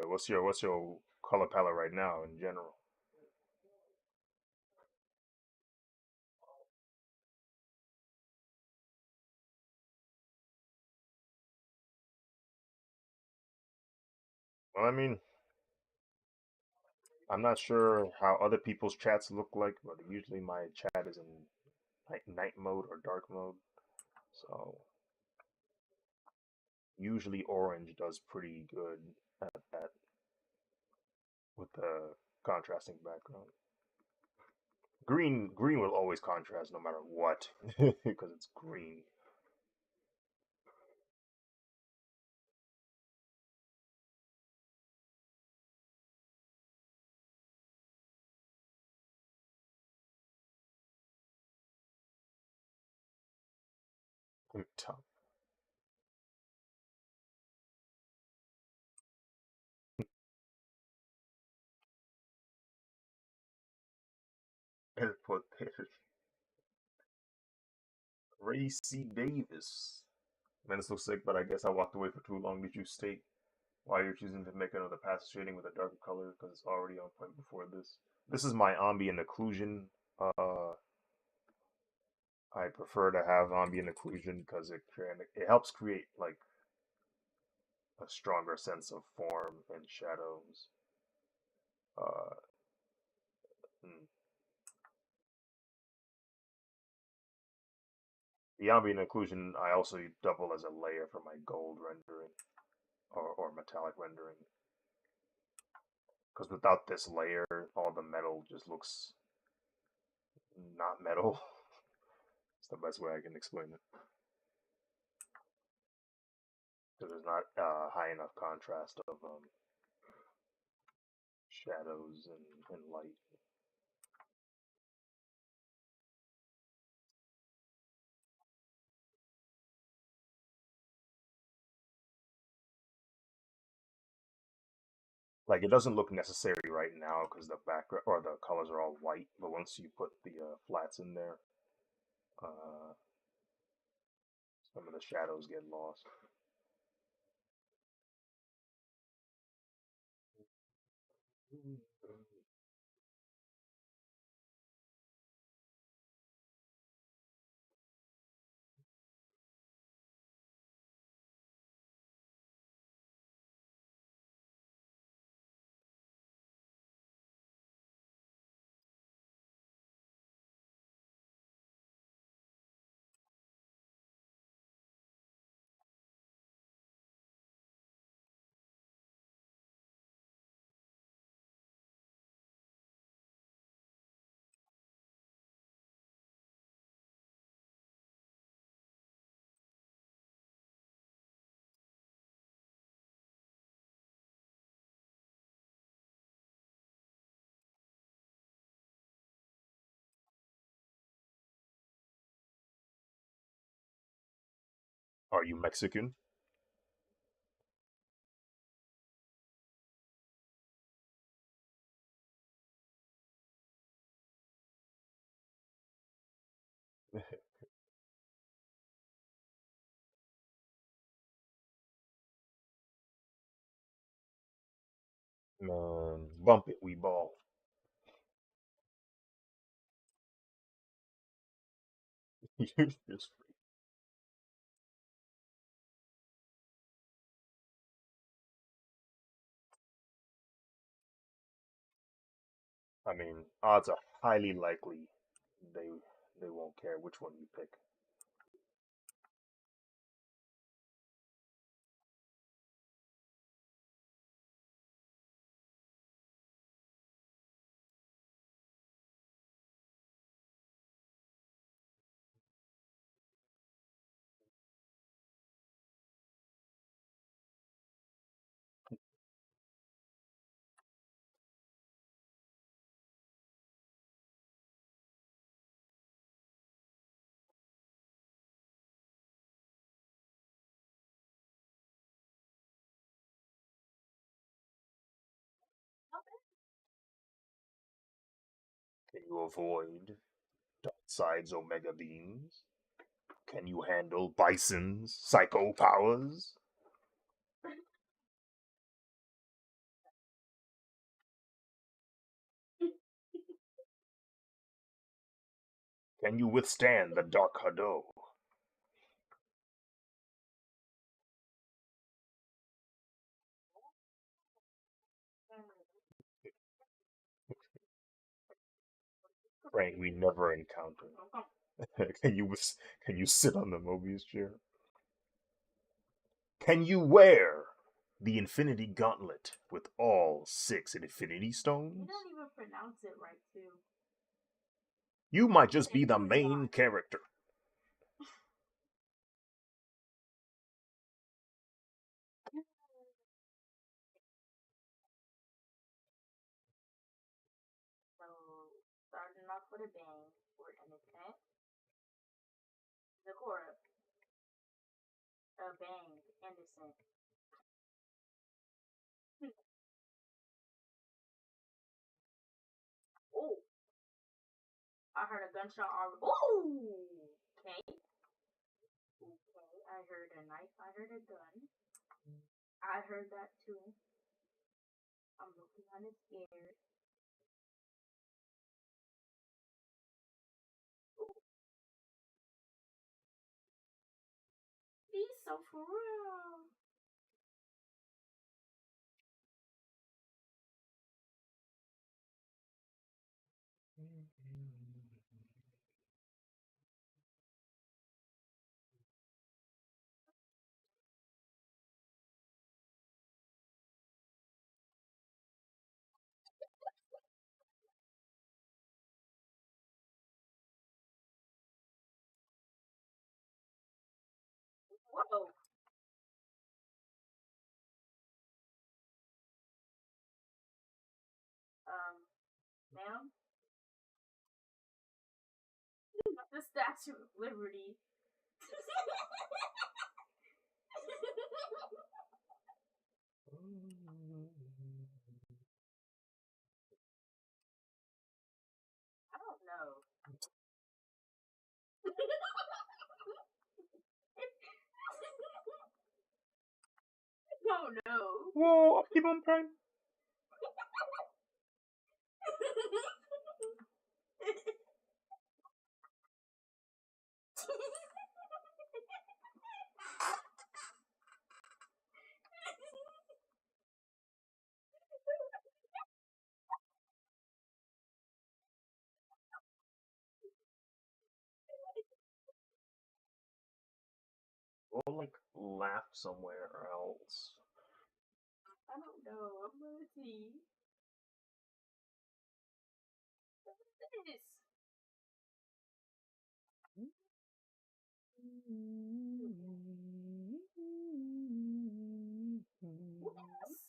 What's your color palette right now in general? Well, I mean, I'm not sure how other people's chats look like, but usually my chat is in night mode or dark mode. So usually orange does pretty good at that with the contrasting background. Green will always contrast no matter what because it's green. Top. And put Ray C. Davis. Man, this looks sick, but I guess I walked away for too long. Did you state why you're choosing to make another passive shading with a darker color? Because it's already on point before this. This is my ambient occlusion. I prefer to have ambient occlusion because it helps create like a stronger sense of form and shadows. Uh, mm. The ambient occlusion I also double as a layer for my gold rendering or metallic rendering. Because without this layer, all the metal just looks not metal. It's the best way I can explain it. Because there's not high enough contrast of shadows and light. Like it doesn't look necessary right now because the background or the colors are all white. But once you put the flats in there, uh, some of the shadows get lost. Are you Mexican? Man, bump it, we ball. You're just I mean, odds are highly likely they they won't care which one you pick. Can you avoid Darkseid's Omega beams? Can you handle Bison's psycho powers? Can you withstand the Dark Hado? Praying we never encounter. Can you sit on the Mobius chair? Can you wear the Infinity Gauntlet with all 6 Infinity You Stones? don't even pronounce it right, too. You might just be the main character. So, starting off with a bang, we're innocent. Zakora, a bang, innocent. Oh, I heard a gunshot already. Oh, okay. Okay, I heard a knife. I heard a gun. I heard that too. I'm looking kind of scared. Ooh, he's so for real. Whoa. Ma'am, the Statue of Liberty. I don't know. Oh no. Whoa, Optimum Prime. Or like laugh somewhere else. I don't know. I'm gonna see. What is this? Yes.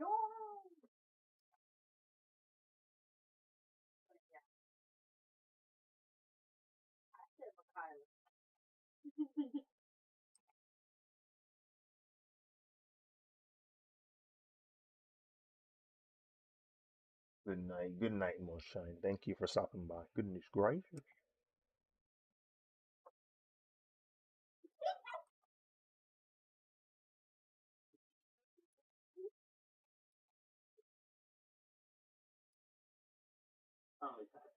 No. Yeah, I said Mikhail. Good night, Moonshine. Thank you for stopping by. Goodness gracious. Oh my god.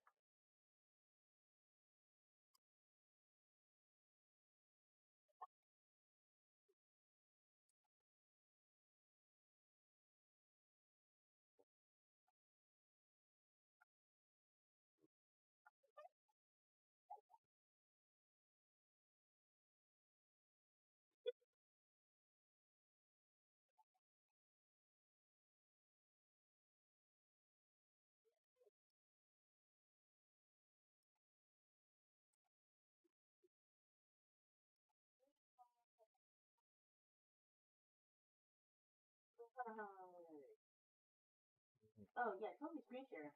Oh yeah, tell me screen share.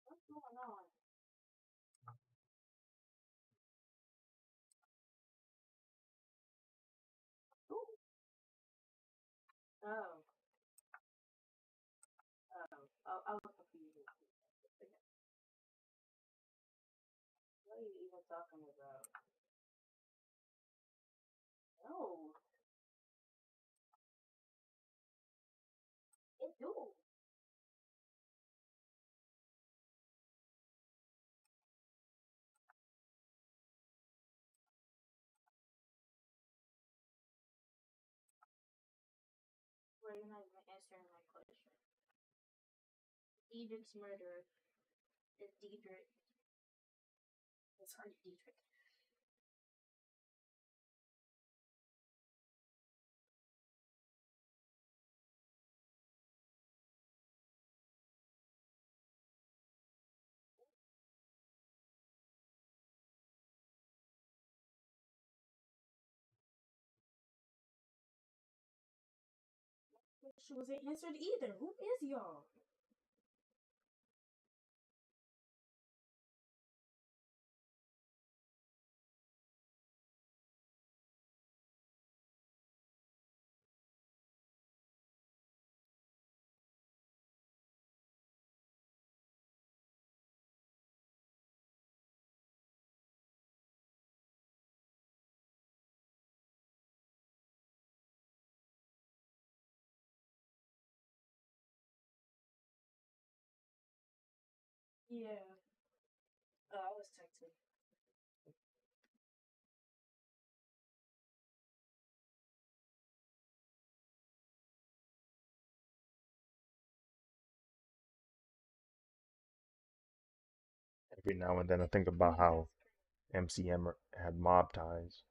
What's going on? Ooh. Oh. Oh. Oh, I was confused. talking about? No, it do. Well, you're not even answering my question. Diedrich's murderer is Diedrich. It's hard Diedrich. She wasn't answered either. Who is y'all? Yeah. I was texting. Every now and then I think about how MCM had mob ties.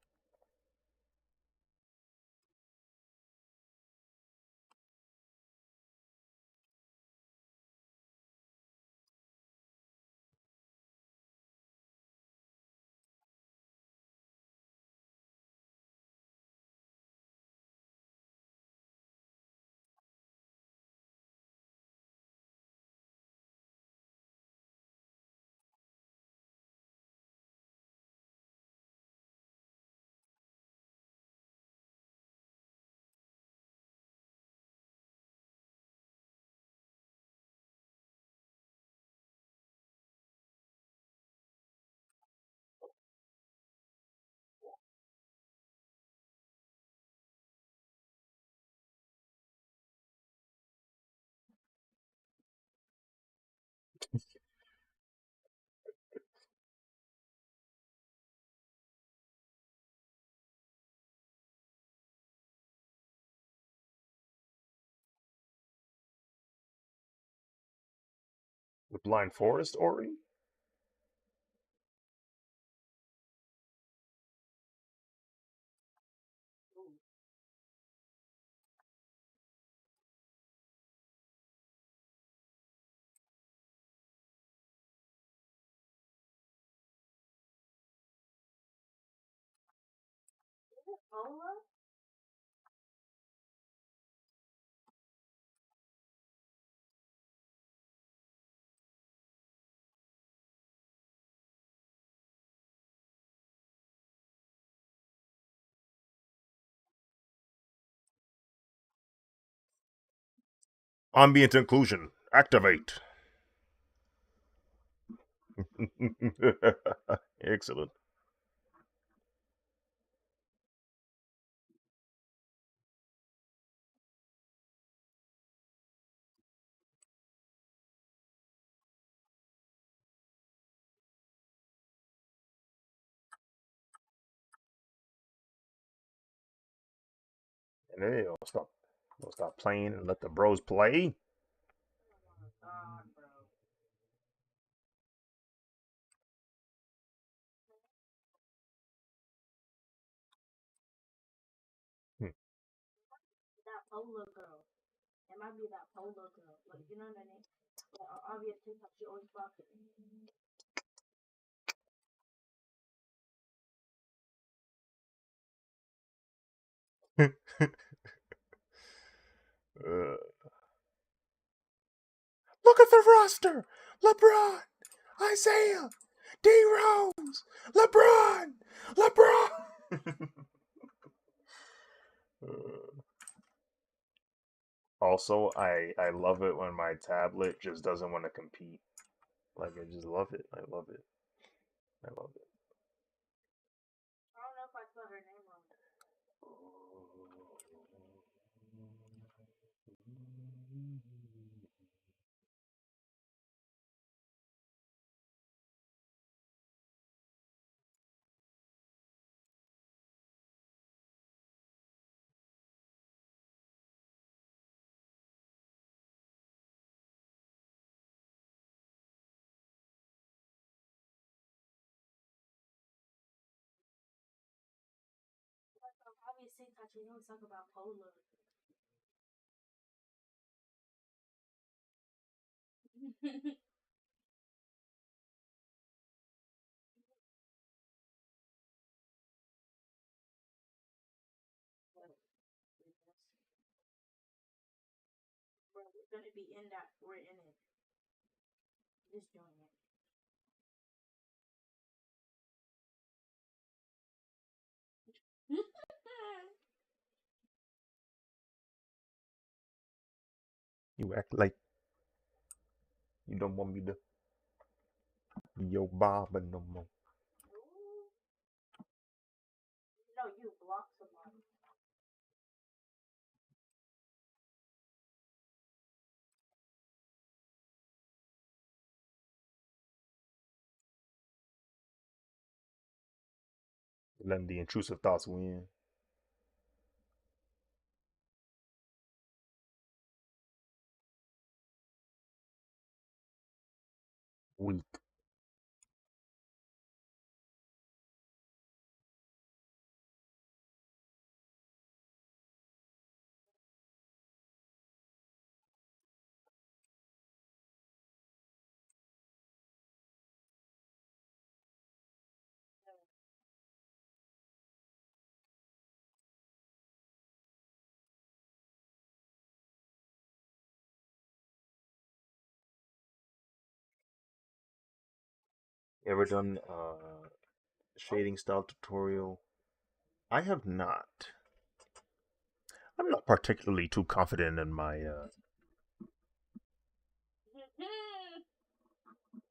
The Blind Forest, Ori? Ooh. Is it Ola? Ambient inclusion, activate. Excellent. And then they'll stop playing and let the bros play. Oh my god, bro. Hmm. That Pola girl. It might be that Pola girl. Like, you know what I mean? Like, obvious TikTok, she always pops it. Look at the roster. LeBron, Isaiah, D Rose, LeBron, LeBron. Also, I love it when my tablet just doesn't want to compete. Like I just love it. I love it. I love it. Obviously, thought you know talk about polo. We're gonna be in that. We're in it. Just doing it. You act like you don't want me to be your barber no more. No, you block somebody. Letting the intrusive thoughts win. Weak. Ever done shading style tutorial? I have not. I'm not particularly too confident in my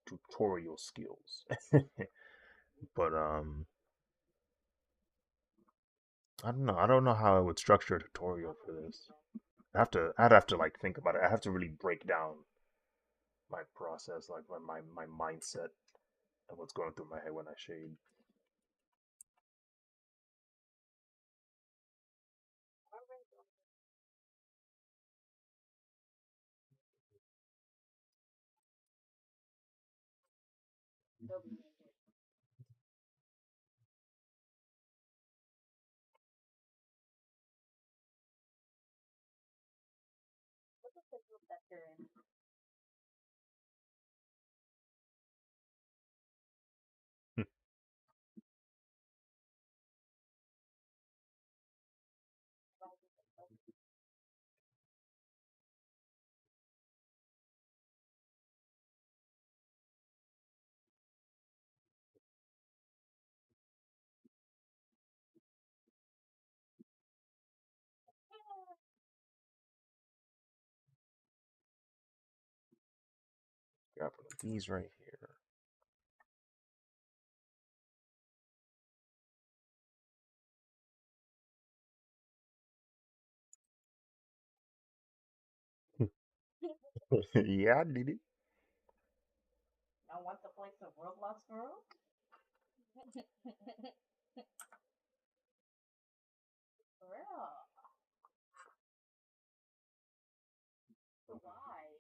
tutorial skills. But I don't know. I don't know how I would structure a tutorial for this. I'd have to like think about it. I have to really break down my process, like my mindset of what's going through my head when I shade. That they're in. Grab one of these right here. Yeah, I did it. I want to play some Roblox, bro. For real. Why?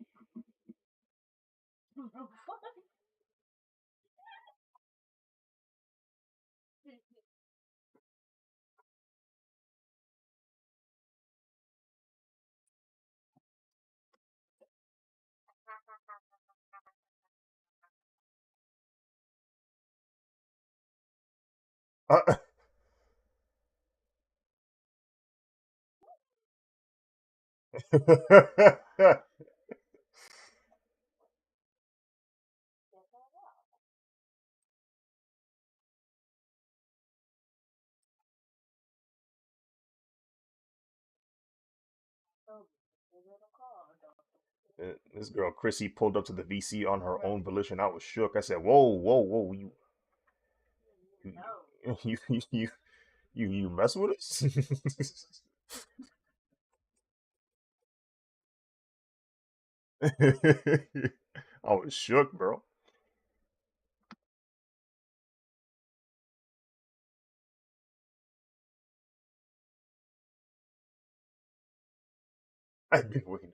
Uh, this girl Chrissy pulled up to the VC on her own volition. I was shook. I said, "Whoa, whoa, whoa! You, No. you mess with us?" I was shook, bro. I've been waiting.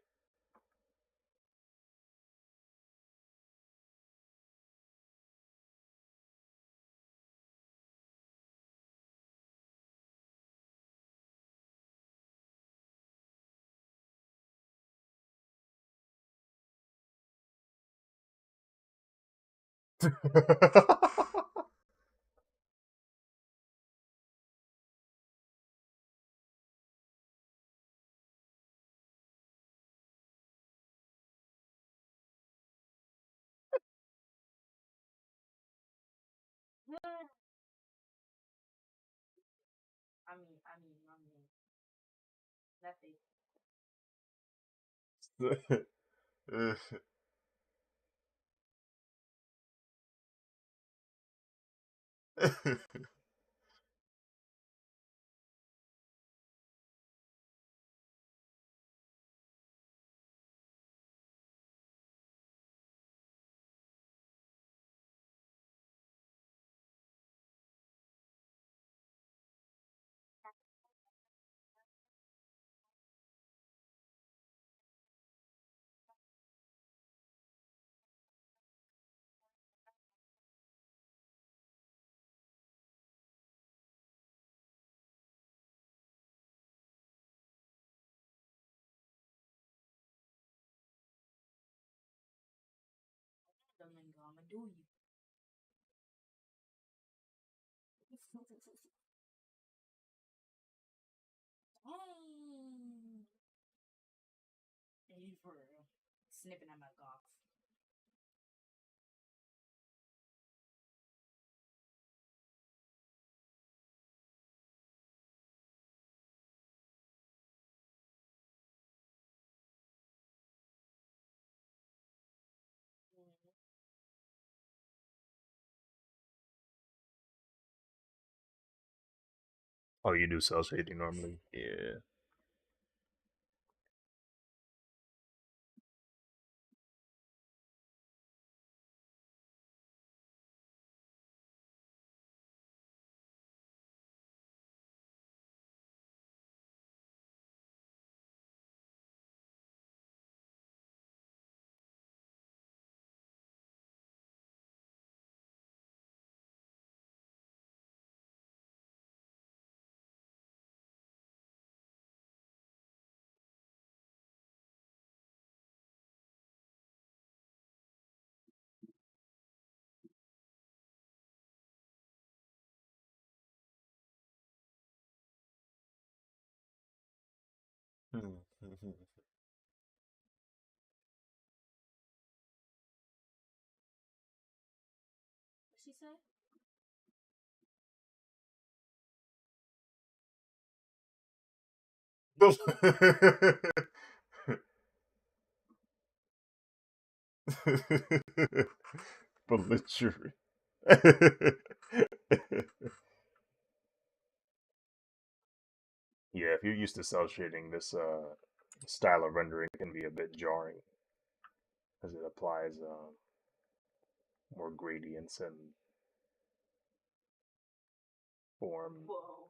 That's it. Domingo, I'ma do you. Dang. Hey, for real. Snipping at my golf. Oh, you do cell shading normally? Yeah. What she said? Belligerent. Yeah, if you're used to cell shading, this style of rendering can be a bit jarring as it applies more gradients and form Whoa.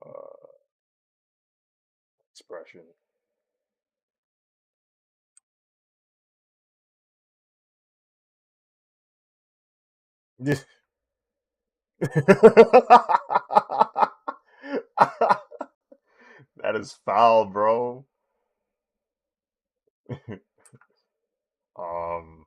uh, expression. That is foul, bro. um,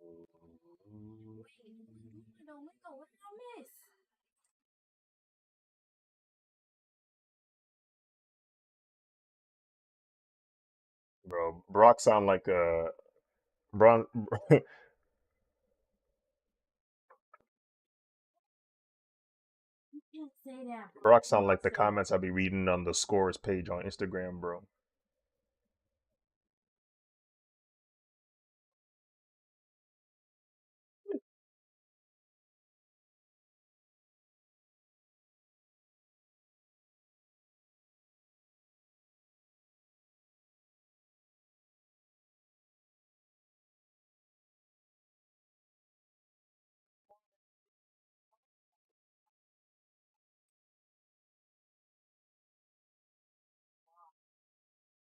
Wait, Domingo, what did I miss? Bro, Brock sound like a Bron. You can't say that, bro. Brock You sound like cannot the say that. comments I be reading on the scores page on Instagram, bro.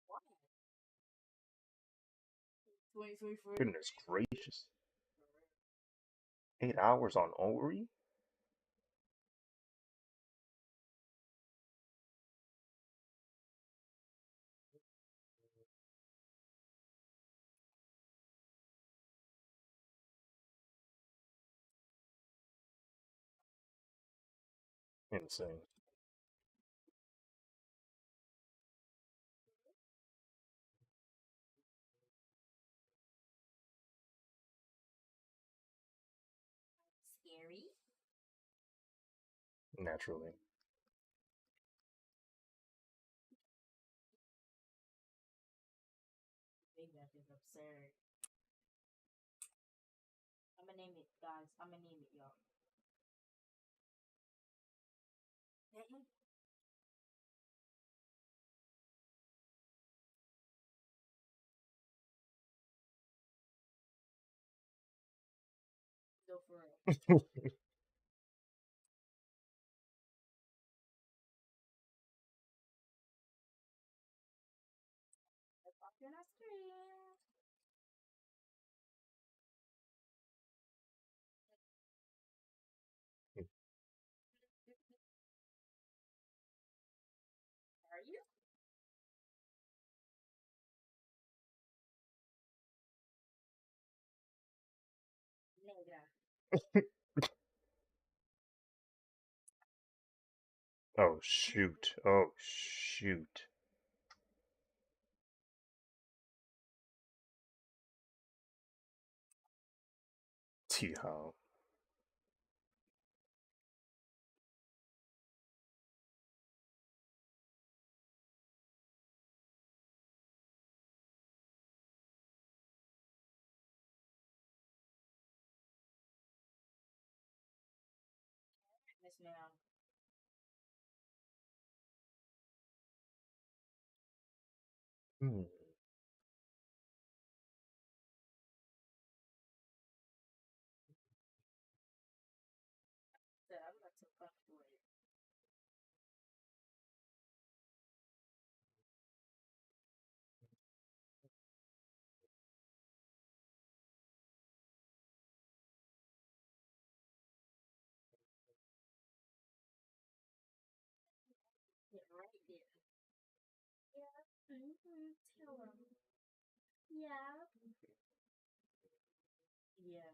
Why? 2024. Goodness gracious. 8 hours on Ori? Insane. Scary. Naturally. Big Mac is absurd. I'm gonna name it, guys. I'm gonna name it, y'all. Mhm. Go for it. Let's talk on our screen. Are you? Negra. Oh shoot. Oh shoot. T-How. Miss Ma'am. Hmm. So I'm not so comfortable with it. Yeah, right there. Yeah. Tell him. Yeah. Yeah.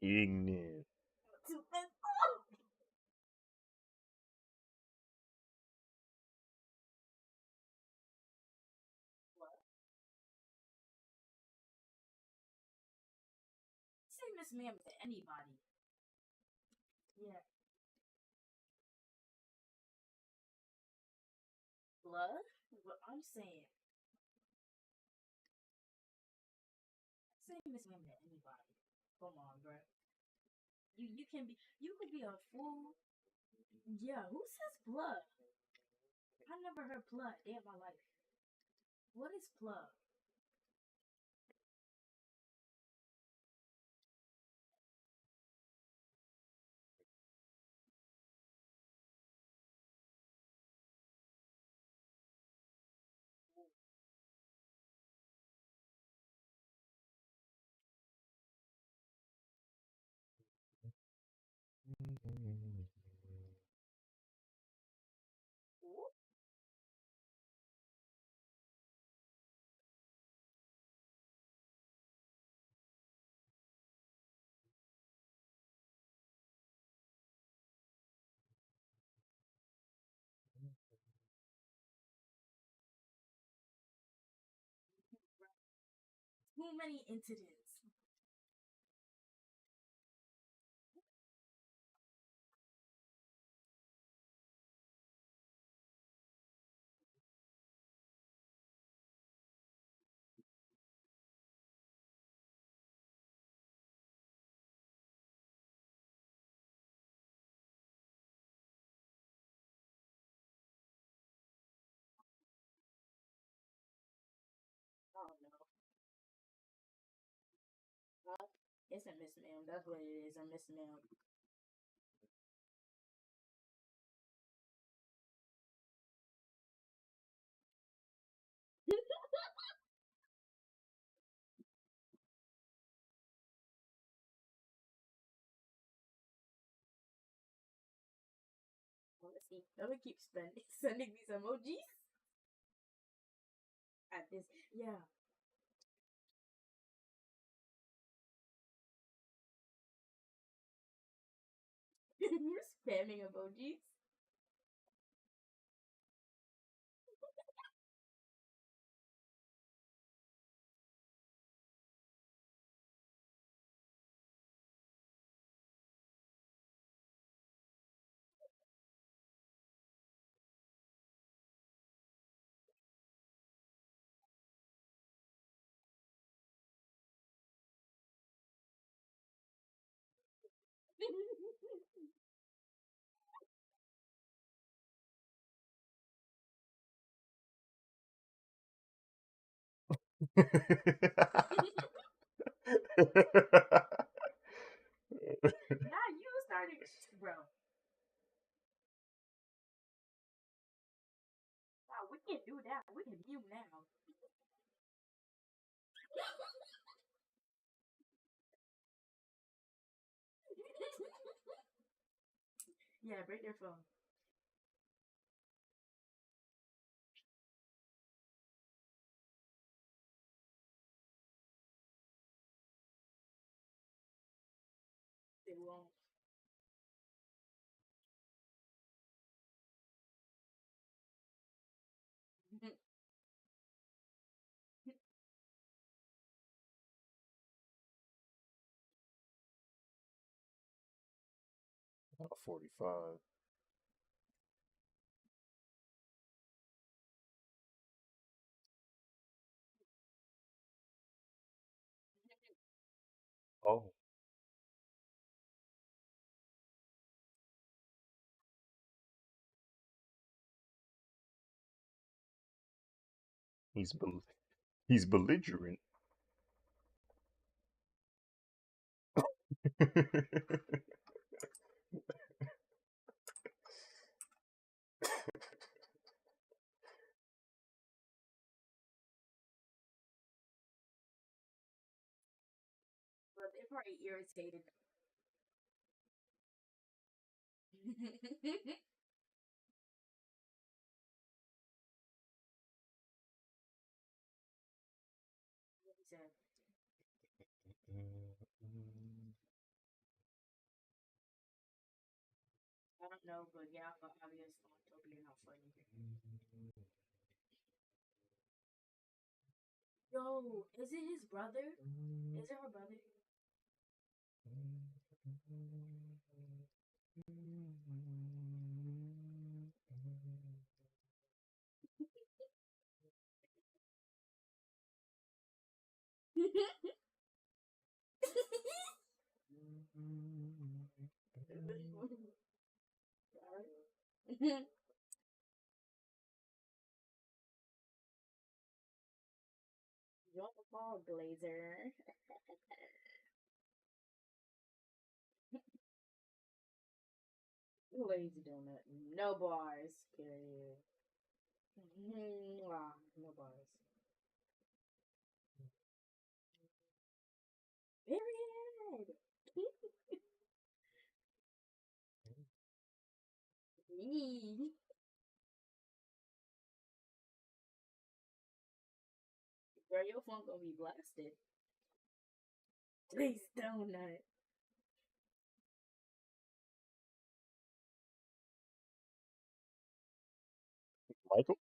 Ignorant. Too fast. What? Say Miss Ma'am to anybody. Yeah. Blood? What I'm saying. Say Miss Ma'am to anybody. Come on, bro. You could be a fool. Yeah, who says plug? I never heard plug day of my life. What is plug? Too many incidents. Oh no. It's a mismail. That's what it is. A mismail. Well, let's see. Let me keep sending these emojis at this. Yeah. We're spamming emojis. Now you started, bro. Wow, we can do that. We can mute now. Yeah, break their phone. They won't. Oh, 45. Oh, he's belligerent. But they're probably irritated. What he said. I don't know, but yeah, for obvious Toby, you're not funny. Yo, is it his brother? Is it her brother? You're the ball glazer. Lazy donut. No bars. Period. No bars. Period. Eee. Girl, your phone gonna be blasted. Please don't nut. Michael?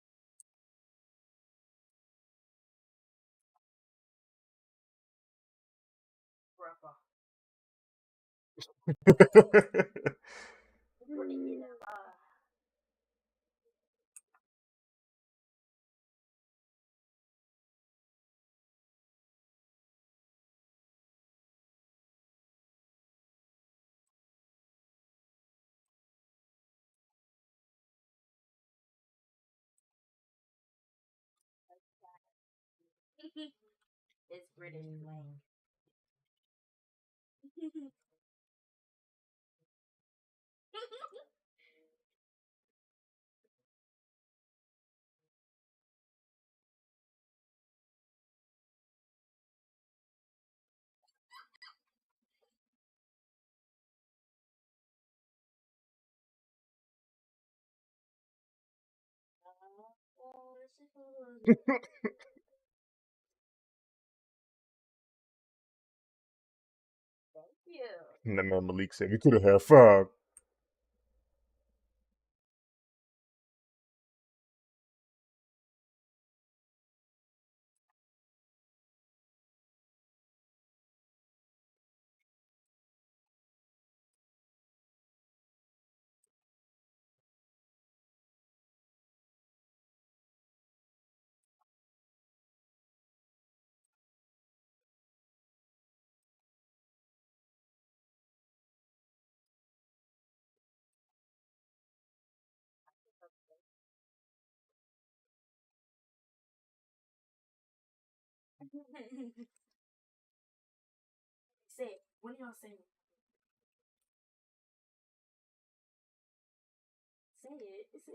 Brother. It's British slang. Thank you. And then Malik said we could have had five. Say it. When y'all say it? Say it. Say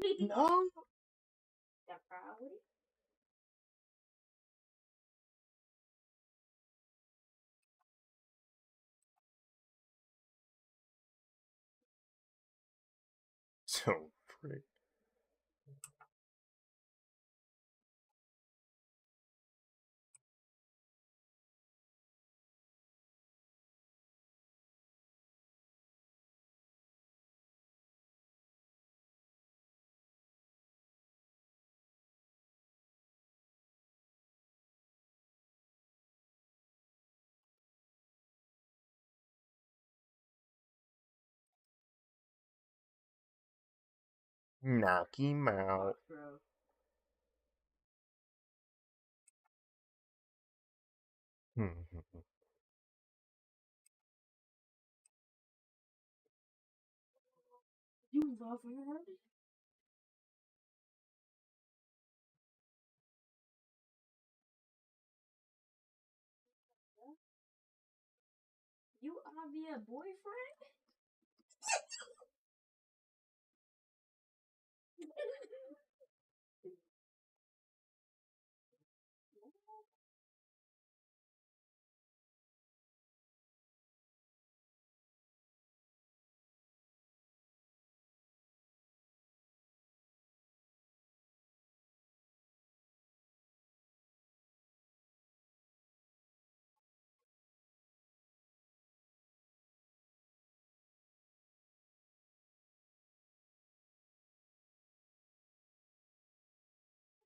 it. No. Got proud with it? So frick. Knock him out. Fuck, bro. You love her? You Avia boyfriend?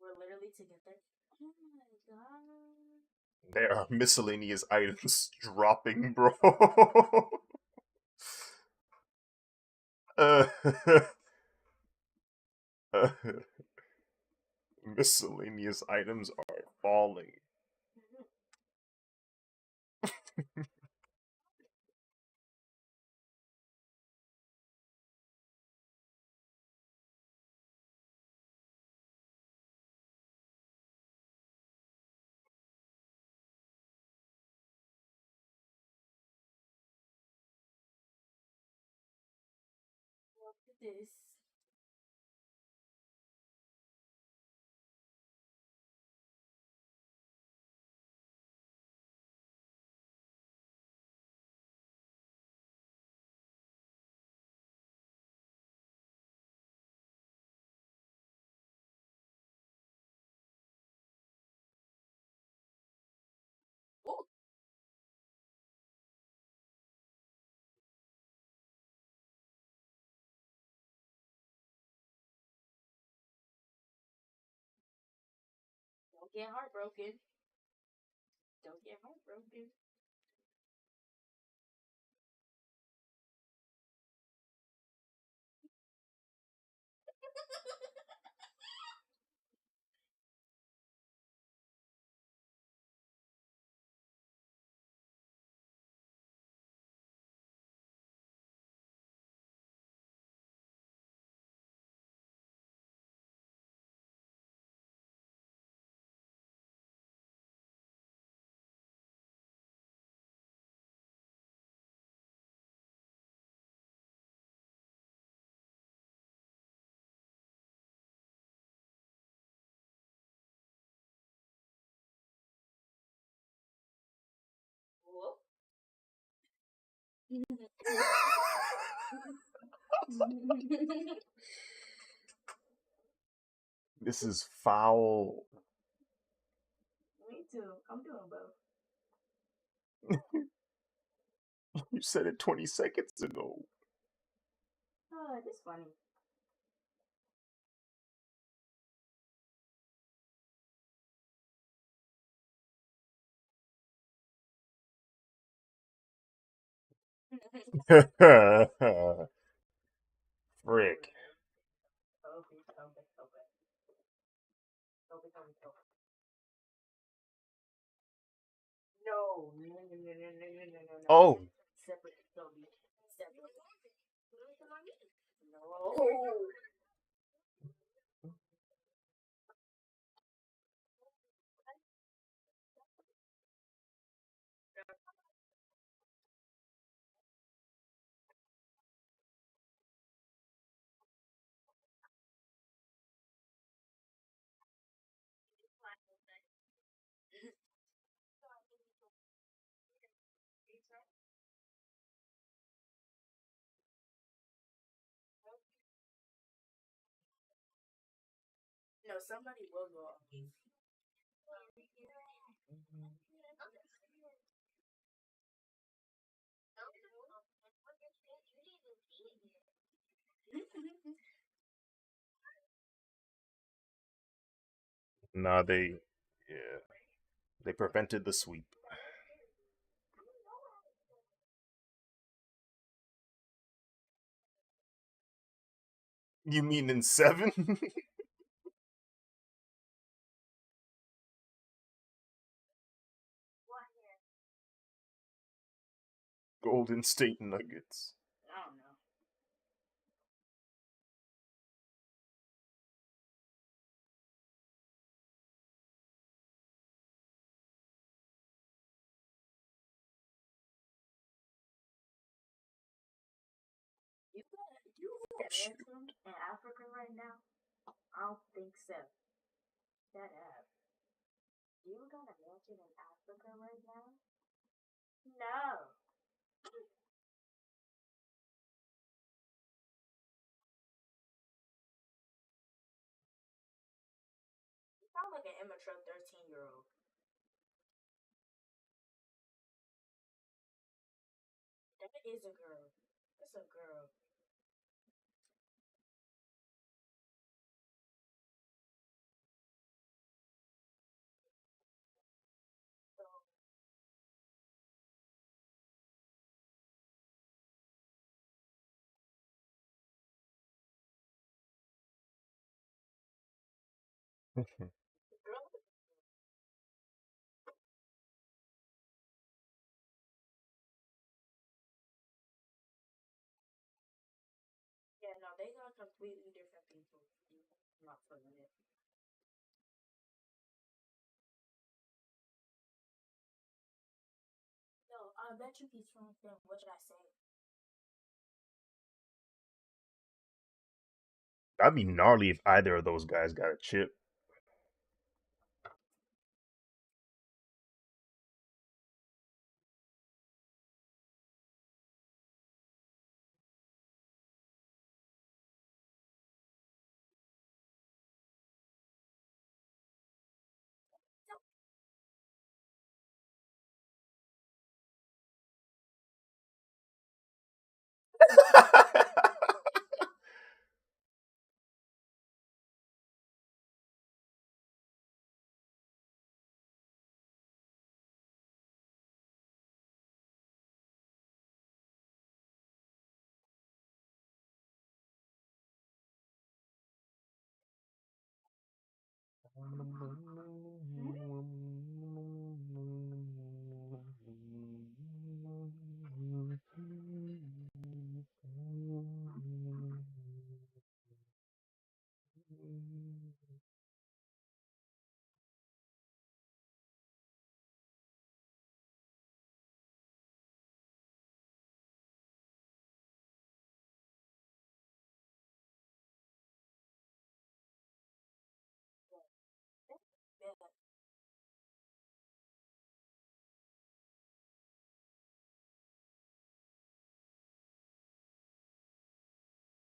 We're literally together. Oh my god. There are miscellaneous items dropping, bro. uh, uh, miscellaneous items are falling. This. Oh. Don't get heartbroken. Don't get heartbroken. Whoop. This is foul. Me too. I'm doing both. You said it 20 seconds ago. Oh, this funny. Frick. Toby, Toby, Toby. Toby, Toby, Toby. No, no, no, no, no, no, no, no, no, no. Oh, Separate, Toby. Separate. No. No, somebody will go off. nah, yeah, they prevented the sweep. You mean in 7? Golden State Nuggets. I don't know. You got a mansion in Africa right now? I don't think so. Shut up. You got a mansion in Africa right now? No. You sound like an immature 13-year-old. That is a girl. That's a girl. So, the girl, yeah, no, they are completely different people. I'm not feeling it. No, I bet you he's from What should I say? That'd be gnarly if either of those guys got a chip.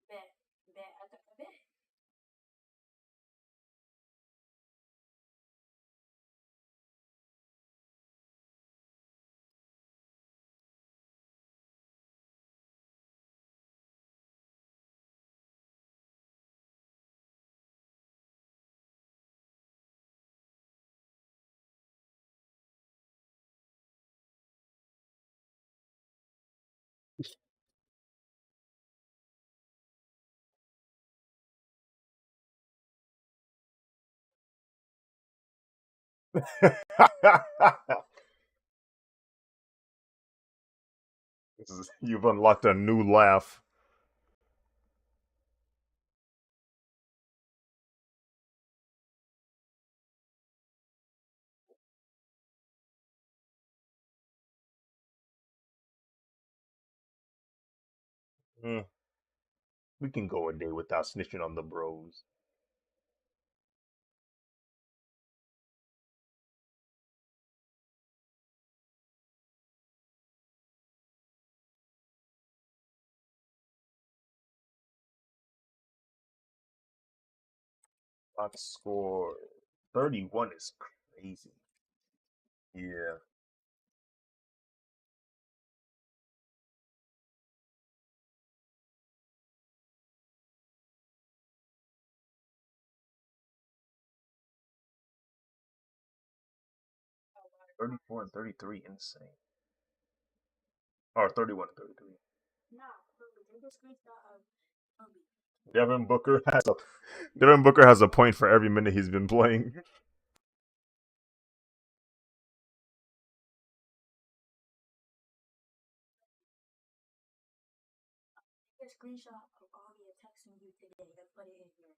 Bet, bet, I got a bet. You've unlocked a new laugh. Mm, we can go a day without snitching on the bros. Box score 31 is crazy. Yeah. 34 and 33, insane. Or 31 and 33. Nah, take a screenshot of Toby. Devin Booker has a Devin Booker has a point for every minute he's been playing. Take a screenshot of all the texting you today and put it in here.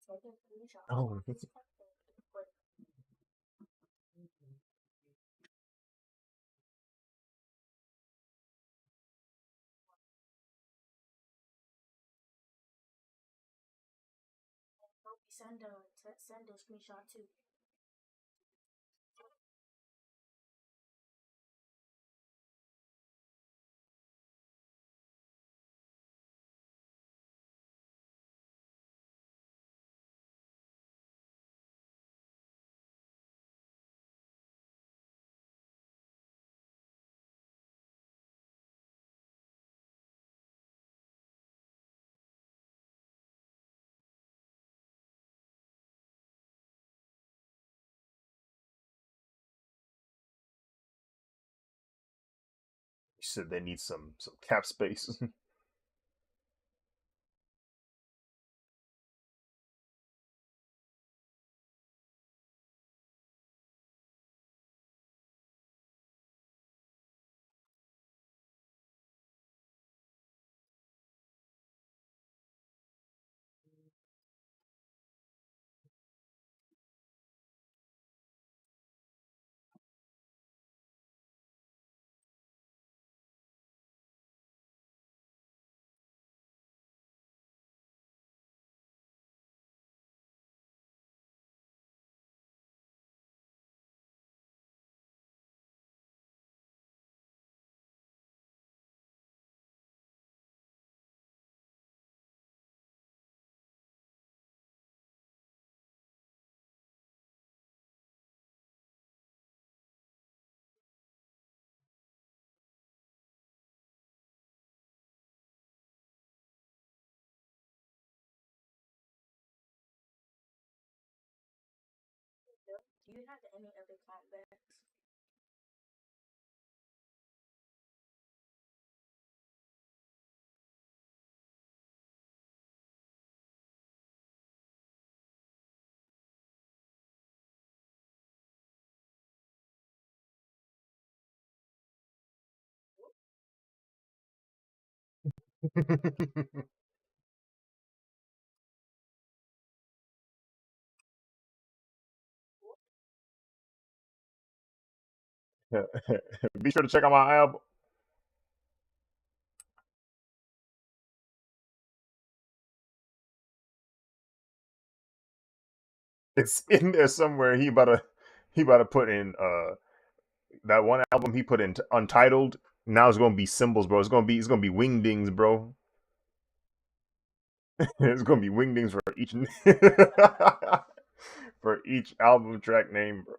Take a screenshot of Oh, all the texting. Put Toby, send a screenshot too. you said they need some cap space. Do you have any other comebacks? Be sure to check out my album. It's in there somewhere. He about to put in that one album he put in Untitled. Now it's gonna be symbols, bro. It's gonna be wingdings, bro. It's gonna be wingdings for each for each album track name, bro.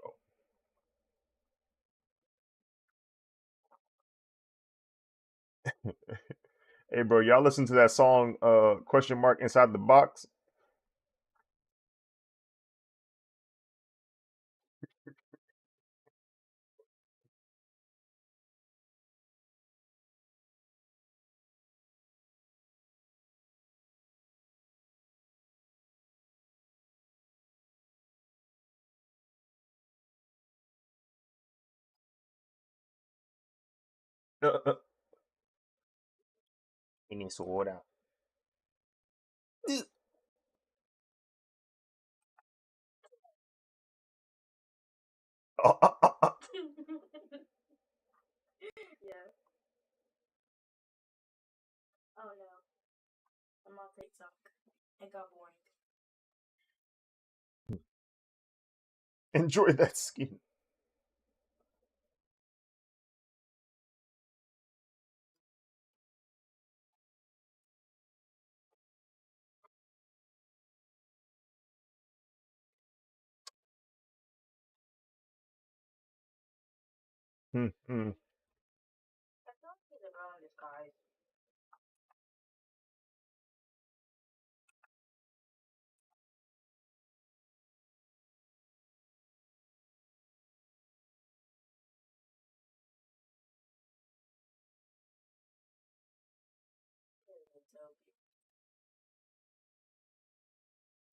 Hey, bro, y'all listen to that song question mark inside the box? Minnesota. Yeah. Oh no. I'm on TikTok. It got boring. Enjoy that skin. Mm-hmm. I feel like he's a girl in disguise.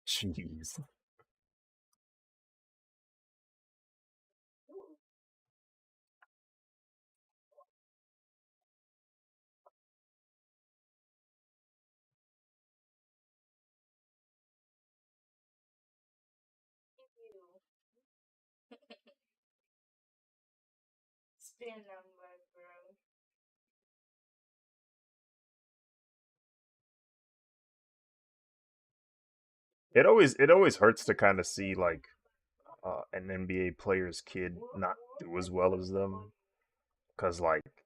Jeez. Spin number, bro. It always hurts to kind of see like an NBA player's kid not do as well as them because like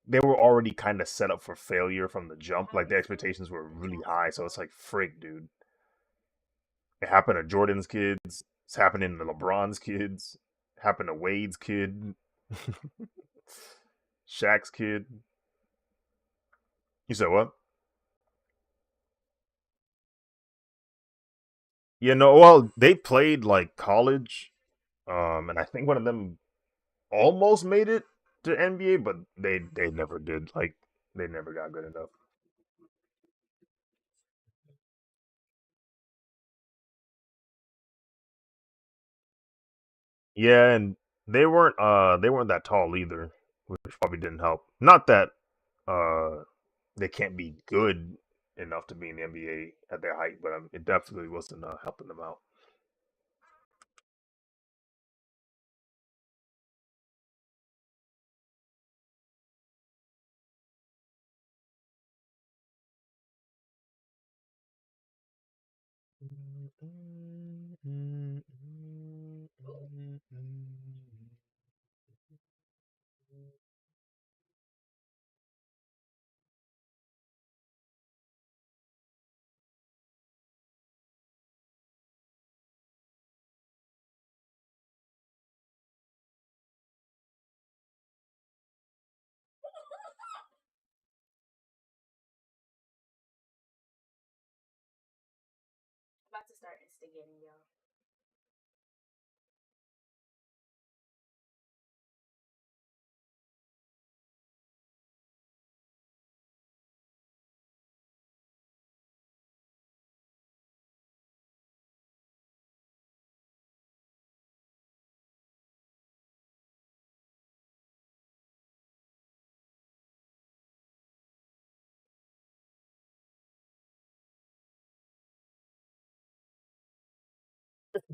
they were already kind of set up for failure from the jump. Like the expectations were really high, so it's like frig, dude. It happened to Jordan's kids. It's happening to LeBron's kids. It happened to Wade's kid. Shaq's kid. You said what? Yeah, no. Well, they played like college, and I think one of them almost made it to NBA, but they never did. Like they never got good enough. Yeah, and they weren't that tall either, which probably didn't help. Not that they can't be good enough to be in the NBA at their height, but it definitely wasn't helping them out. About to start instigating y'all.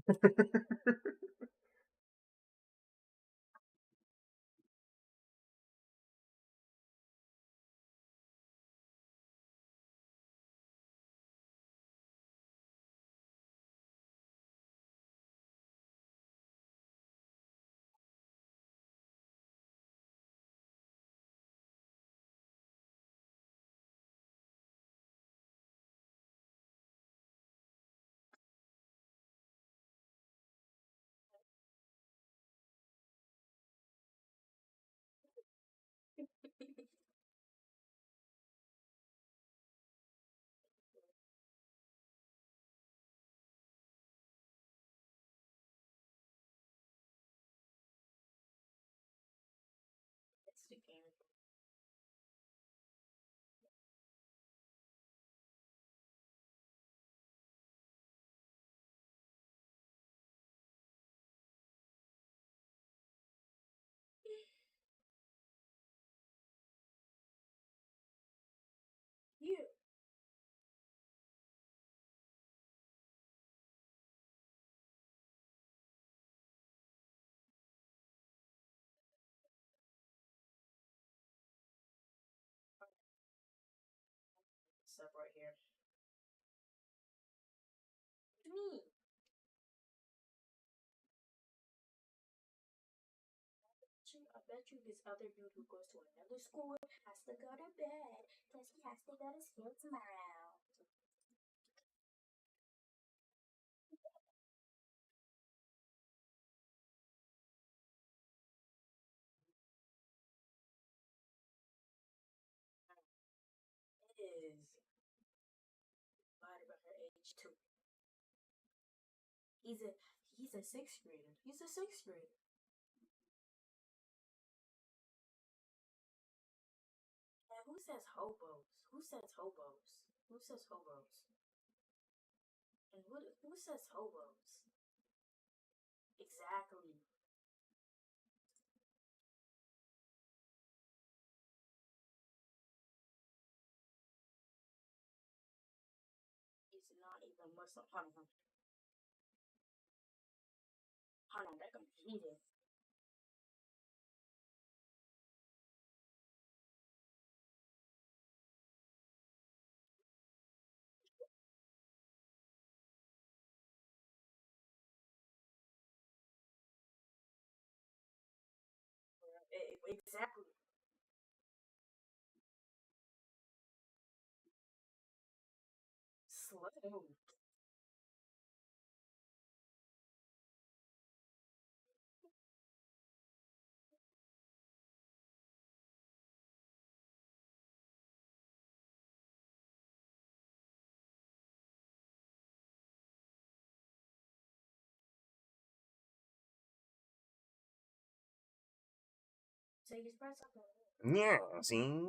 It's the game. Yeah. Stuff right here. Me. I bet you this other dude who goes to another school has to go to bed because he has to go to school tomorrow. It is lied about her age too. He's a he's a sixth grader. He's a sixth grader. And who says hobos? Who says hobos? Who says hobos? And who says hobos? Exactly. It's not even Muslim. Hold on. Hold on, they're gonna heat it. Exactly. Slow. Take his breath up. Yeah, see?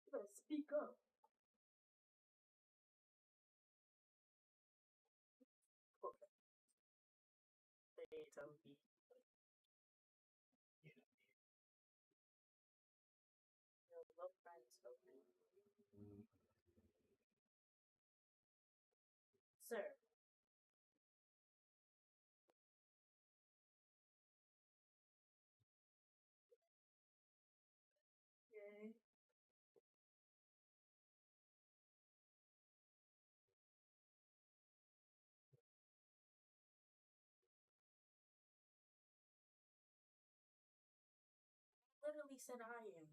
You better speak up. Okay. Say Toby. Your love friends, Toby. Sir. Okay. Literally said I am.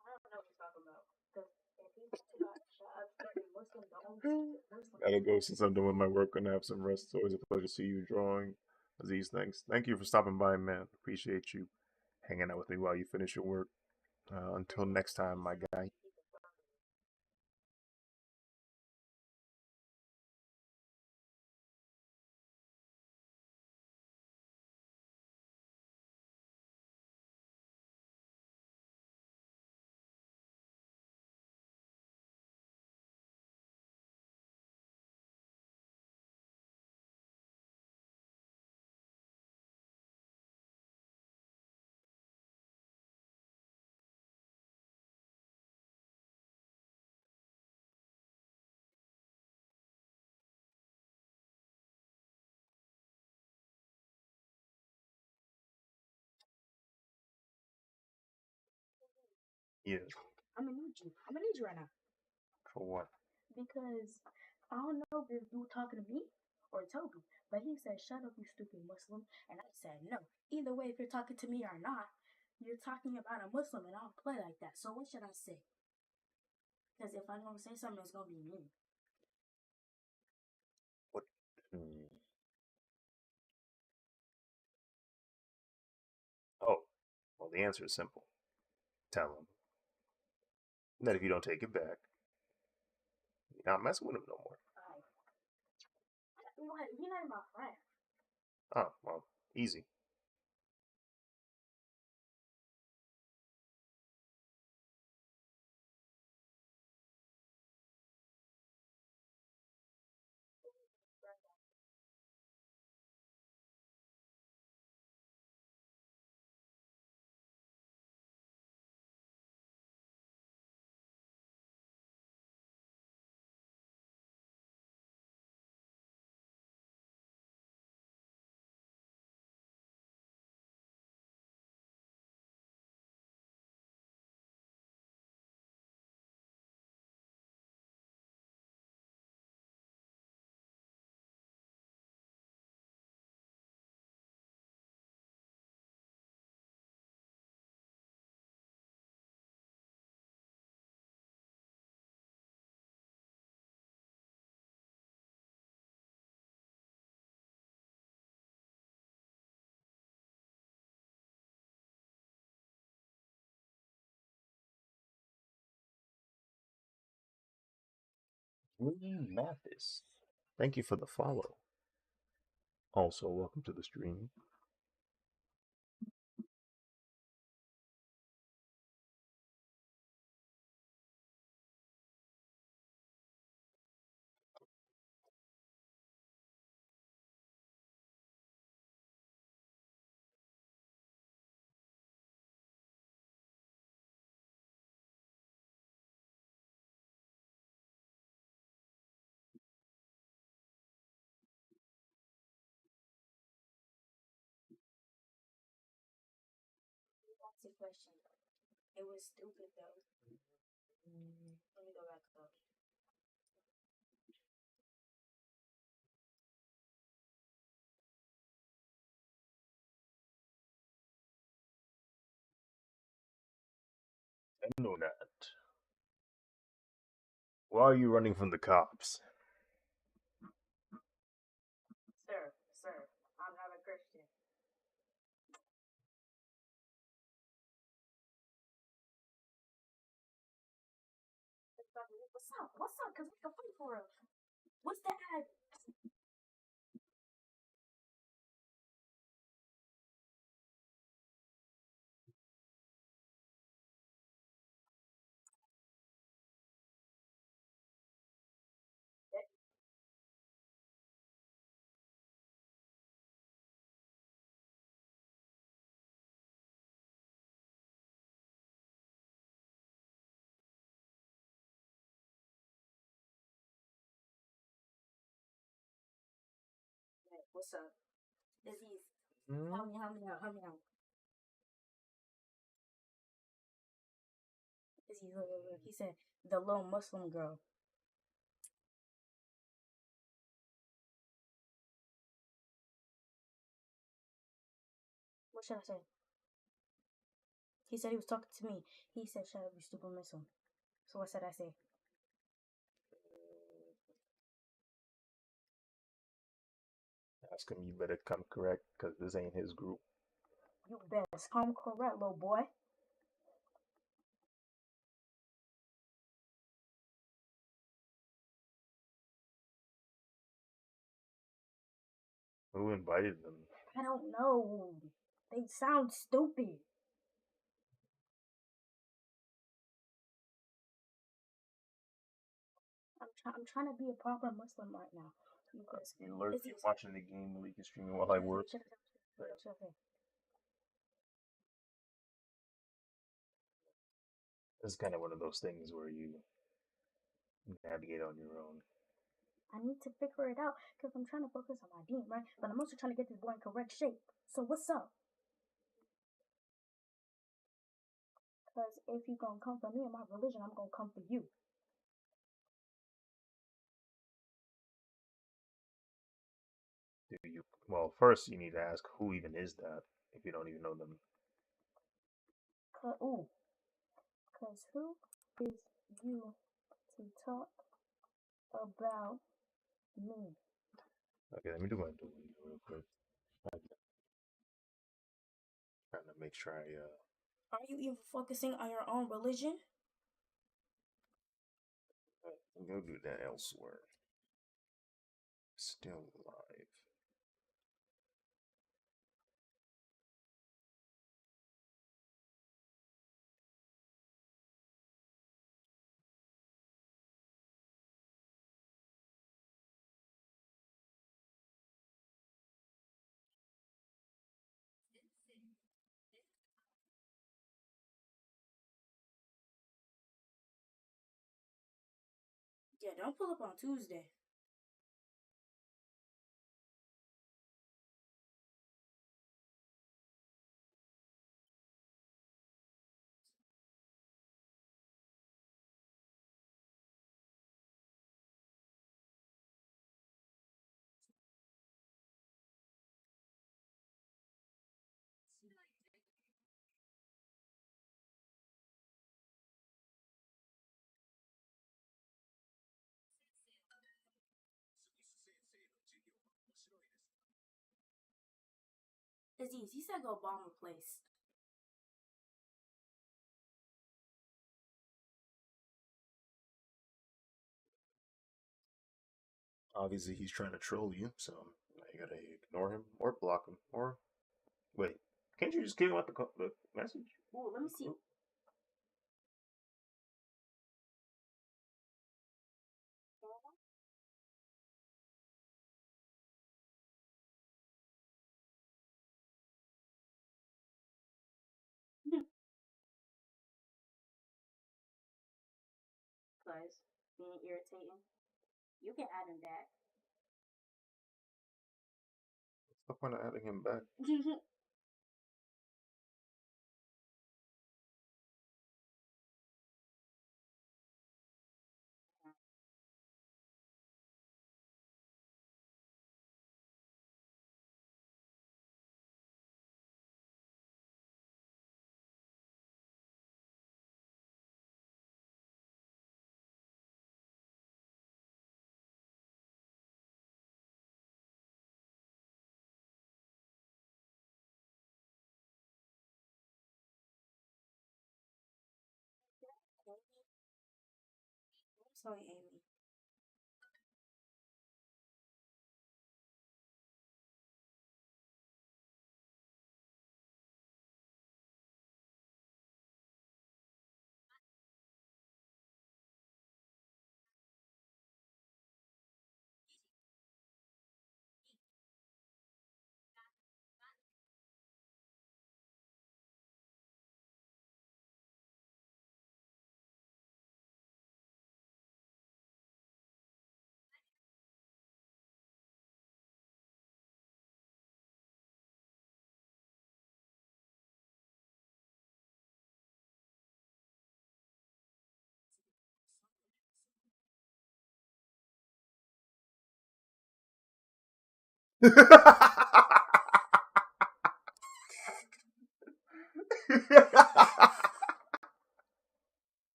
I don't know what you're talking about. Because if he got shot up Muslim, the only Muslim. Gotta go since I'm done with my work and have some rest. It's always a pleasure to see you drawing these things. Thank you for stopping by, man. Appreciate you. hanging out with me while you finish your work. Until next time, my guy. Yeah. I'm gonna need you. I'm gonna need you right now. For what? Because I don't know if you were talking to me or Toby, but he said, "Shut up, you stupid Muslim," and I said, "No." Either way, if you're talking to me or not, you're talking about a Muslim, and I don't play like that. So what should I say? Because if I'm gonna say something, it's gonna be mean. What? Hmm. Oh, well, the answer is simple. Tell him that if you don't take it back, you're not messing with him no more. What? You're not my friend. Oh, well, easy. William Mathis. Thank you for the follow. Also, welcome to the stream. That's a question. It was stupid though. Let me go back up. I know that. Why are you running from the cops? Sir, I'm not a Christian. What's up? What's up? Because we can fight for him. What's the ad? What's up? Disease. Help me out, help me out. Disease, look. He said, the little Muslim girl. What should I say? He said he was talking to me. He said, shut up, you stupid Muslim. So what should I say? Ask him you better come correct, because this ain't his group. You best come correct, little boy. Who invited them? I don't know. They sound stupid. I'm trying to be a proper Muslim right now. Because You lurking, watching the game, leaking streaming while I work. It's kind of one of those things where you navigate on your own. I need to figure it out because I'm trying to focus on my deen, right? But I'm also trying to get this boy in correct shape. So what's up? Because if you're going to come for me and my religion, I'm going to come for you. Do you? Well, first you need to ask who even is that if you don't even know them. Because who is you to talk about me? Okay, let me do my Duolingo real quick. Trying to make sure I. Are you even focusing on your own religion? Go do that elsewhere. Still alive. Yeah, don't pull up on Tuesday. Aziz, he said go bomb a place. Obviously, he's trying to troll you, so you gotta ignore him or block him or wait. Can't you just give him out the message? Oh, let me see. Guys, being irritating. You can add him back. What's the point of adding him back? I'm sorry, Amy. uh,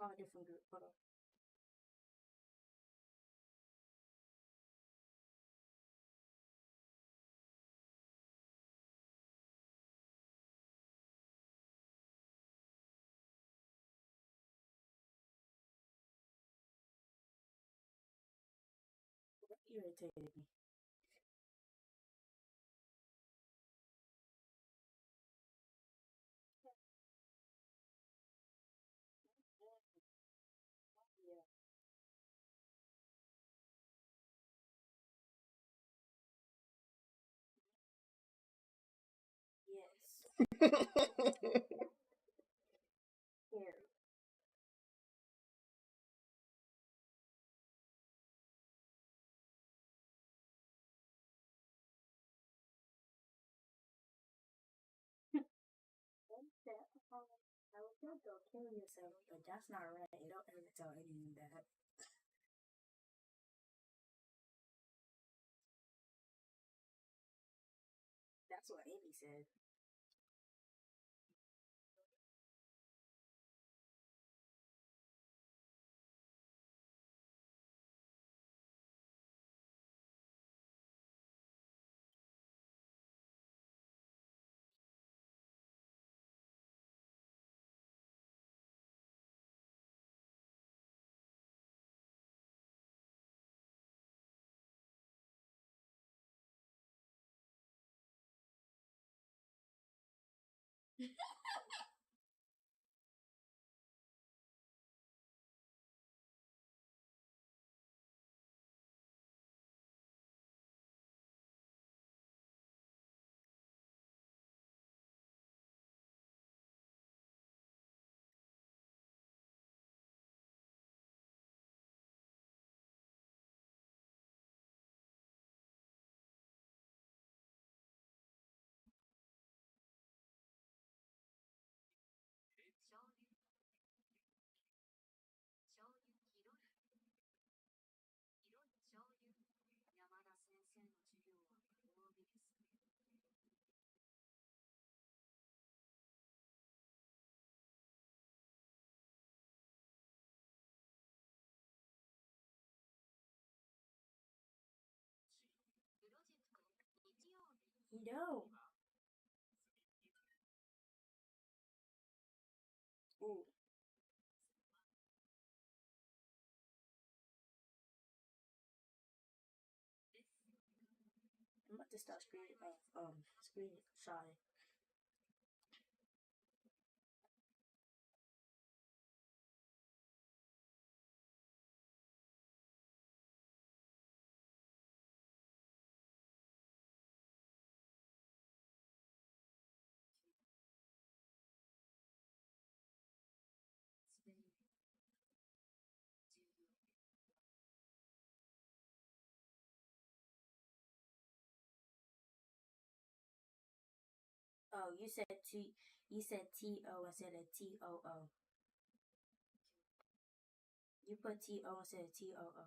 call a different group. Hold on. That irritated me. Yeah. Yes. Here. That, I was going to kill yourself, but that's not right. You don't ever tell anyone that. That's what Amy said. No. Ooh. I'm about to start screen shy. Oh, you said T-O instead of T-O-O. You put T-O instead of T-O-O.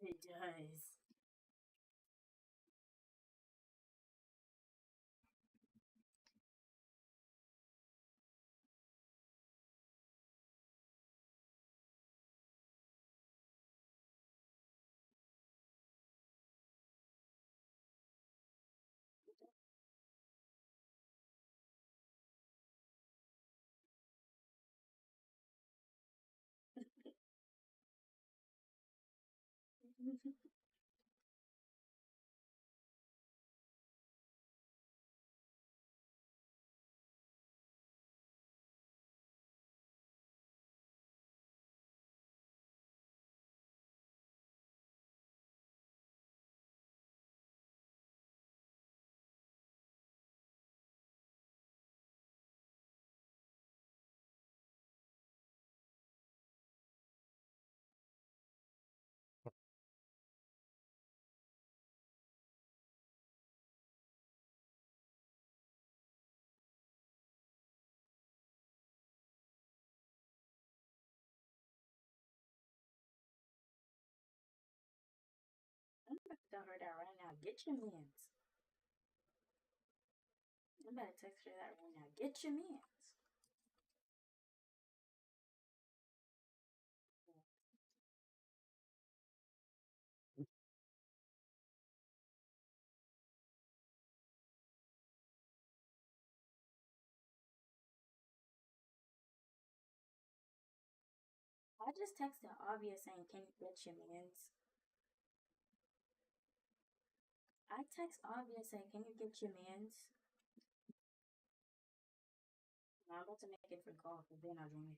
It does. I'm about to tell her that right now. Get your mans. I'm about to text her that right now. Get your mans. I just texted obvious saying, "Can you get your mans?" I text obvious saying, "Can you get your mans?" I'm about to make a different call because they're not joining.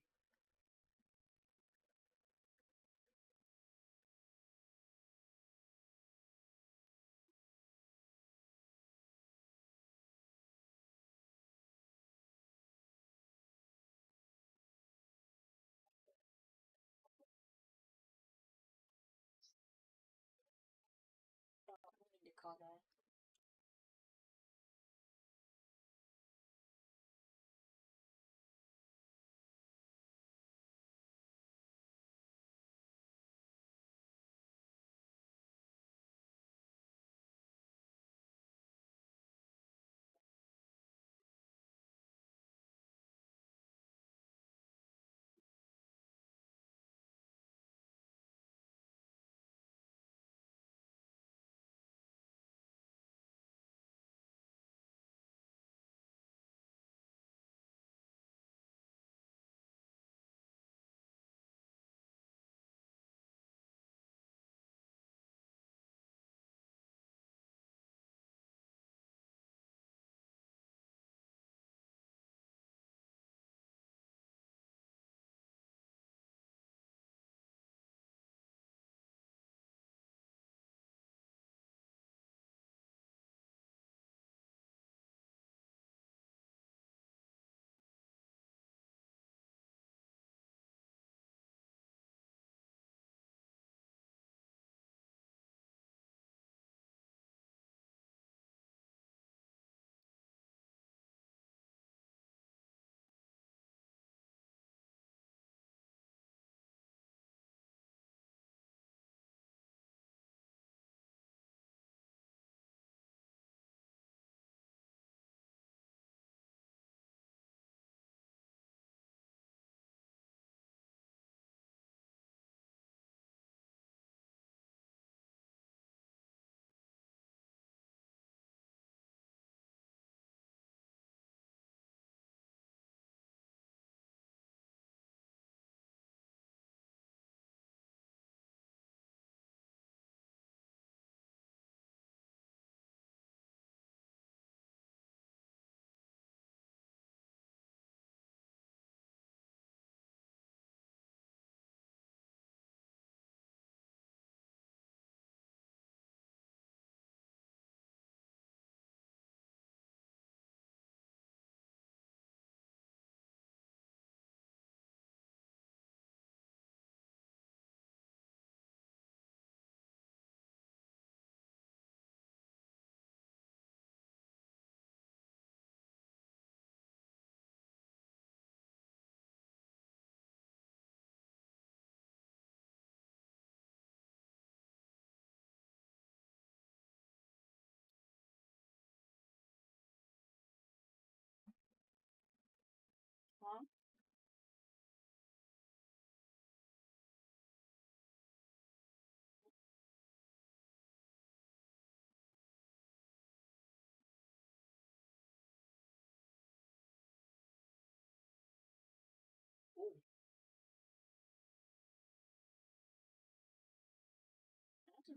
I need to call that.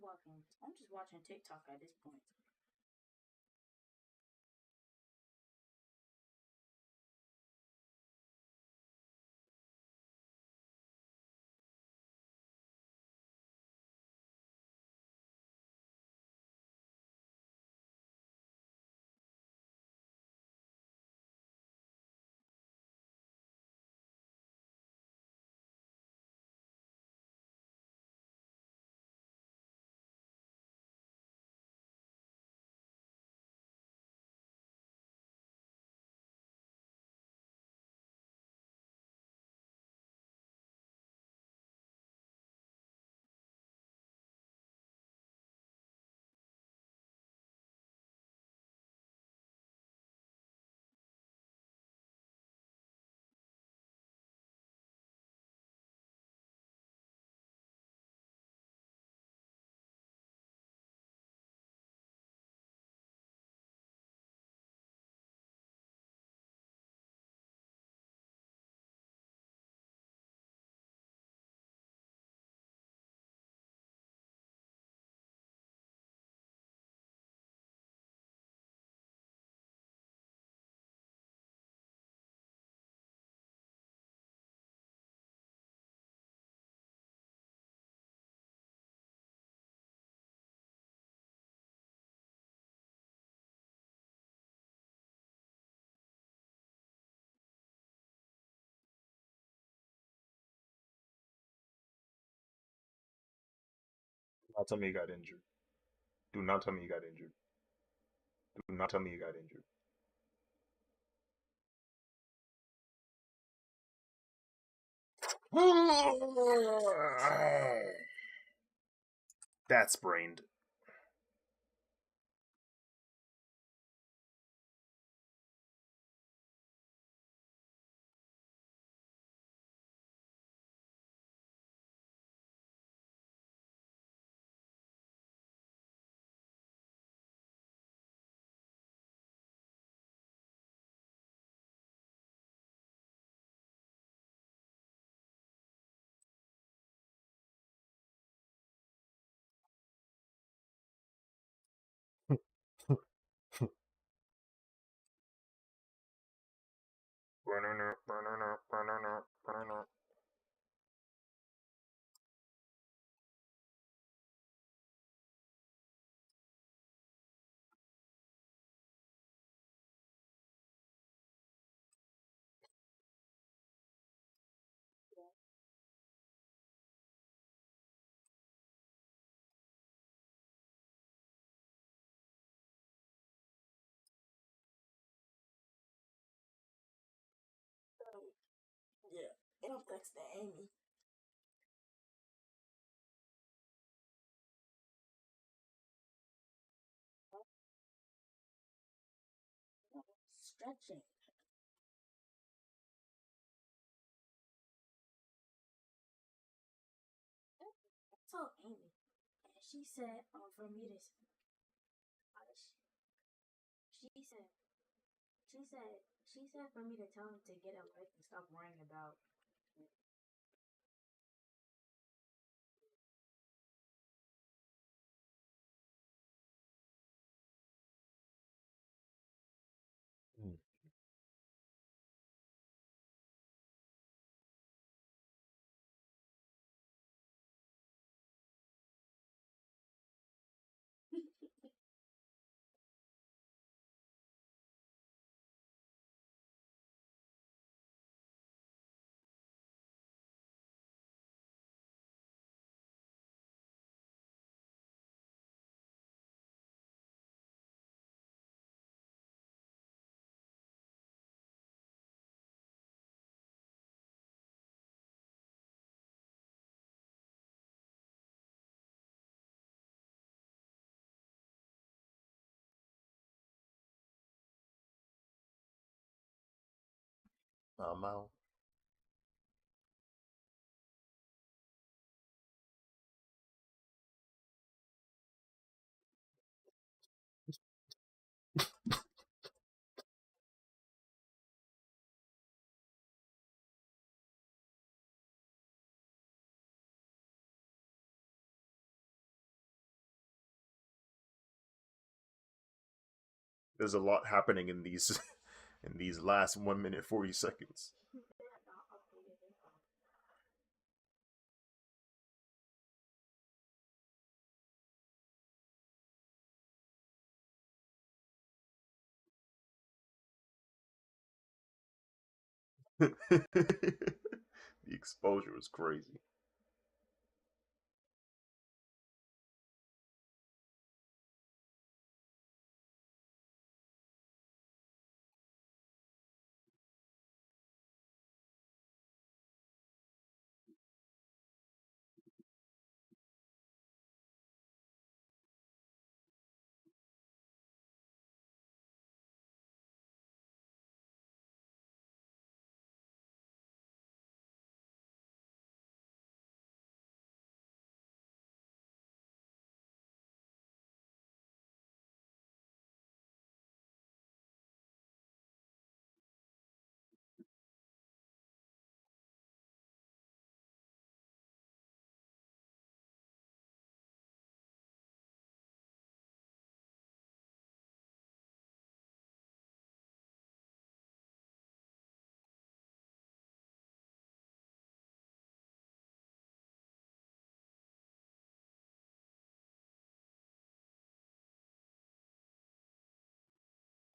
watching. I'm just watching TikTok at this point. Not tell me you got injured. Do not tell me you got injured. Do not tell me you got injured. That's brained. Yeah, and I'm texting Amy. Stretching. I told Amy, and she said, for me to, she said, she said for me to tell him to get a life and stop worrying about. Mm. I'm out. there's a lot happening in these in these last 1 minute 40 seconds. They had not updated it. The exposure was crazy.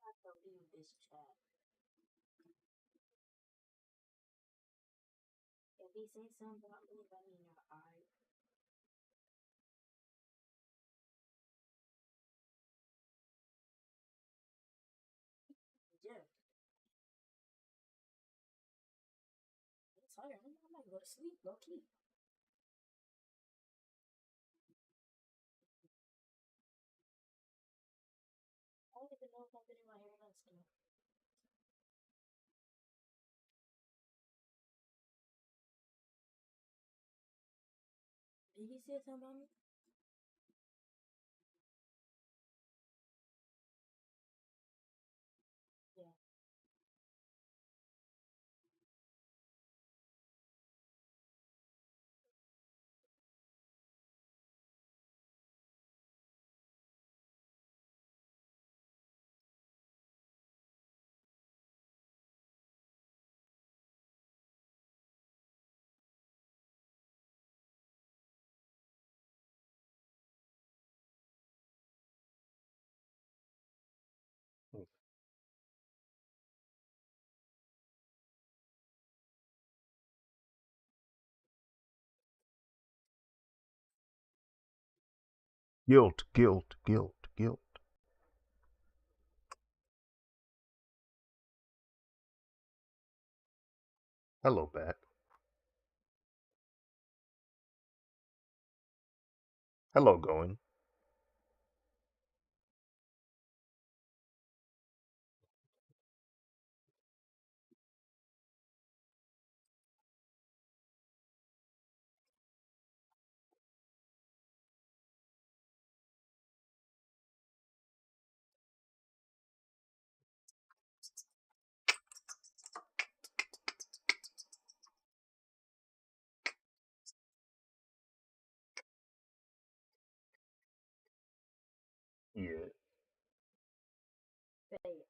I have to leave this chat. If he says something about me, let me know. I yeah. I'm tired. I might go to sleep. Low key. I don't even know if I'm getting my hair done still. Did he say something about me? Yeah. Guilt, guilt, guilt, guilt. Hello, back. Hello, going. Yeah. Say it.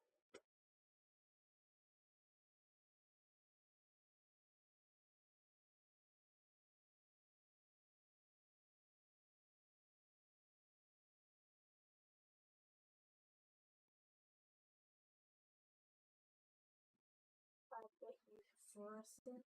I bet you for a second.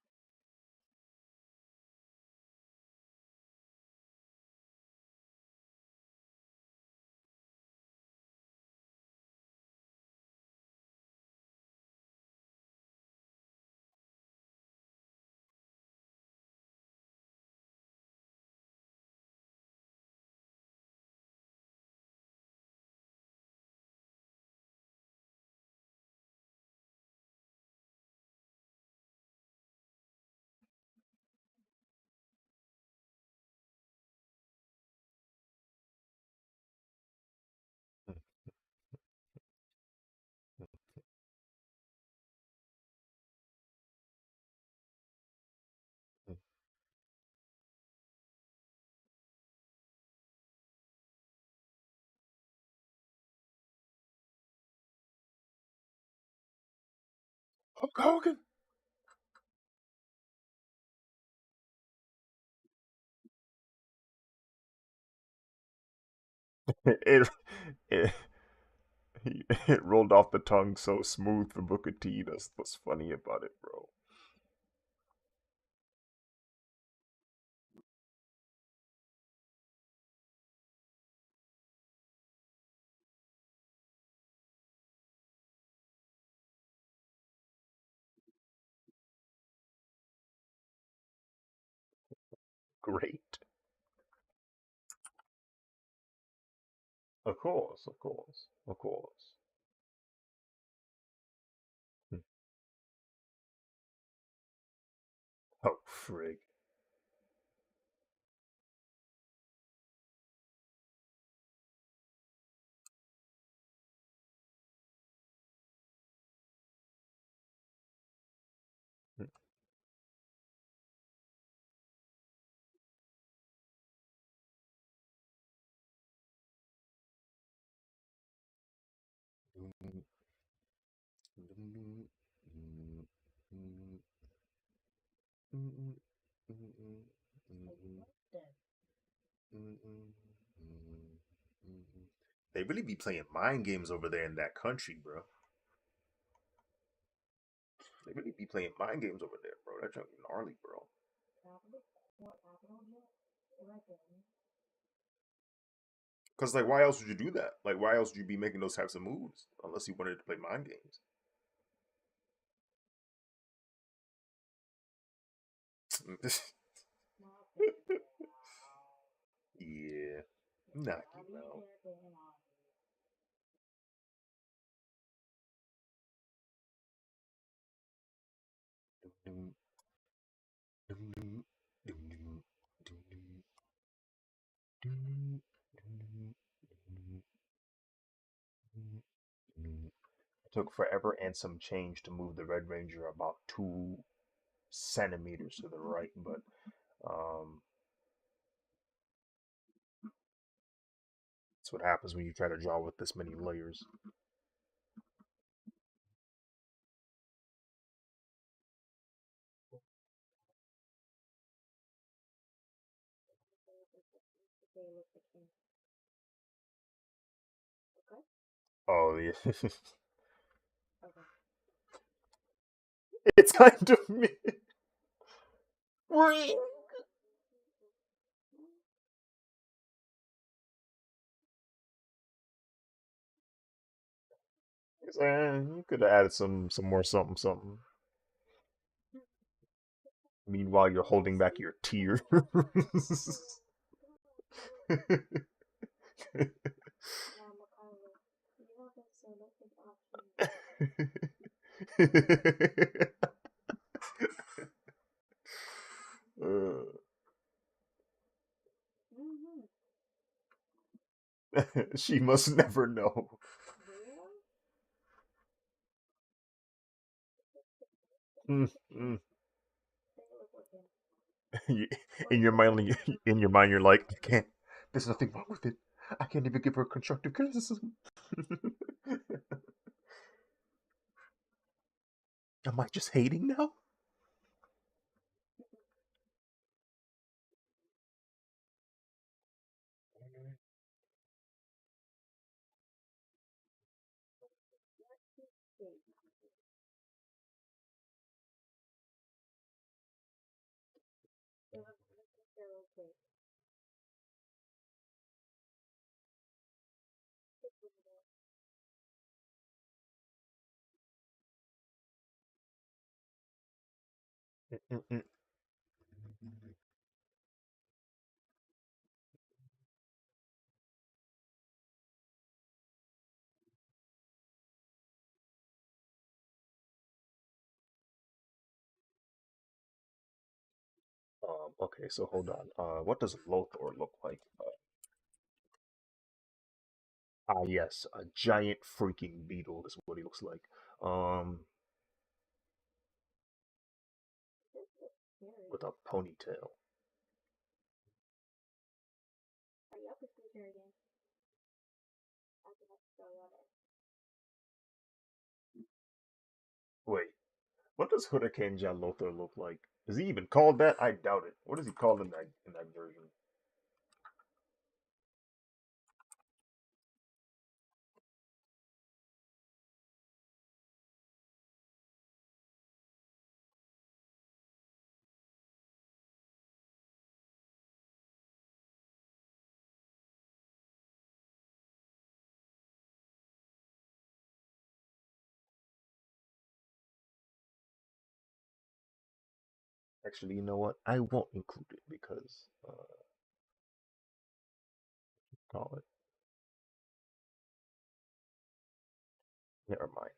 Hulk Hogan. It, it it rolled off the tongue so smooth for Booker T. That's what's funny about it, bro. Great. Of course, of course, of course. Oh, frig. They really be playing mind games over there in that country, bro. They really be playing mind games over there, bro. That junk gnarly, bro. Cause like, why else would you do that? Like, why else would you be making those types of moves unless you wanted to play mind games? Yeah, knock him out. It took forever and some change to move the Red Ranger about 2 centimeters to the right, but um, that's what happens when you try to draw with this many layers. Oh yeah, it's kind of me. Ring. You could have added some more something something. Meanwhile, you're holding back your tears. She must never know. Mm, mm. In your mind, you're like, I can't. There's nothing wrong with it. I can't even give her constructive criticism. Am I just hating now? Mm-mm. Okay, so hold on. What does Lothor look like? Yes, a giant freaking beetle is what he looks like. Um, with a ponytail. Wait. What does Hurricane Jaloto look like? Is he even called that? I doubt it. What is he called in that version? Actually, you know what? I won't include it because call it. Never mind.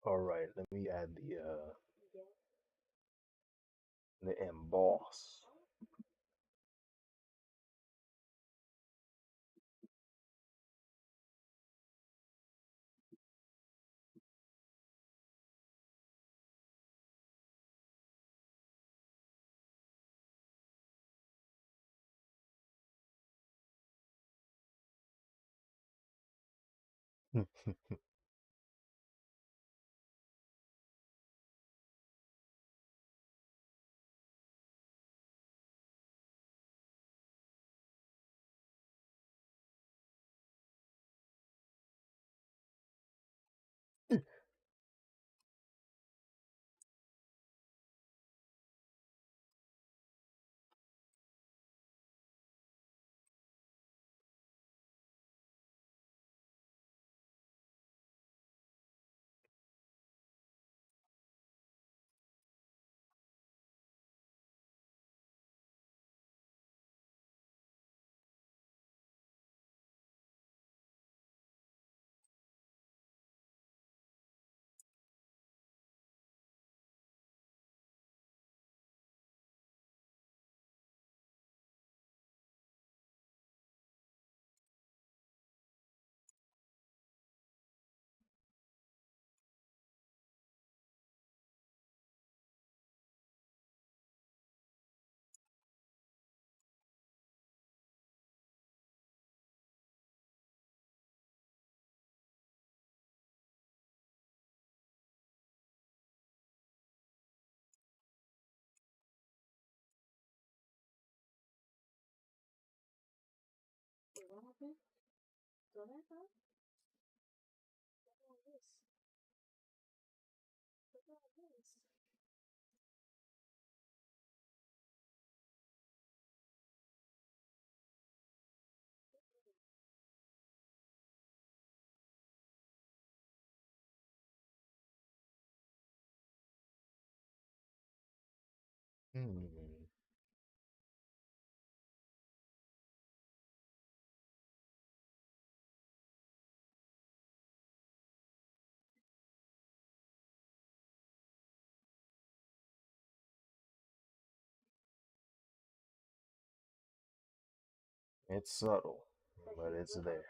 All right, let me add the emboss. Hmm. It's subtle, but it's there.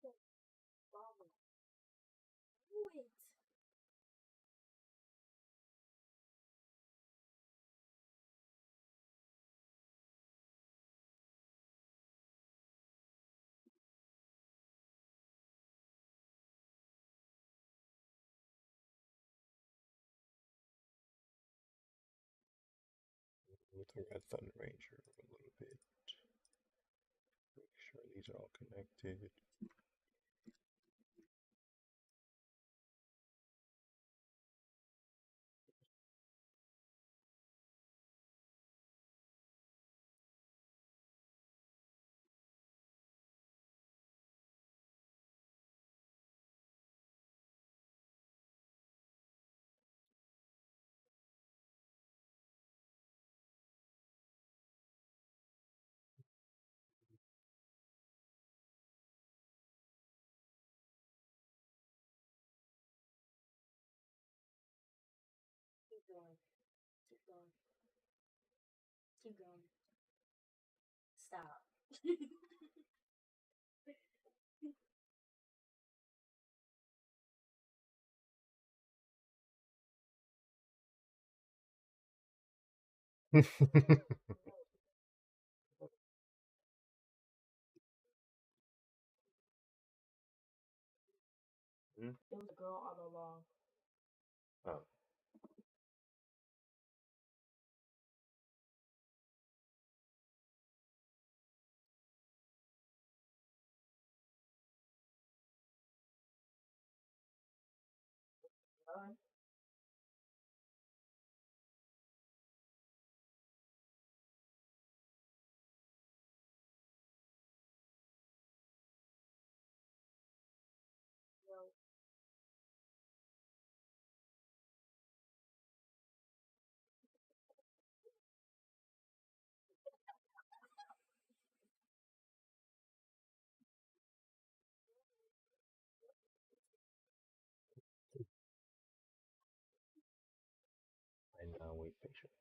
Wait. With the Red Thunder Ranger a little bit. Make sure these are all connected. Keep going. Keep going. Keep going. Stop. Hmm? It was a girl all along. Oh. Done. Yo, I now wait patiently.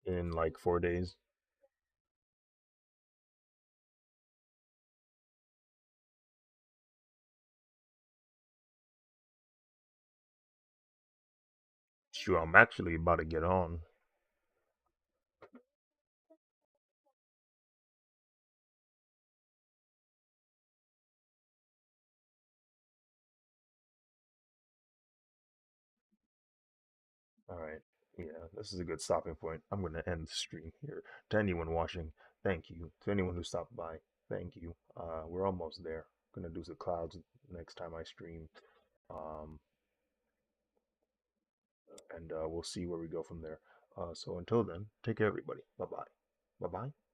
In like 4 days. Sure, I'm actually about to get on. All right. Yeah, this is a good stopping point. I'm going to end the stream here. To anyone watching, thank you. To anyone who stopped by, thank you. We're almost there. Gonna do the clouds next time I stream. Um, and we'll see where we go from there. So until then, take care, everybody. Bye bye. Bye bye.